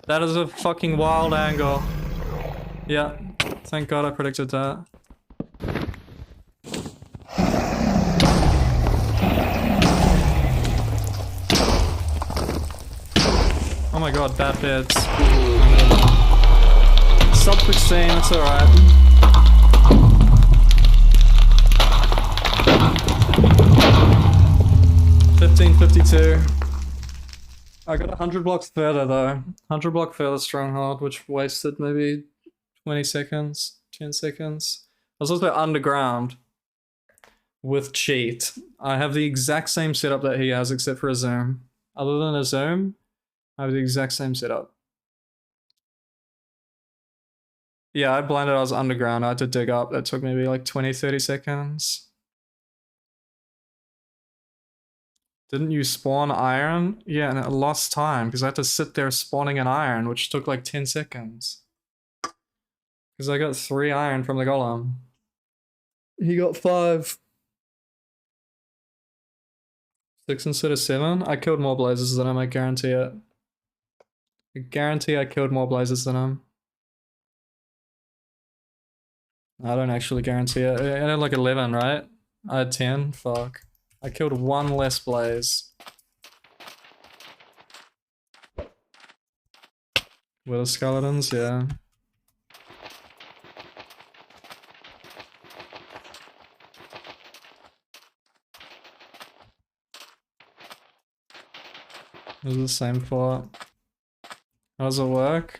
That is a fucking wild angle. Yeah, thank god I predicted that. Oh my god, bad bits. Sub 16, it's alright. $15.52. I got 100 blocks further though. 100 block further stronghold, which wasted maybe 20 seconds, 10 seconds. I was also underground with cheat. I have the exact same setup that he has except for a zoom. Other than a zoom, I have the exact same setup. Yeah, I blinded, I was underground. I had to dig up. That took maybe like 20, 30 seconds. Didn't you spawn iron? Yeah, and it lost time because I had to sit there spawning an iron, which took like 10 seconds. Because I got 3 iron from the golem. He got 5. 6 instead of 7? I killed more blazes than him, I guarantee it. I guarantee I killed more blazes than him. I don't actually guarantee it. I had like 11, right? I had 10? Fuck. I killed 1 less blaze. With the skeletons, yeah. It was the same fort. How does it work?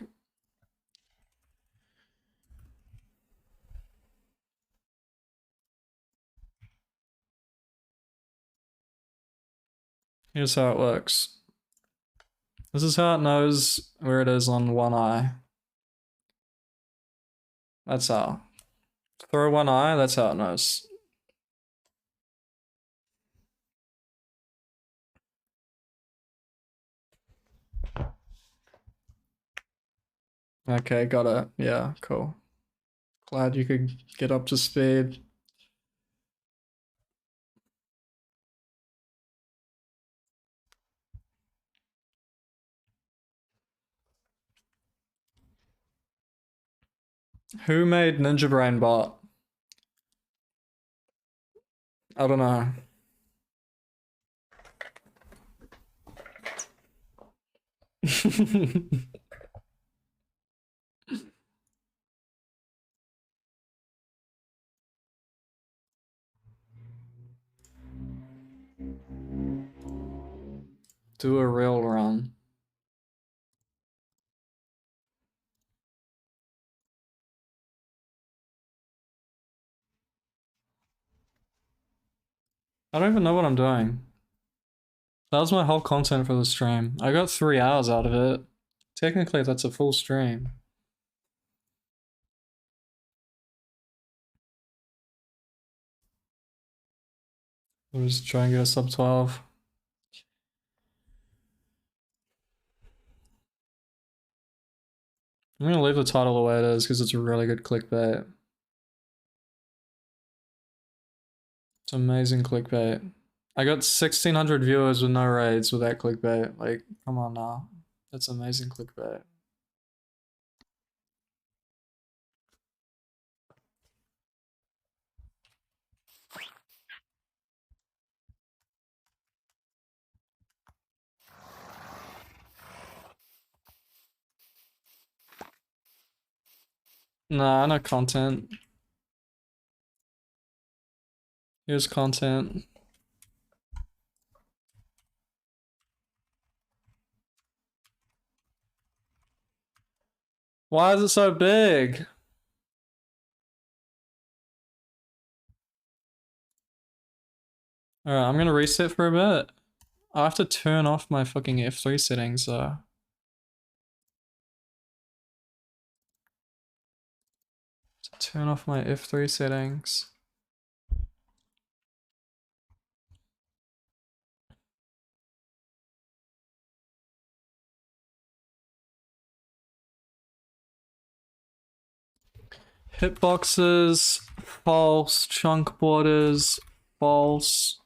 Here's how it works. This is how it knows where it is on one eye. That's how. Throw one eye, that's how it knows. Okay, got it. Yeah, cool. Glad you could get up to speed. Who made Ninja Brain bot? I don't know. Do a real run. I don't even know what I'm doing. That was my whole content for the stream. I got 3 hours out of it. Technically, that's a full stream. We'll just try and get a sub 12. I'm gonna leave the title the way it is because it's a really good clickbait. It's amazing clickbait. I got 1,600 viewers with no raids with that clickbait. Like, come on now. That's amazing clickbait. Nah, no content. Here's content. Why is it so big? Alright, I'm gonna reset for a bit. I have to turn off my fucking F3 settings though. Turn off my F3 settings. Hitboxes, false, chunk borders, false.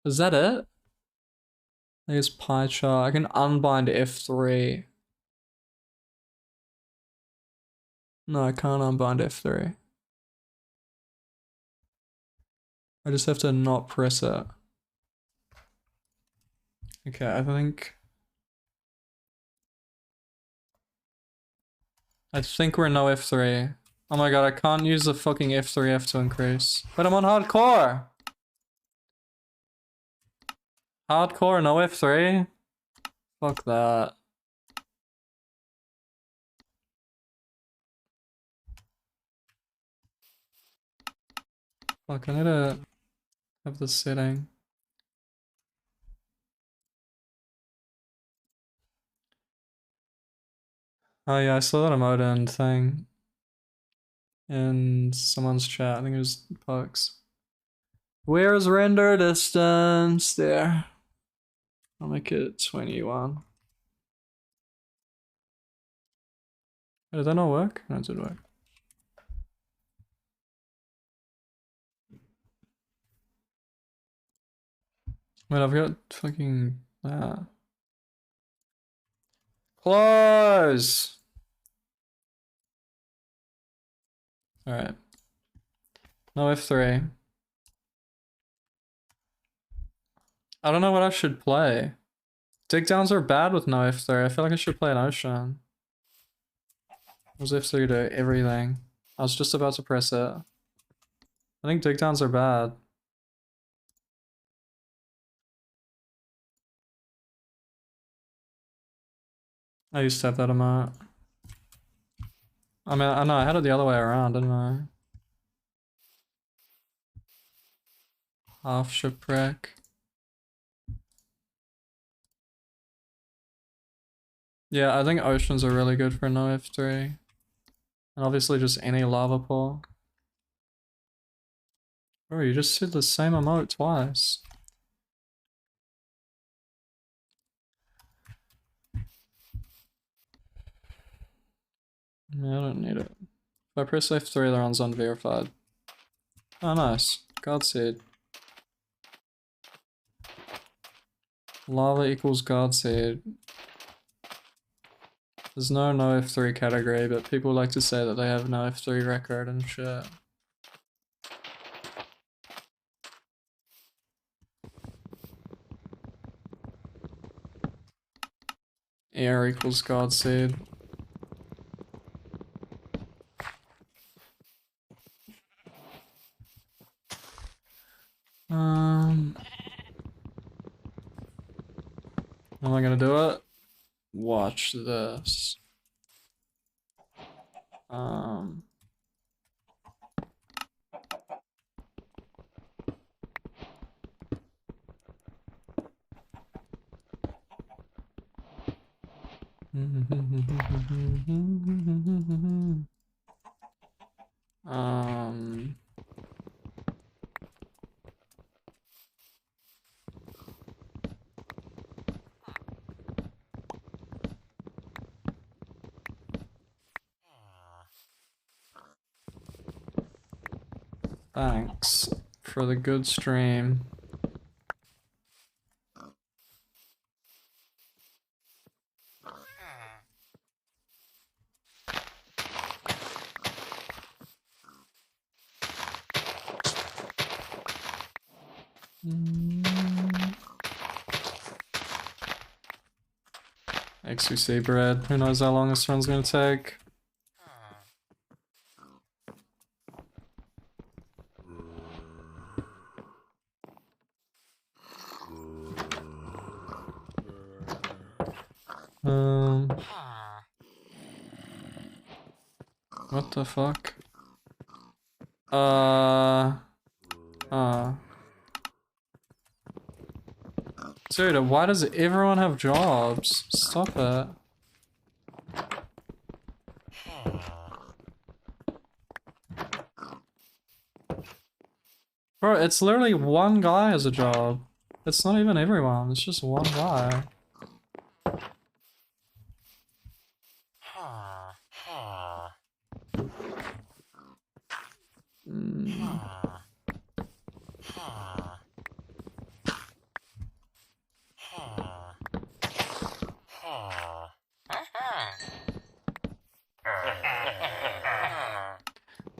Is that it? There's pie chart. I can unbind F3. No, I can't unbind F3. I just have to not press it. Okay, I think we're no F3. Oh my god, I can't use the fucking F3F to increase. But I'm on hardcore! Hardcore, no F3? Fuck that. Fuck, I need to have this setting. Oh yeah, I saw that emote thing in someone's chat. I think it was Pucks. Where is render distance? There. I'll make it 21. Oh, did that not work? No, it did work. Wait, I've got fucking that. Close! Alright. No F3. I don't know what I should play. Takedowns are bad with no F3. I feel like I should play an Ocean. What does F3 do? Everything. I was just about to press it. I think takedowns are bad. I used to have that amount. I mean, I know, I had it the other way around, didn't I? Half shipwreck. Yeah, I think oceans are really good for no F3. And obviously just any lava pool. Bro, you just said the same emote twice. Yeah, I don't need it. If I press F3, the run's unverified. Oh, nice. Godseed. Lava equals Godseed. There's no F3 category, but people like to say that they have no F3 record and shit. Air equals Godseed. How am I gonna do it? Watch this. Thanks for the good stream. Xqc bread. Who knows how long this run's gonna take? What the fuck? Dude, why does everyone have jobs? Stop it. Bro, it's literally one guy has a job. It's not even everyone, it's just one guy.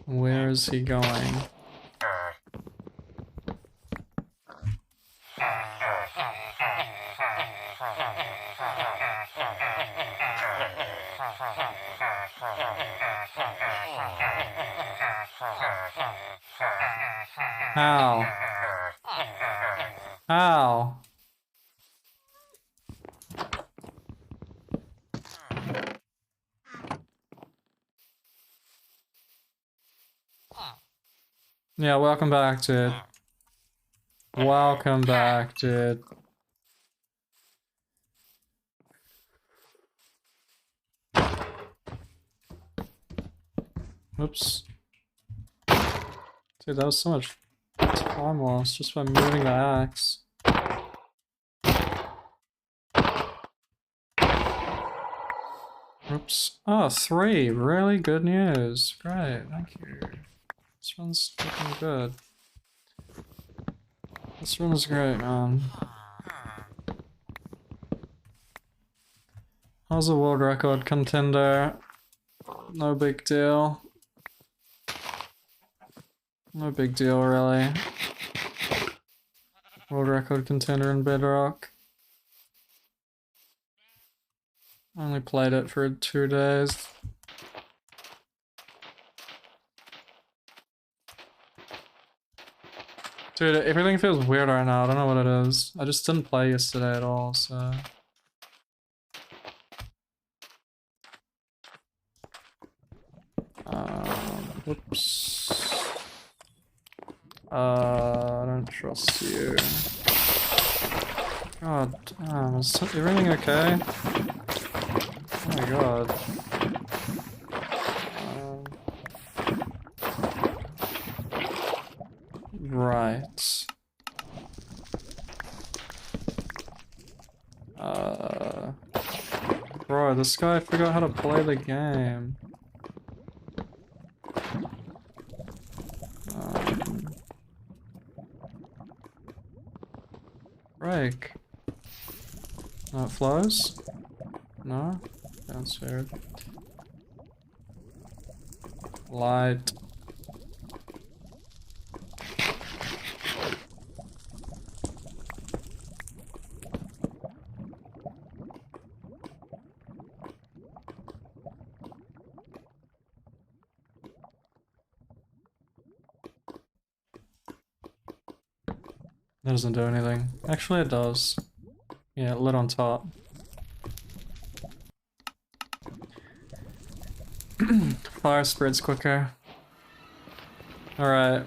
Where is he going? How? How? Yeah, welcome back, dude. Welcome back, dude. Oops. Dude, that was so much time lost just by moving the axe. Oops. Oh, 3. Really good news. Great, thank you. This one's looking good. This one is great, man. I was a world record contender. No big deal. No big deal, really. World record contender in Bedrock. Only played it for 2 days. Dude, everything feels weird right now. I don't know what it is. I just didn't play yesterday at all, so... Whoops. I don't trust you. God damn, is everything okay? Oh my god. Right. Bro, this guy forgot how to play the game. Break. No, it flows? No? Yeah. That's weird. Light. That doesn't do anything. Actually, it does. Yeah, lit on top. Fire spreads quicker. Alright.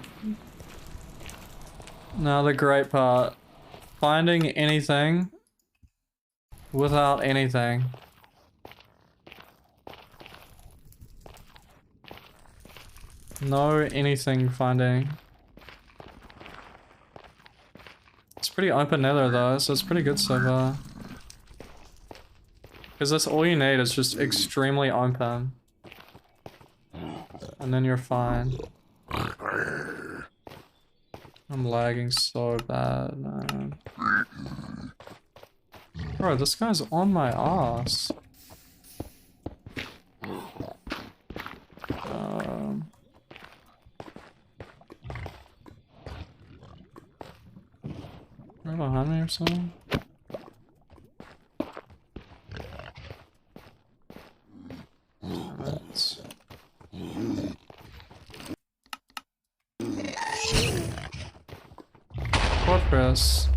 Now the great part. Finding anything without anything. No anything finding. It's pretty open nether though, so it's pretty good so far. Because that's all you need, is just extremely open. And then you're fine. I'm lagging so bad, man. Bro, this guy's on my ass. Right behind me or something? Alright. Fortress.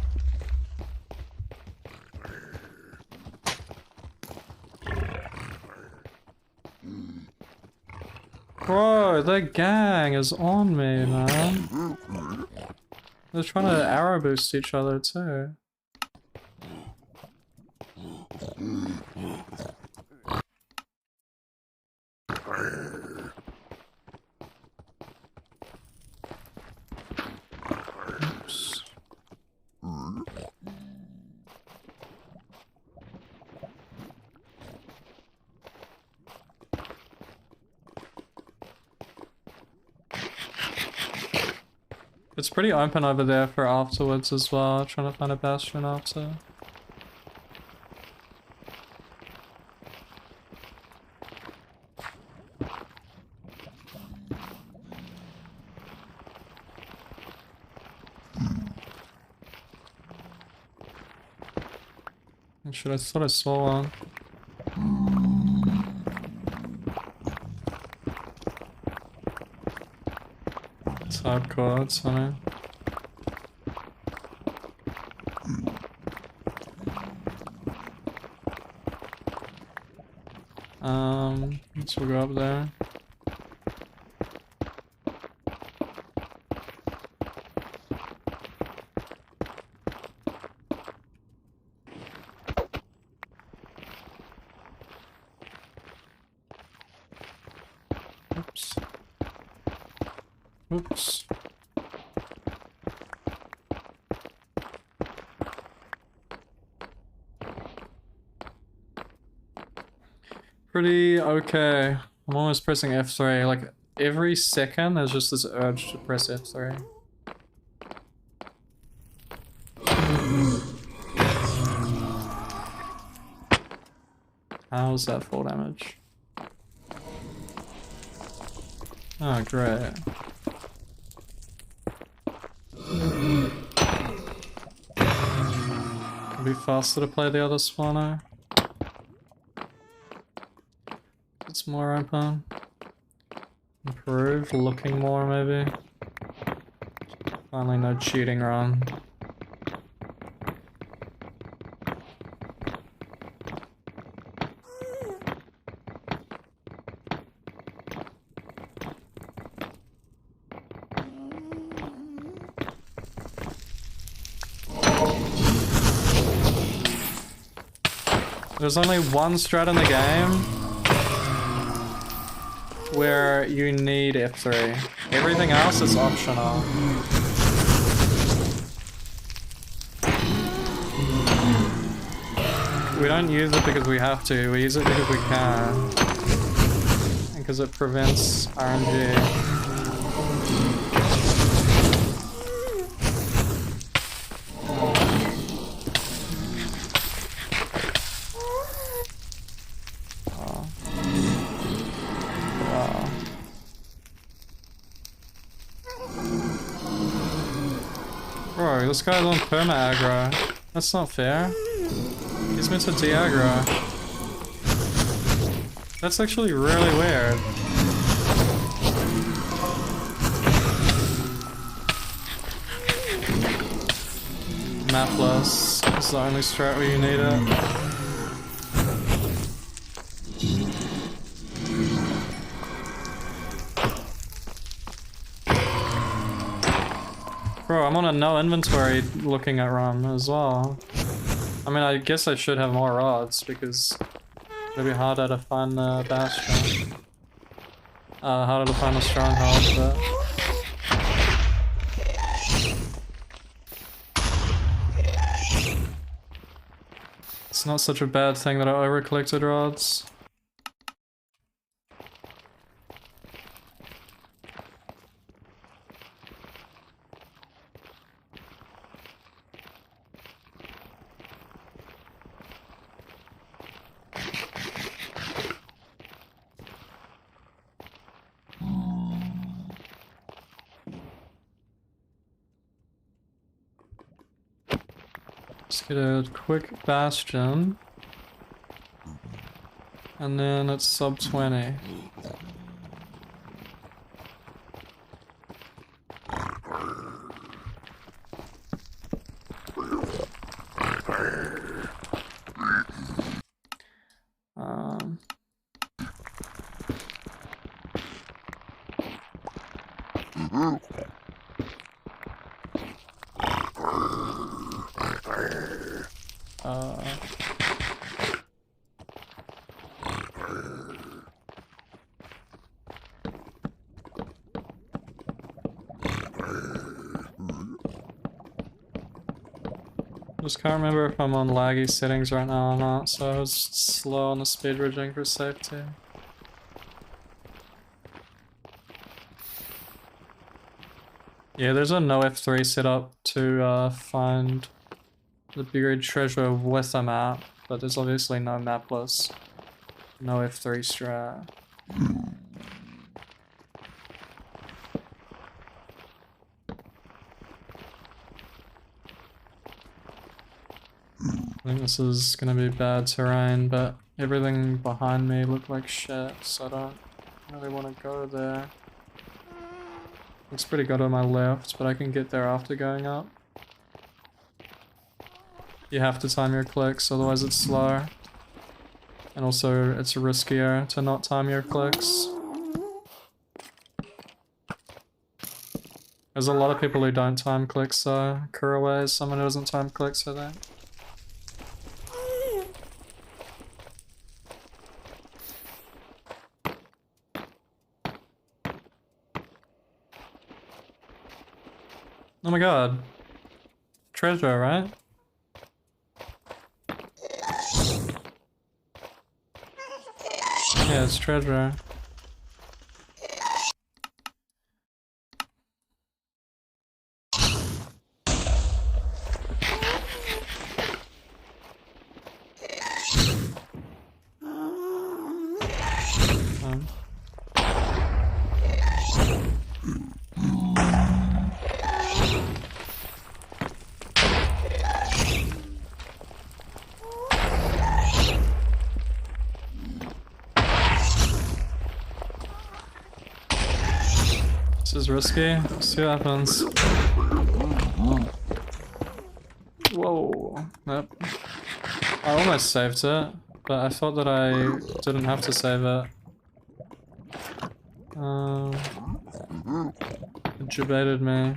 Bro, the gang is on me, man. They're trying to arrow boost each other too. Oops. It's pretty open over there for afterwards as well, trying to find a bastion after. I thought I saw one. It's hardcore, it's funny. Let's go up there. Oops. Oops. Pretty okay. I'm almost pressing F3. Like, every second there's just this urge to press F3. How's that full damage? Oh, great. It'd be faster to play the other spawner. It's more open. Improve, looking more maybe. Finally no cheating run. There's only one strat in the game where you need F3. Everything else is optional. We don't use it because we have to, we use it because we can. Because it prevents RNG. Bro, this guy's on perma aggro. That's not fair. He's meant to de-aggro. That's actually really weird. Mapless is the only strat where you need it. Bro, I'm on a no inventory looking at run as well. I mean, I guess I should have more rods because it'll be harder to find the bastion. Harder to find a stronghold, but... It's not such a bad thing that I over-collected rods. Let's get a quick bastion. And then it's sub 20. Just can't remember if I'm on laggy settings right now or not, so I was slow on the speed bridging for safety. Yeah, there's a no F3 setup to find the buried treasure with a map, but there's obviously no mapless, no F3 strat. I think this is gonna be bad terrain, but everything behind me looked like shit, so I don't really want to go there. Looks pretty good on my left, but I can get there after going up. You have to time your clicks, otherwise it's slow. And also, it's riskier to not time your clicks. There's a lot of people who don't time clicks, so Kuraway is someone who doesn't time clicks, I think. Oh my god. Treasure, right? Yeah, it's treasure. This is risky. Let's see what happens. Whoa. Nope. I almost saved it, but I thought that I didn't have to save it. It debated me.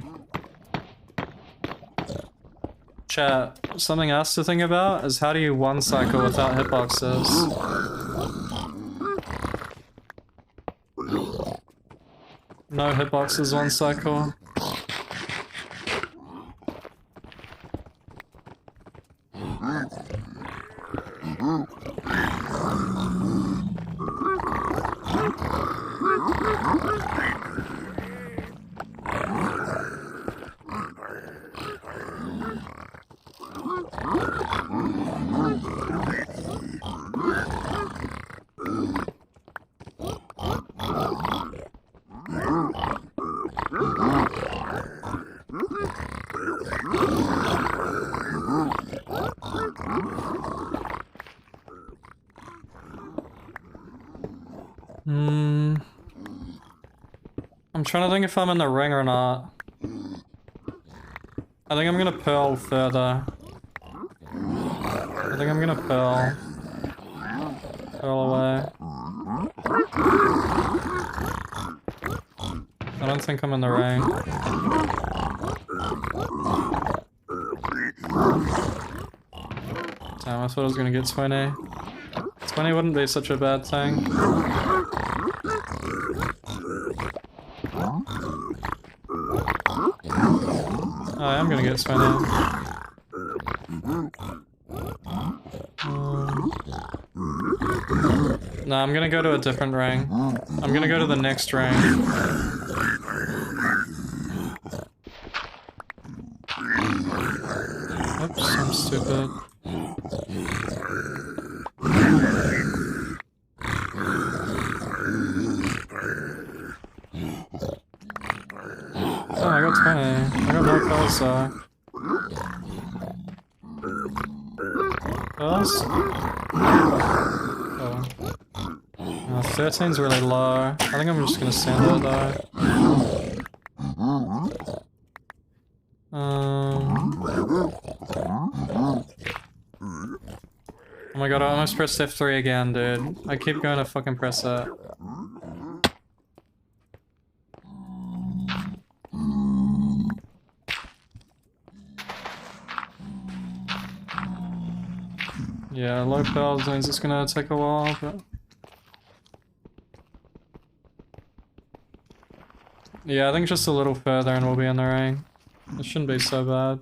Chat, something else to think about is how do you one cycle without hitboxes? No hitboxes one cycle. I'm trying to think if I'm in the ring or not. I think I'm gonna pearl further. I think I'm gonna pearl. Pearl away. I don't think I'm in the ring. Damn, I thought I was gonna get 20. 20 wouldn't be such a bad thing. Oh, I am gonna get 20. No, I'm gonna go to a different ring. I'm gonna go to the next ring. Oops, I'm stupid. Oh, I got 20. I got more pearls though. Pearls? Oh. 13's really low. I think I'm just gonna send it though. Oh my god, I almost pressed F3 again, dude. I keep going to fucking press it. Yeah, low pearl zones is gonna take a while, but... Yeah, I think just a little further and we'll be in the ring. It shouldn't be so bad.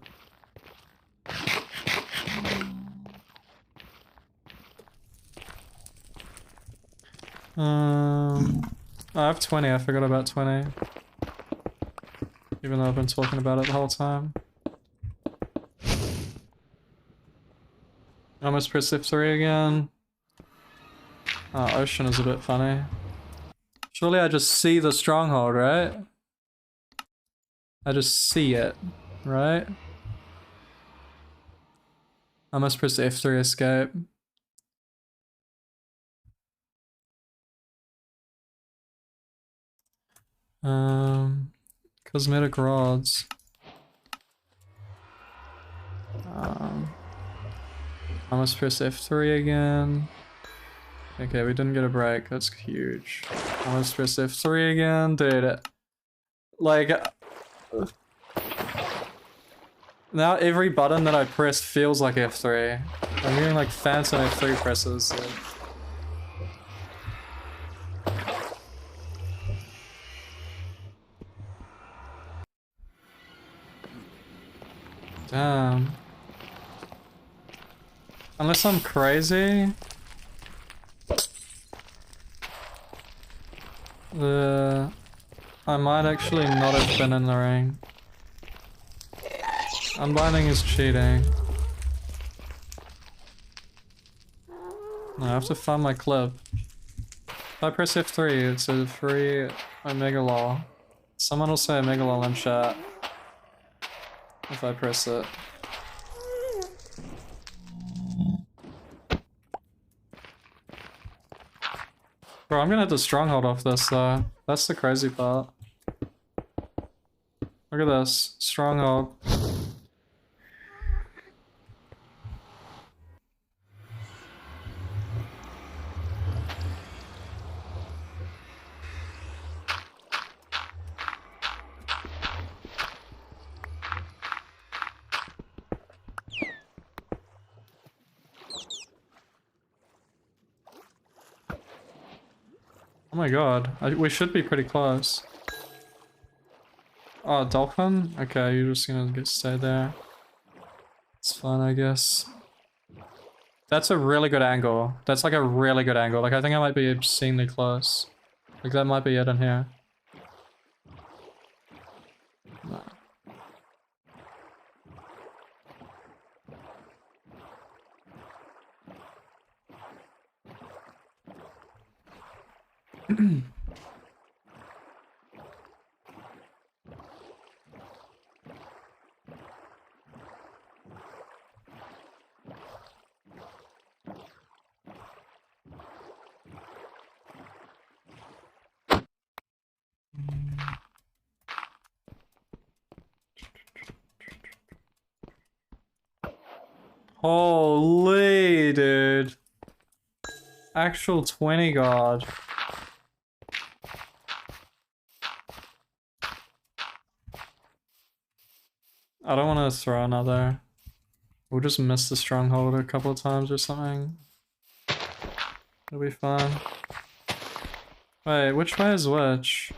I have 20, I forgot about 20. Even though I've been talking about it the whole time. I almost pressed F3 again. Oh, Ocean is a bit funny. Surely I just see the stronghold, right? I just see it, right? I must press F3 escape. Cosmetic rods. I must press F3 again. Okay, we didn't get a break. That's huge. I must press F3 again. Dude, like... Now every button that I press feels like F3. I'm getting like phantom F3 presses. So. Damn. Unless I'm crazy. I might actually not have been in the ring. Unbinding is cheating. No, I have to find my clip. If I press F3, it's a free Omega Law. Someone will say Omega Law in chat. If I press it. Bro, I'm gonna have to stronghold off this though. That's the crazy part. Look at this. Stronghold. Oh my god, we should be pretty close. Oh, dolphin? Okay, you're just gonna stay there. It's fine, I guess. That's a really good angle. That's like a really good angle. Like, I think I might be obscenely close. Like, that might be it in here. No. Holy dude. Actual 20 god. I don't want to throw another. We'll just miss the stronghold a couple of times or something. It'll be fine. Wait, which way is which?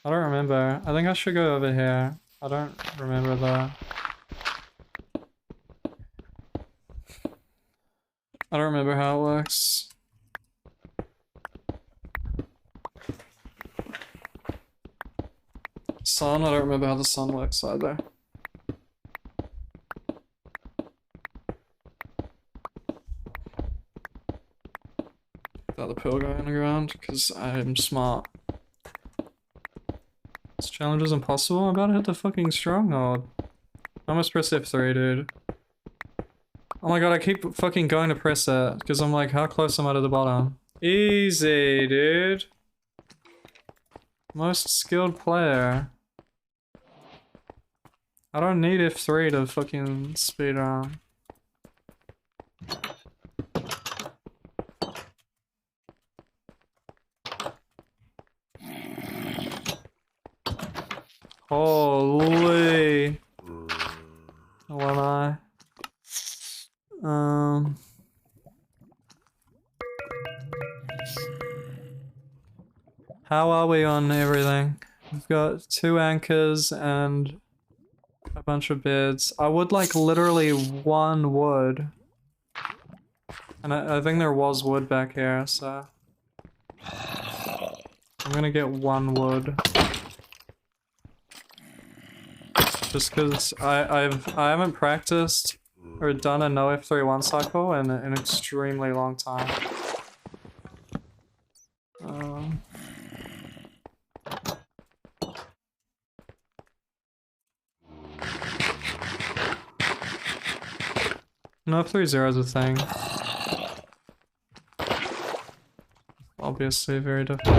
I don't remember. I think I should go over here. I don't remember that. I don't remember how it works. Sun, I don't remember how the sun works either. Without the pearl guy on the ground, because I'm smart. This challenge is impossible. I'm about to hit the fucking stronghold. I almost pressed F3, dude. Oh my god, I keep fucking going to press it, because I'm like, how close am I to the bottom? Easy, dude. Most skilled player. I don't need F3 to fucking speedrun. Holy. What am I? How are we on everything? We've got 2 anchors and a bunch of beds. I would like literally 1 wood. And I think there was wood back here, so I'm gonna get 1 wood. Just cause I haven't practiced or done a no F31 cycle in an extremely long time. No F30 is a thing. Obviously very difficult.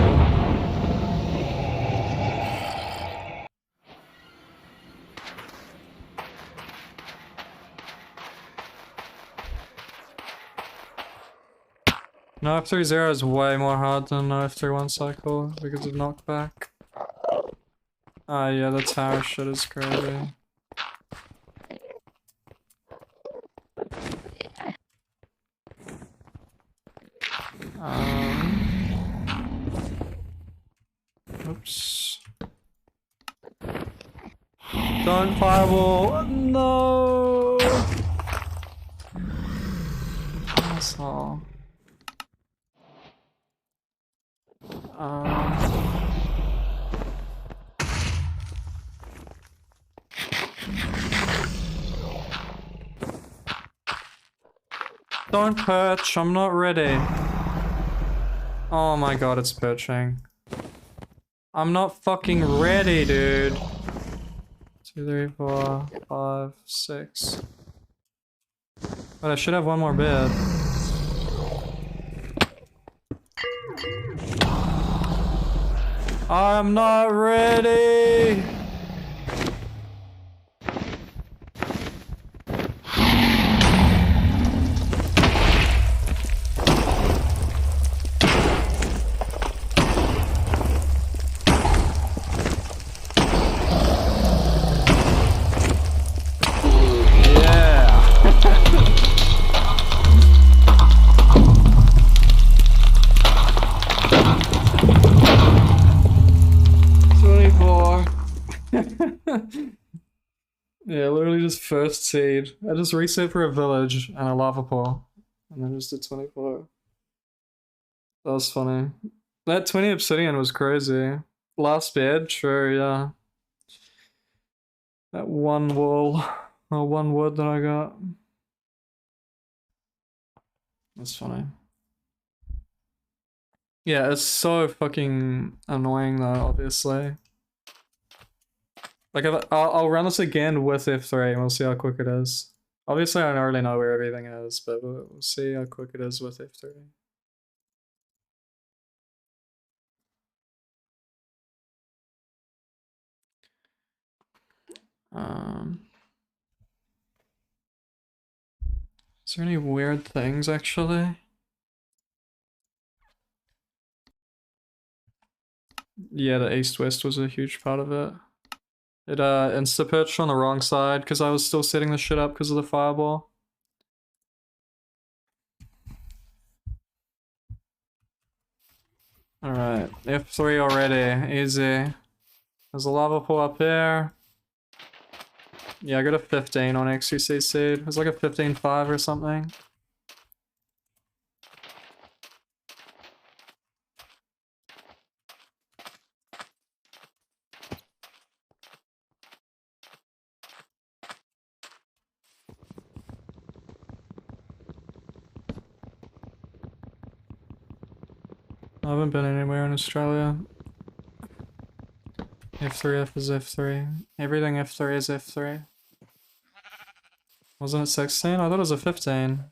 No F30 is way more hard than no F31 cycle because of knockback. Ah yeah, the tower shit is crazy. Oops. Don't fireball! No! Asshole. Don't perch, I'm not ready. Oh my god, it's perching. I'm not fucking ready, dude. 2, 3, 4, 5, 6. But I should have 1 more bed. I'm not ready! Yeah, literally just first seed. I just reset for a village and a lava pool. And then just did 24. That was funny. That 20 obsidian was crazy. Last bed, sure, yeah. That 1 wool, or 1 wood that I got. That's funny. Yeah, it's so fucking annoying though, obviously. Like, I'll run this again with F3 and we'll see how quick it is. Obviously, I already know where everything is, but we'll see how quick it is with F3. Is there any weird things actually? Yeah, the east-west was a huge part of it. It insta-perched on the wrong side because I was still setting the shit up because of the fireball. Alright, F3 already, easy. There's a lava pool up here. Yeah, I got a 15 on Xqc seed. It was like a 15.5 or something. I haven't been anywhere in Australia. F3F is F3. Everything F3 is F3. Wasn't it 16? I thought it was a 15.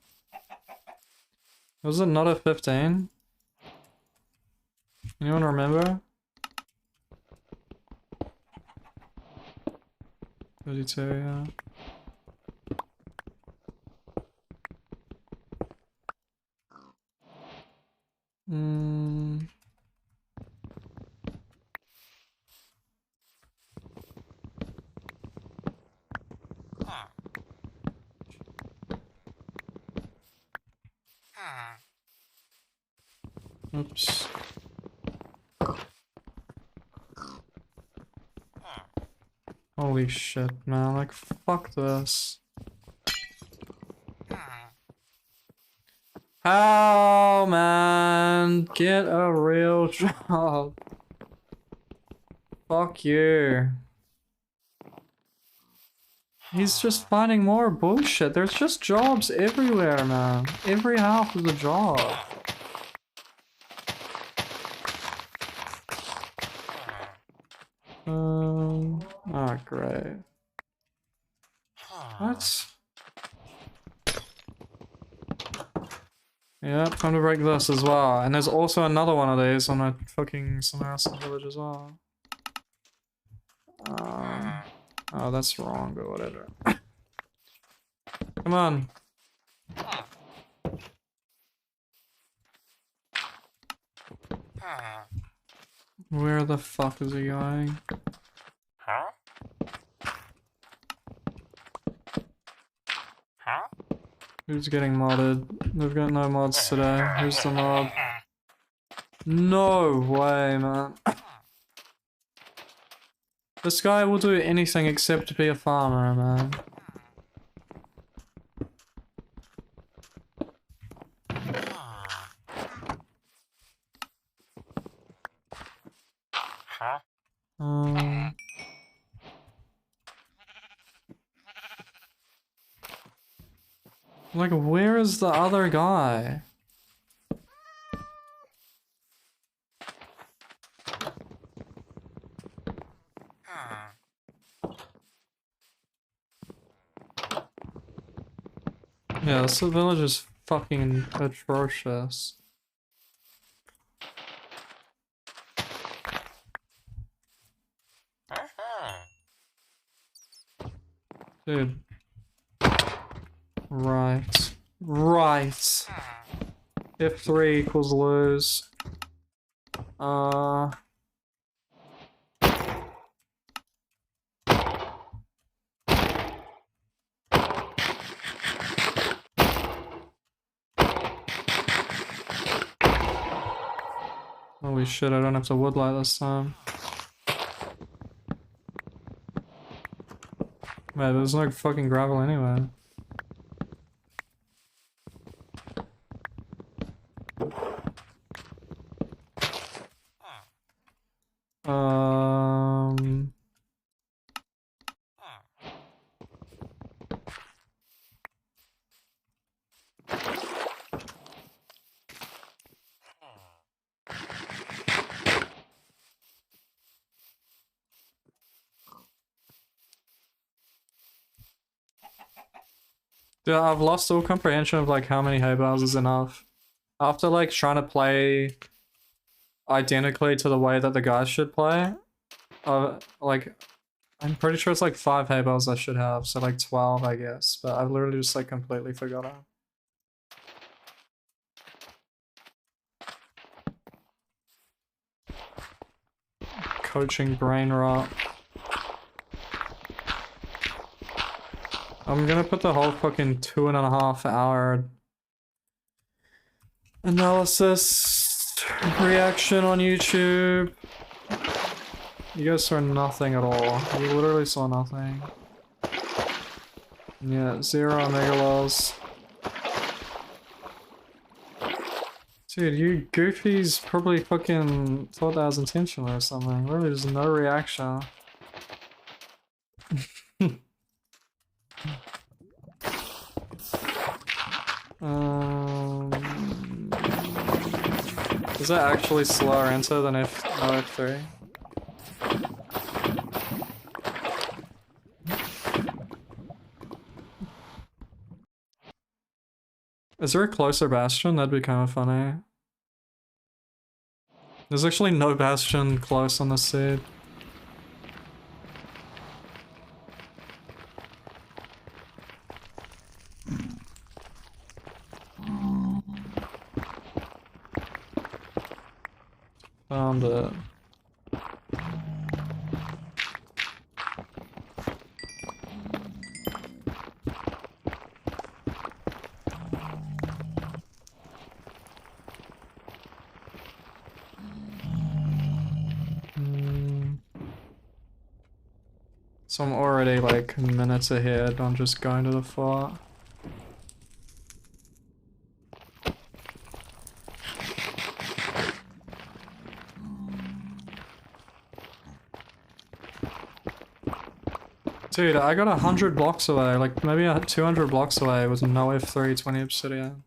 Was it not a 15? Anyone remember? 32, yeah. Oops. Holy shit, man. Like, fuck this. How, man? Get a real job. Fuck you. He's just finding more bullshit. There's just jobs everywhere, man. Every house is a job. Oh, great. What? Yeah, time to break this as well. And there's also another one of these on a fucking somewhere else in the village as well. Oh, that's wrong, but whatever. Come on. Where the fuck is he going? Who's getting modded? We've got no mods today. Who's the mod? No way, man. This guy will do anything except be a farmer, man. Like, where is the other guy? Yeah, this village is fucking atrocious. Dude. Right. Right. F3 equals lose. Holy shit, I don't have to woodlight this time. Man, there's no fucking gravel anywhere. Dude, I've lost all comprehension of like how many hay bales is enough. After like trying to play identically to the way that the guys should play, like I'm pretty sure it's like 5 hay bales I should have, so like 12 I guess, but I've literally just like completely forgotten. Coaching brain rot. I'm gonna put the whole fucking 2.5 hour analysis reaction on YouTube. You guys saw nothing at all. You literally saw nothing. Yeah, 0 megalols. Dude, you goofies probably fucking thought that was intentional or something. Literally, there's no reaction. Is that actually slower enter than F3? Is there a closer bastion? That'd be kind of funny. There's actually no bastion close on the seed. Found it. So I'm already like minutes ahead on just going to the fort. Dude, I got 100 blocks away, like maybe 200 blocks away with no F3, 20 obsidian.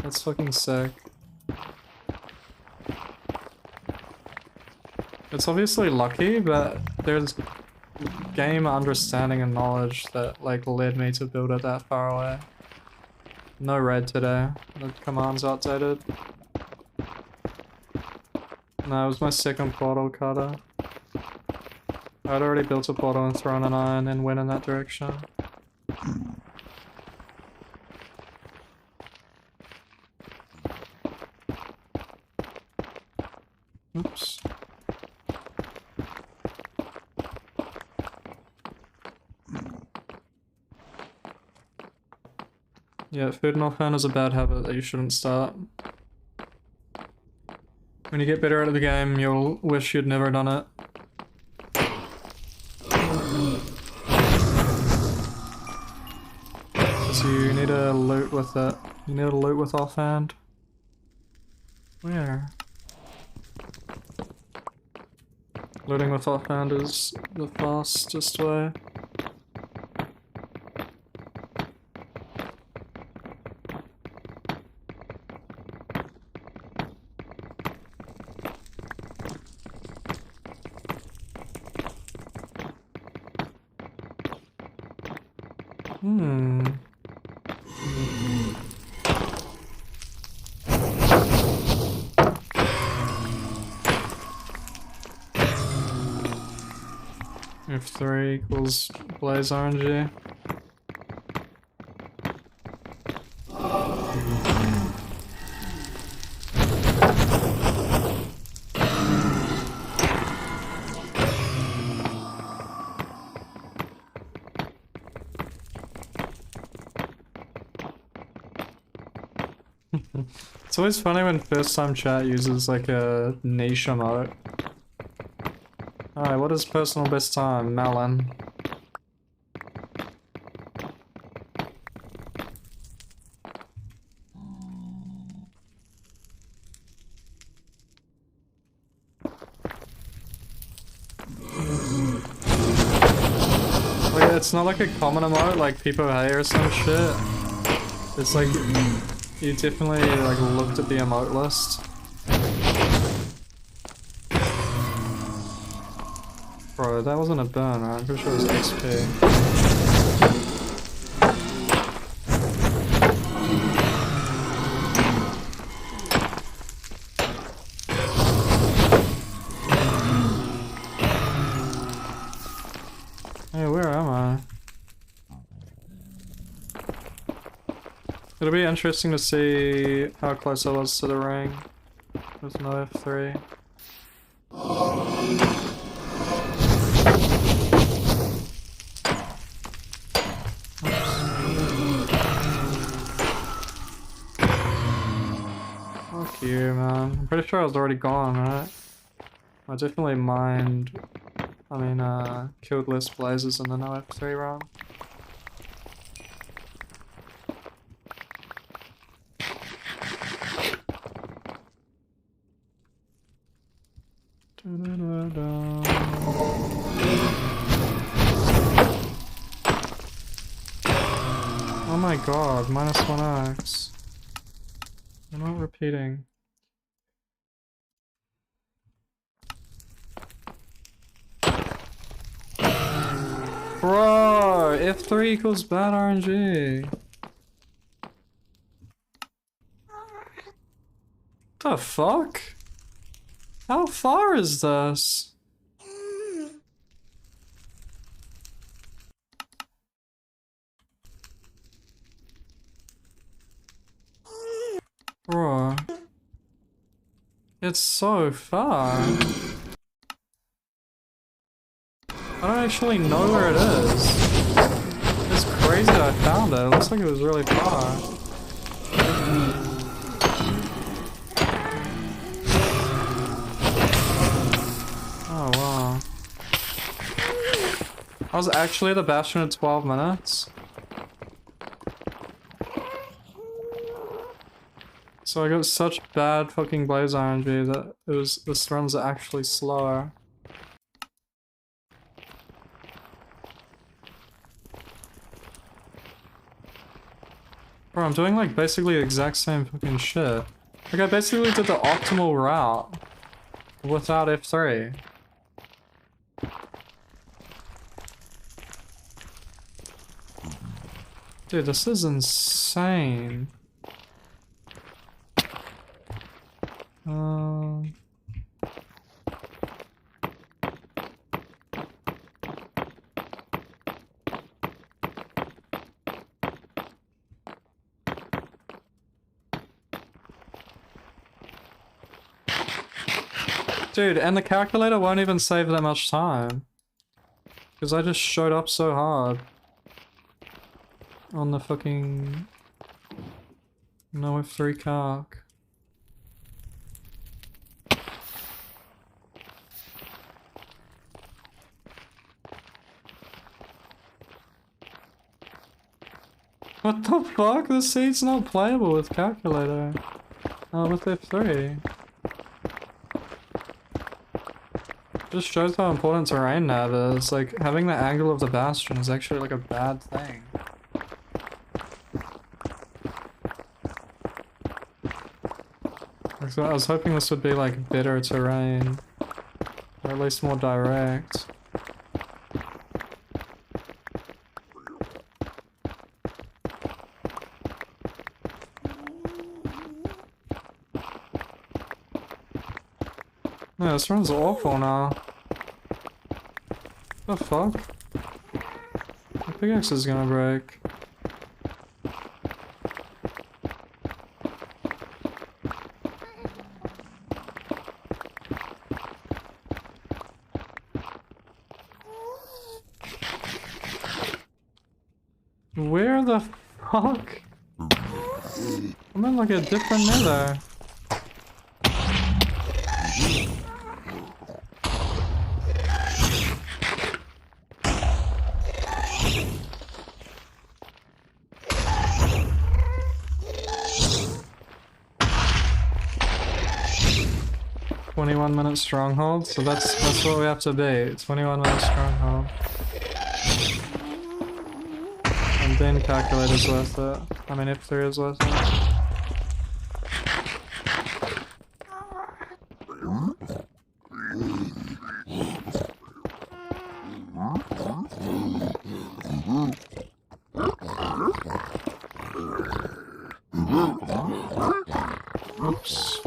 That's fucking sick. It's obviously lucky, but there's game understanding and knowledge that like led me to build it that far away. No red today. The command's outdated. No, it was my second portal cutter. I'd already built a portal and thrown an iron and went in that direction. Oops. Yeah, food and offhand is a bad habit that you shouldn't start. When you get better at the game, you'll wish you'd never done it. So you need to loot with it. You need to loot with offhand. Where? Looting with offhand is the fastest way. F3 equals blaze RNG. It's always funny when first time chat uses like a niche emote. Alright, what is personal best time? Melon. Like, it's not like a common emote like people hey or some shit. It's like, you definitely like looked at the emote list. Bro, that wasn't a burn, right? I'm pretty sure it was XP. Hey, where am I? It'll be interesting to see how close I was to the ring with no F3. Fuck you, man. I'm pretty sure I was already gone, right? I definitely killed less blazes in the no F3 run. Oh my god, -1x. I'm not repeating. Bro, F3 equals bad RNG. The fuck? How far is this? Bro. It's so far. I don't actually know where it is. It's crazy that I found it. It looks like it was really far. Oh wow. I was actually at the Bastion in 12 minutes. So I got such bad fucking blaze RNG that this run's actually slower. Bro, I'm doing like basically the exact same fucking shit. Like I basically did the optimal route without F3. Dude, this is insane. Dude, and the calculator won't even save that much time. Because I just showed up so hard. On the fucking... no F3 calc. What the fuck? The seat's not playable with calculator. Oh, with F3. Just shows how important terrain nav is. Like, having the angle of the Bastion is actually like a bad thing. So I was hoping this would be like better terrain. Or at least more direct. Yeah, this run's awful now. What the fuck? The pickaxe is gonna break. Where the fuck? I'm in like a different nether. -1 minute stronghold, so that's what we have to be. 21 minute stronghold. And then calculator's worth it. I mean F3 is worth it. Oops.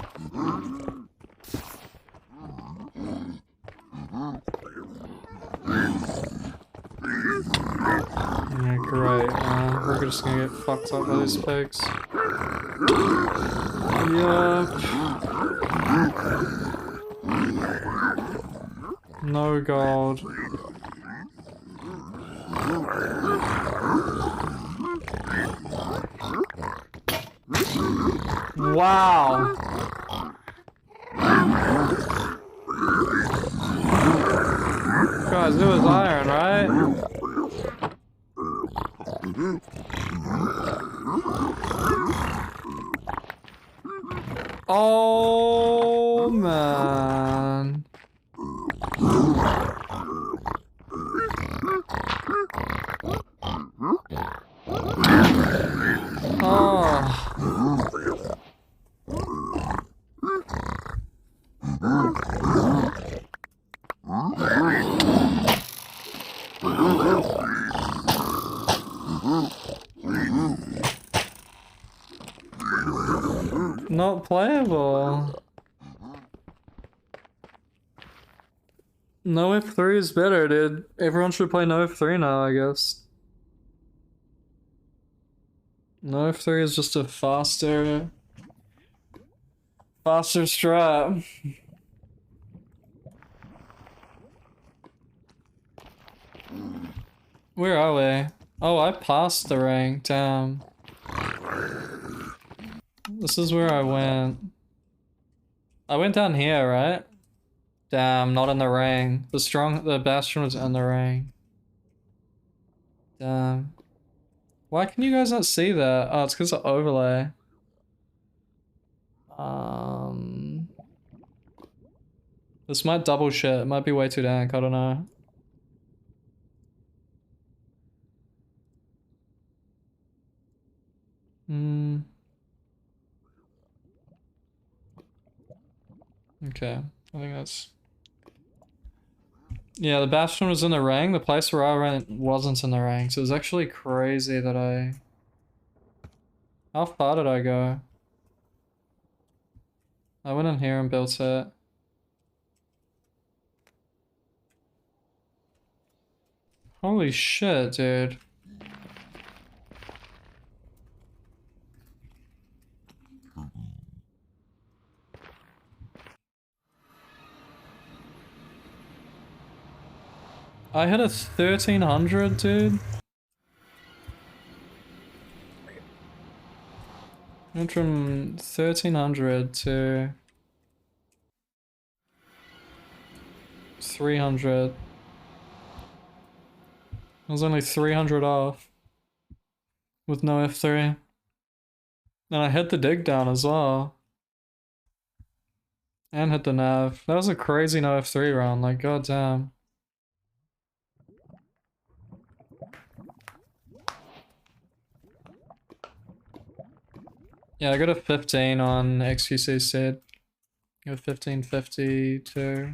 Yeah, great, man. We're just gonna get fucked up by these pigs. Yup. No gold. Wow. Guys, it was iron, right? Oh, man. Oh. Not playable. No F3 is better, dude. Everyone should play no F3 now, I guess. No F3 is just a faster strat. Where are we? Oh, I passed the rank, damn. This is where I went. I went down here, right? Damn, not in the ring. The bastion was in the ring. Damn. Why can you guys not see that? Oh, it's because of overlay. This might double shit. It might be way too dank. I don't know. Okay. I think that's... Yeah, the bastion was in the ring. The place where I went wasn't in the ring. So it was actually crazy that I... How far did I go? I went in here and built it. Holy shit, dude. I hit a 1300, dude. Went from 1300 to 300. I was only 300 off with no F3. And I hit the dig down as well. And hit the nav. That was a crazy no F3 round, like goddamn. Yeah, I got a 15 on Xqc set. Got 1552.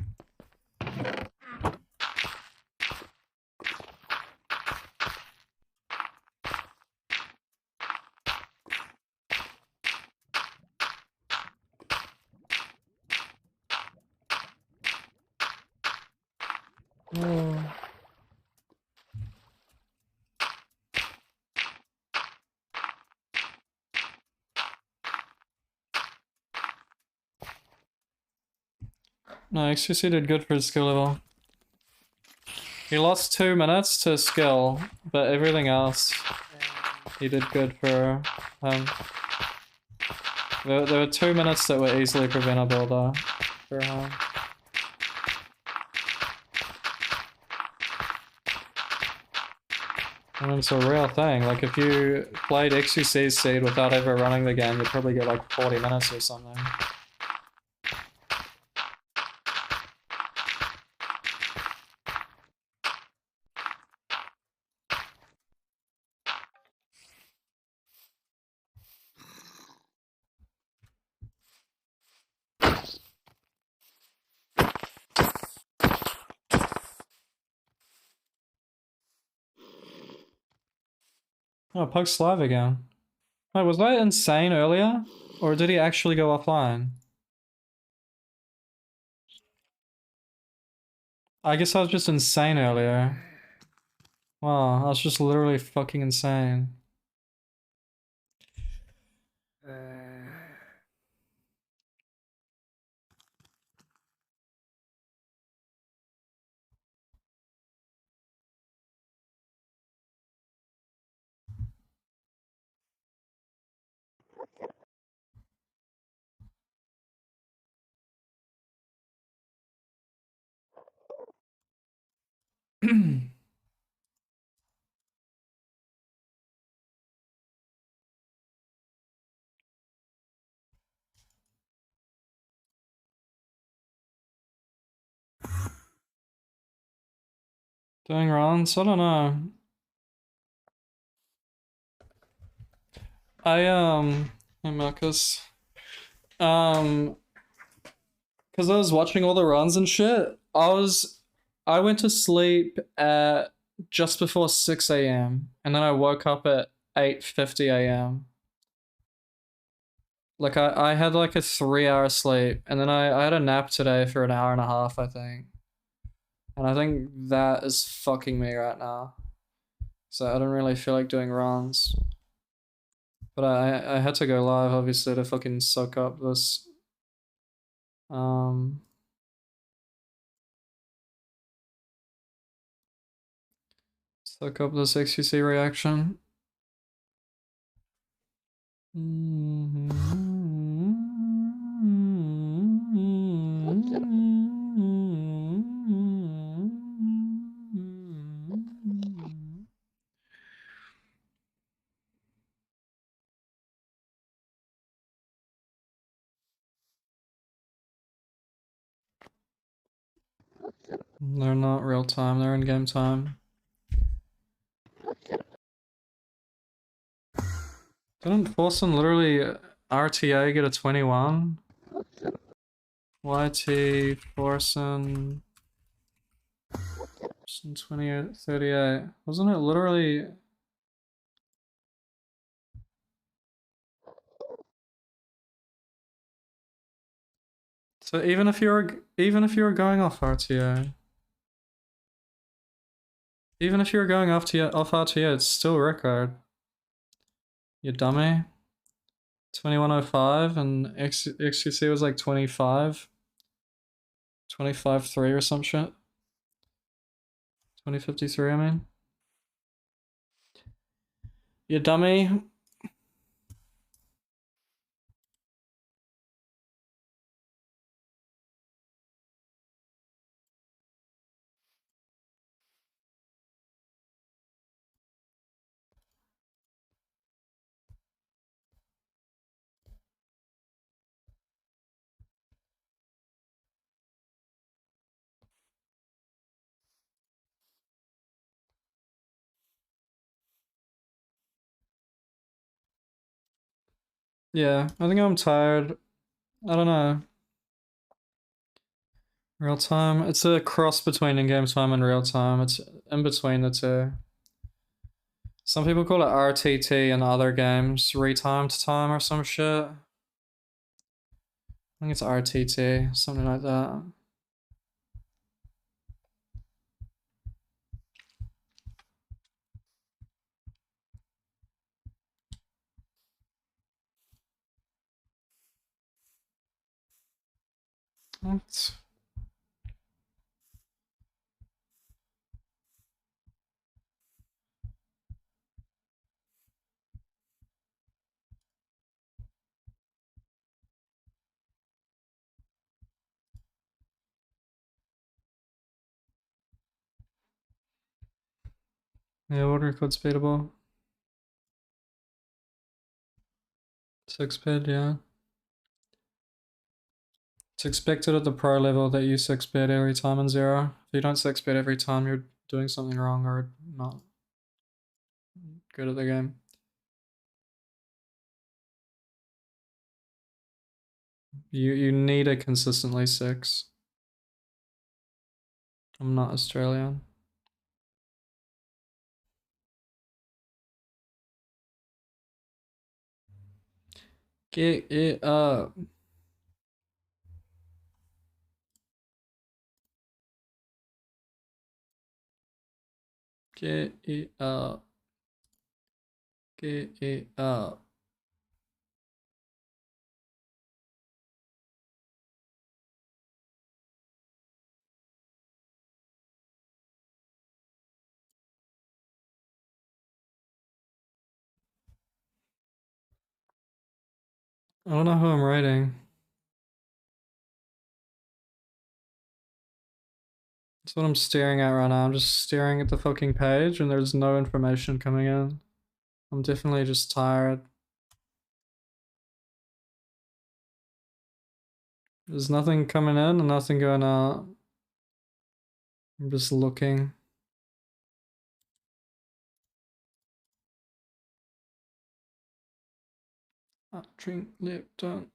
Oh. No, Xqc did good for his skill level. He lost 2 minutes to skill, but everything else he did good for him. There were 2 minutes that were easily preventable though for him. And it's a real thing, like if you played Xqc's seed without ever running the game, you'd probably get like 40 minutes or something. Oh, Pug's live again. Wait, was I insane earlier? Or did he actually go offline? I guess I was just insane earlier. Wow, that's just literally fucking insane. Doing runs? I don't know. Hey Marcus. Um, because I was watching all the runs and shit, I went to sleep at just before 6 a.m. and then I woke up at 8:50 a.m. Like I had like a 3 hour sleep and then I had a nap today for an hour and a half, I think. And I think that is fucking me right now. So I don't really feel like doing runs. But I had to go live obviously to fucking soak up this um soak up this Xqc reaction. They're not real time, they're in game time. Didn't Forsen literally RTA get a 21? YT Forsen 28 38. Wasn't it literally so even if you were going off RTA, even if you were going off RTA, it's still record. You dummy. 2105 and XQC was like 25. 25.3 or some shit. 2053, I mean. You dummy. Yeah, I think I'm tired. I don't know. Real time. It's a cross between in-game time and real time. It's in between the two. Some people call it RTT in other games, retimed time or some shit. I think it's RTT, something like that. What? Yeah, order code speedable. 6-bit, yeah. It's expected at the pro level that you 6-bit every time in zero. If you don't 6-bit every time, you're doing something wrong or not good at the game. You need a consistently 6. I'm not Australian. Get it up. Get it up. Get it up. I don't know who I'm writing. That's what I'm staring at right now. I'm just staring at the fucking page and there's no information coming in. I'm definitely just tired. There's nothing coming in and nothing going out. I'm just looking. Drink Lipton.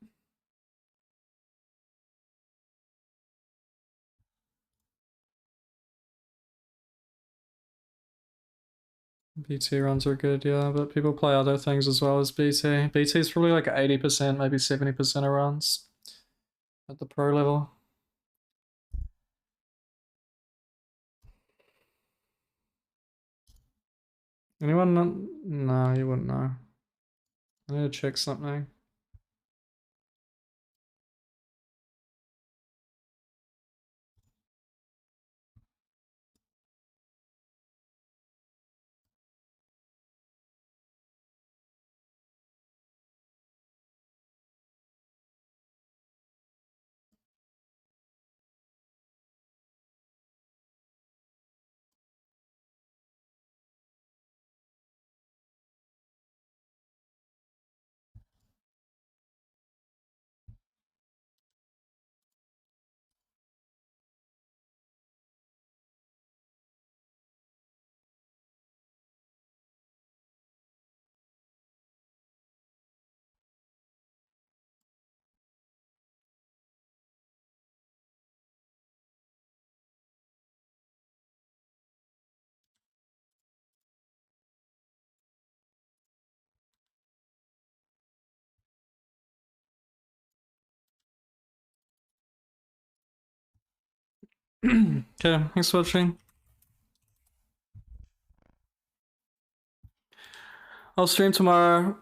BT runs are good, yeah, but people play other things as well as BT. BT is probably like 80%, maybe 70% of runs at the pro level. Anyone know? No, you wouldn't know. I need to check something. Okay, thanks for watching. I'll stream tomorrow.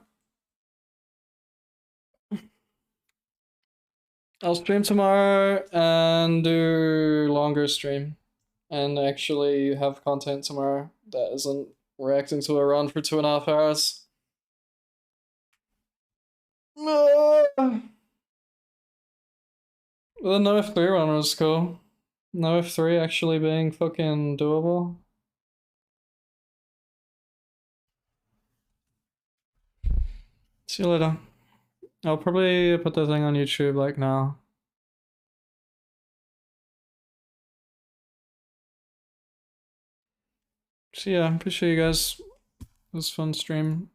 I'll stream tomorrow and do longer stream. And actually have content tomorrow that isn't reacting to a run for 2.5 hours. The no F3 run was cool. No F3 actually being fucking doable. See you later. I'll probably put the thing on YouTube like now. So yeah, appreciate you guys. It was a fun stream.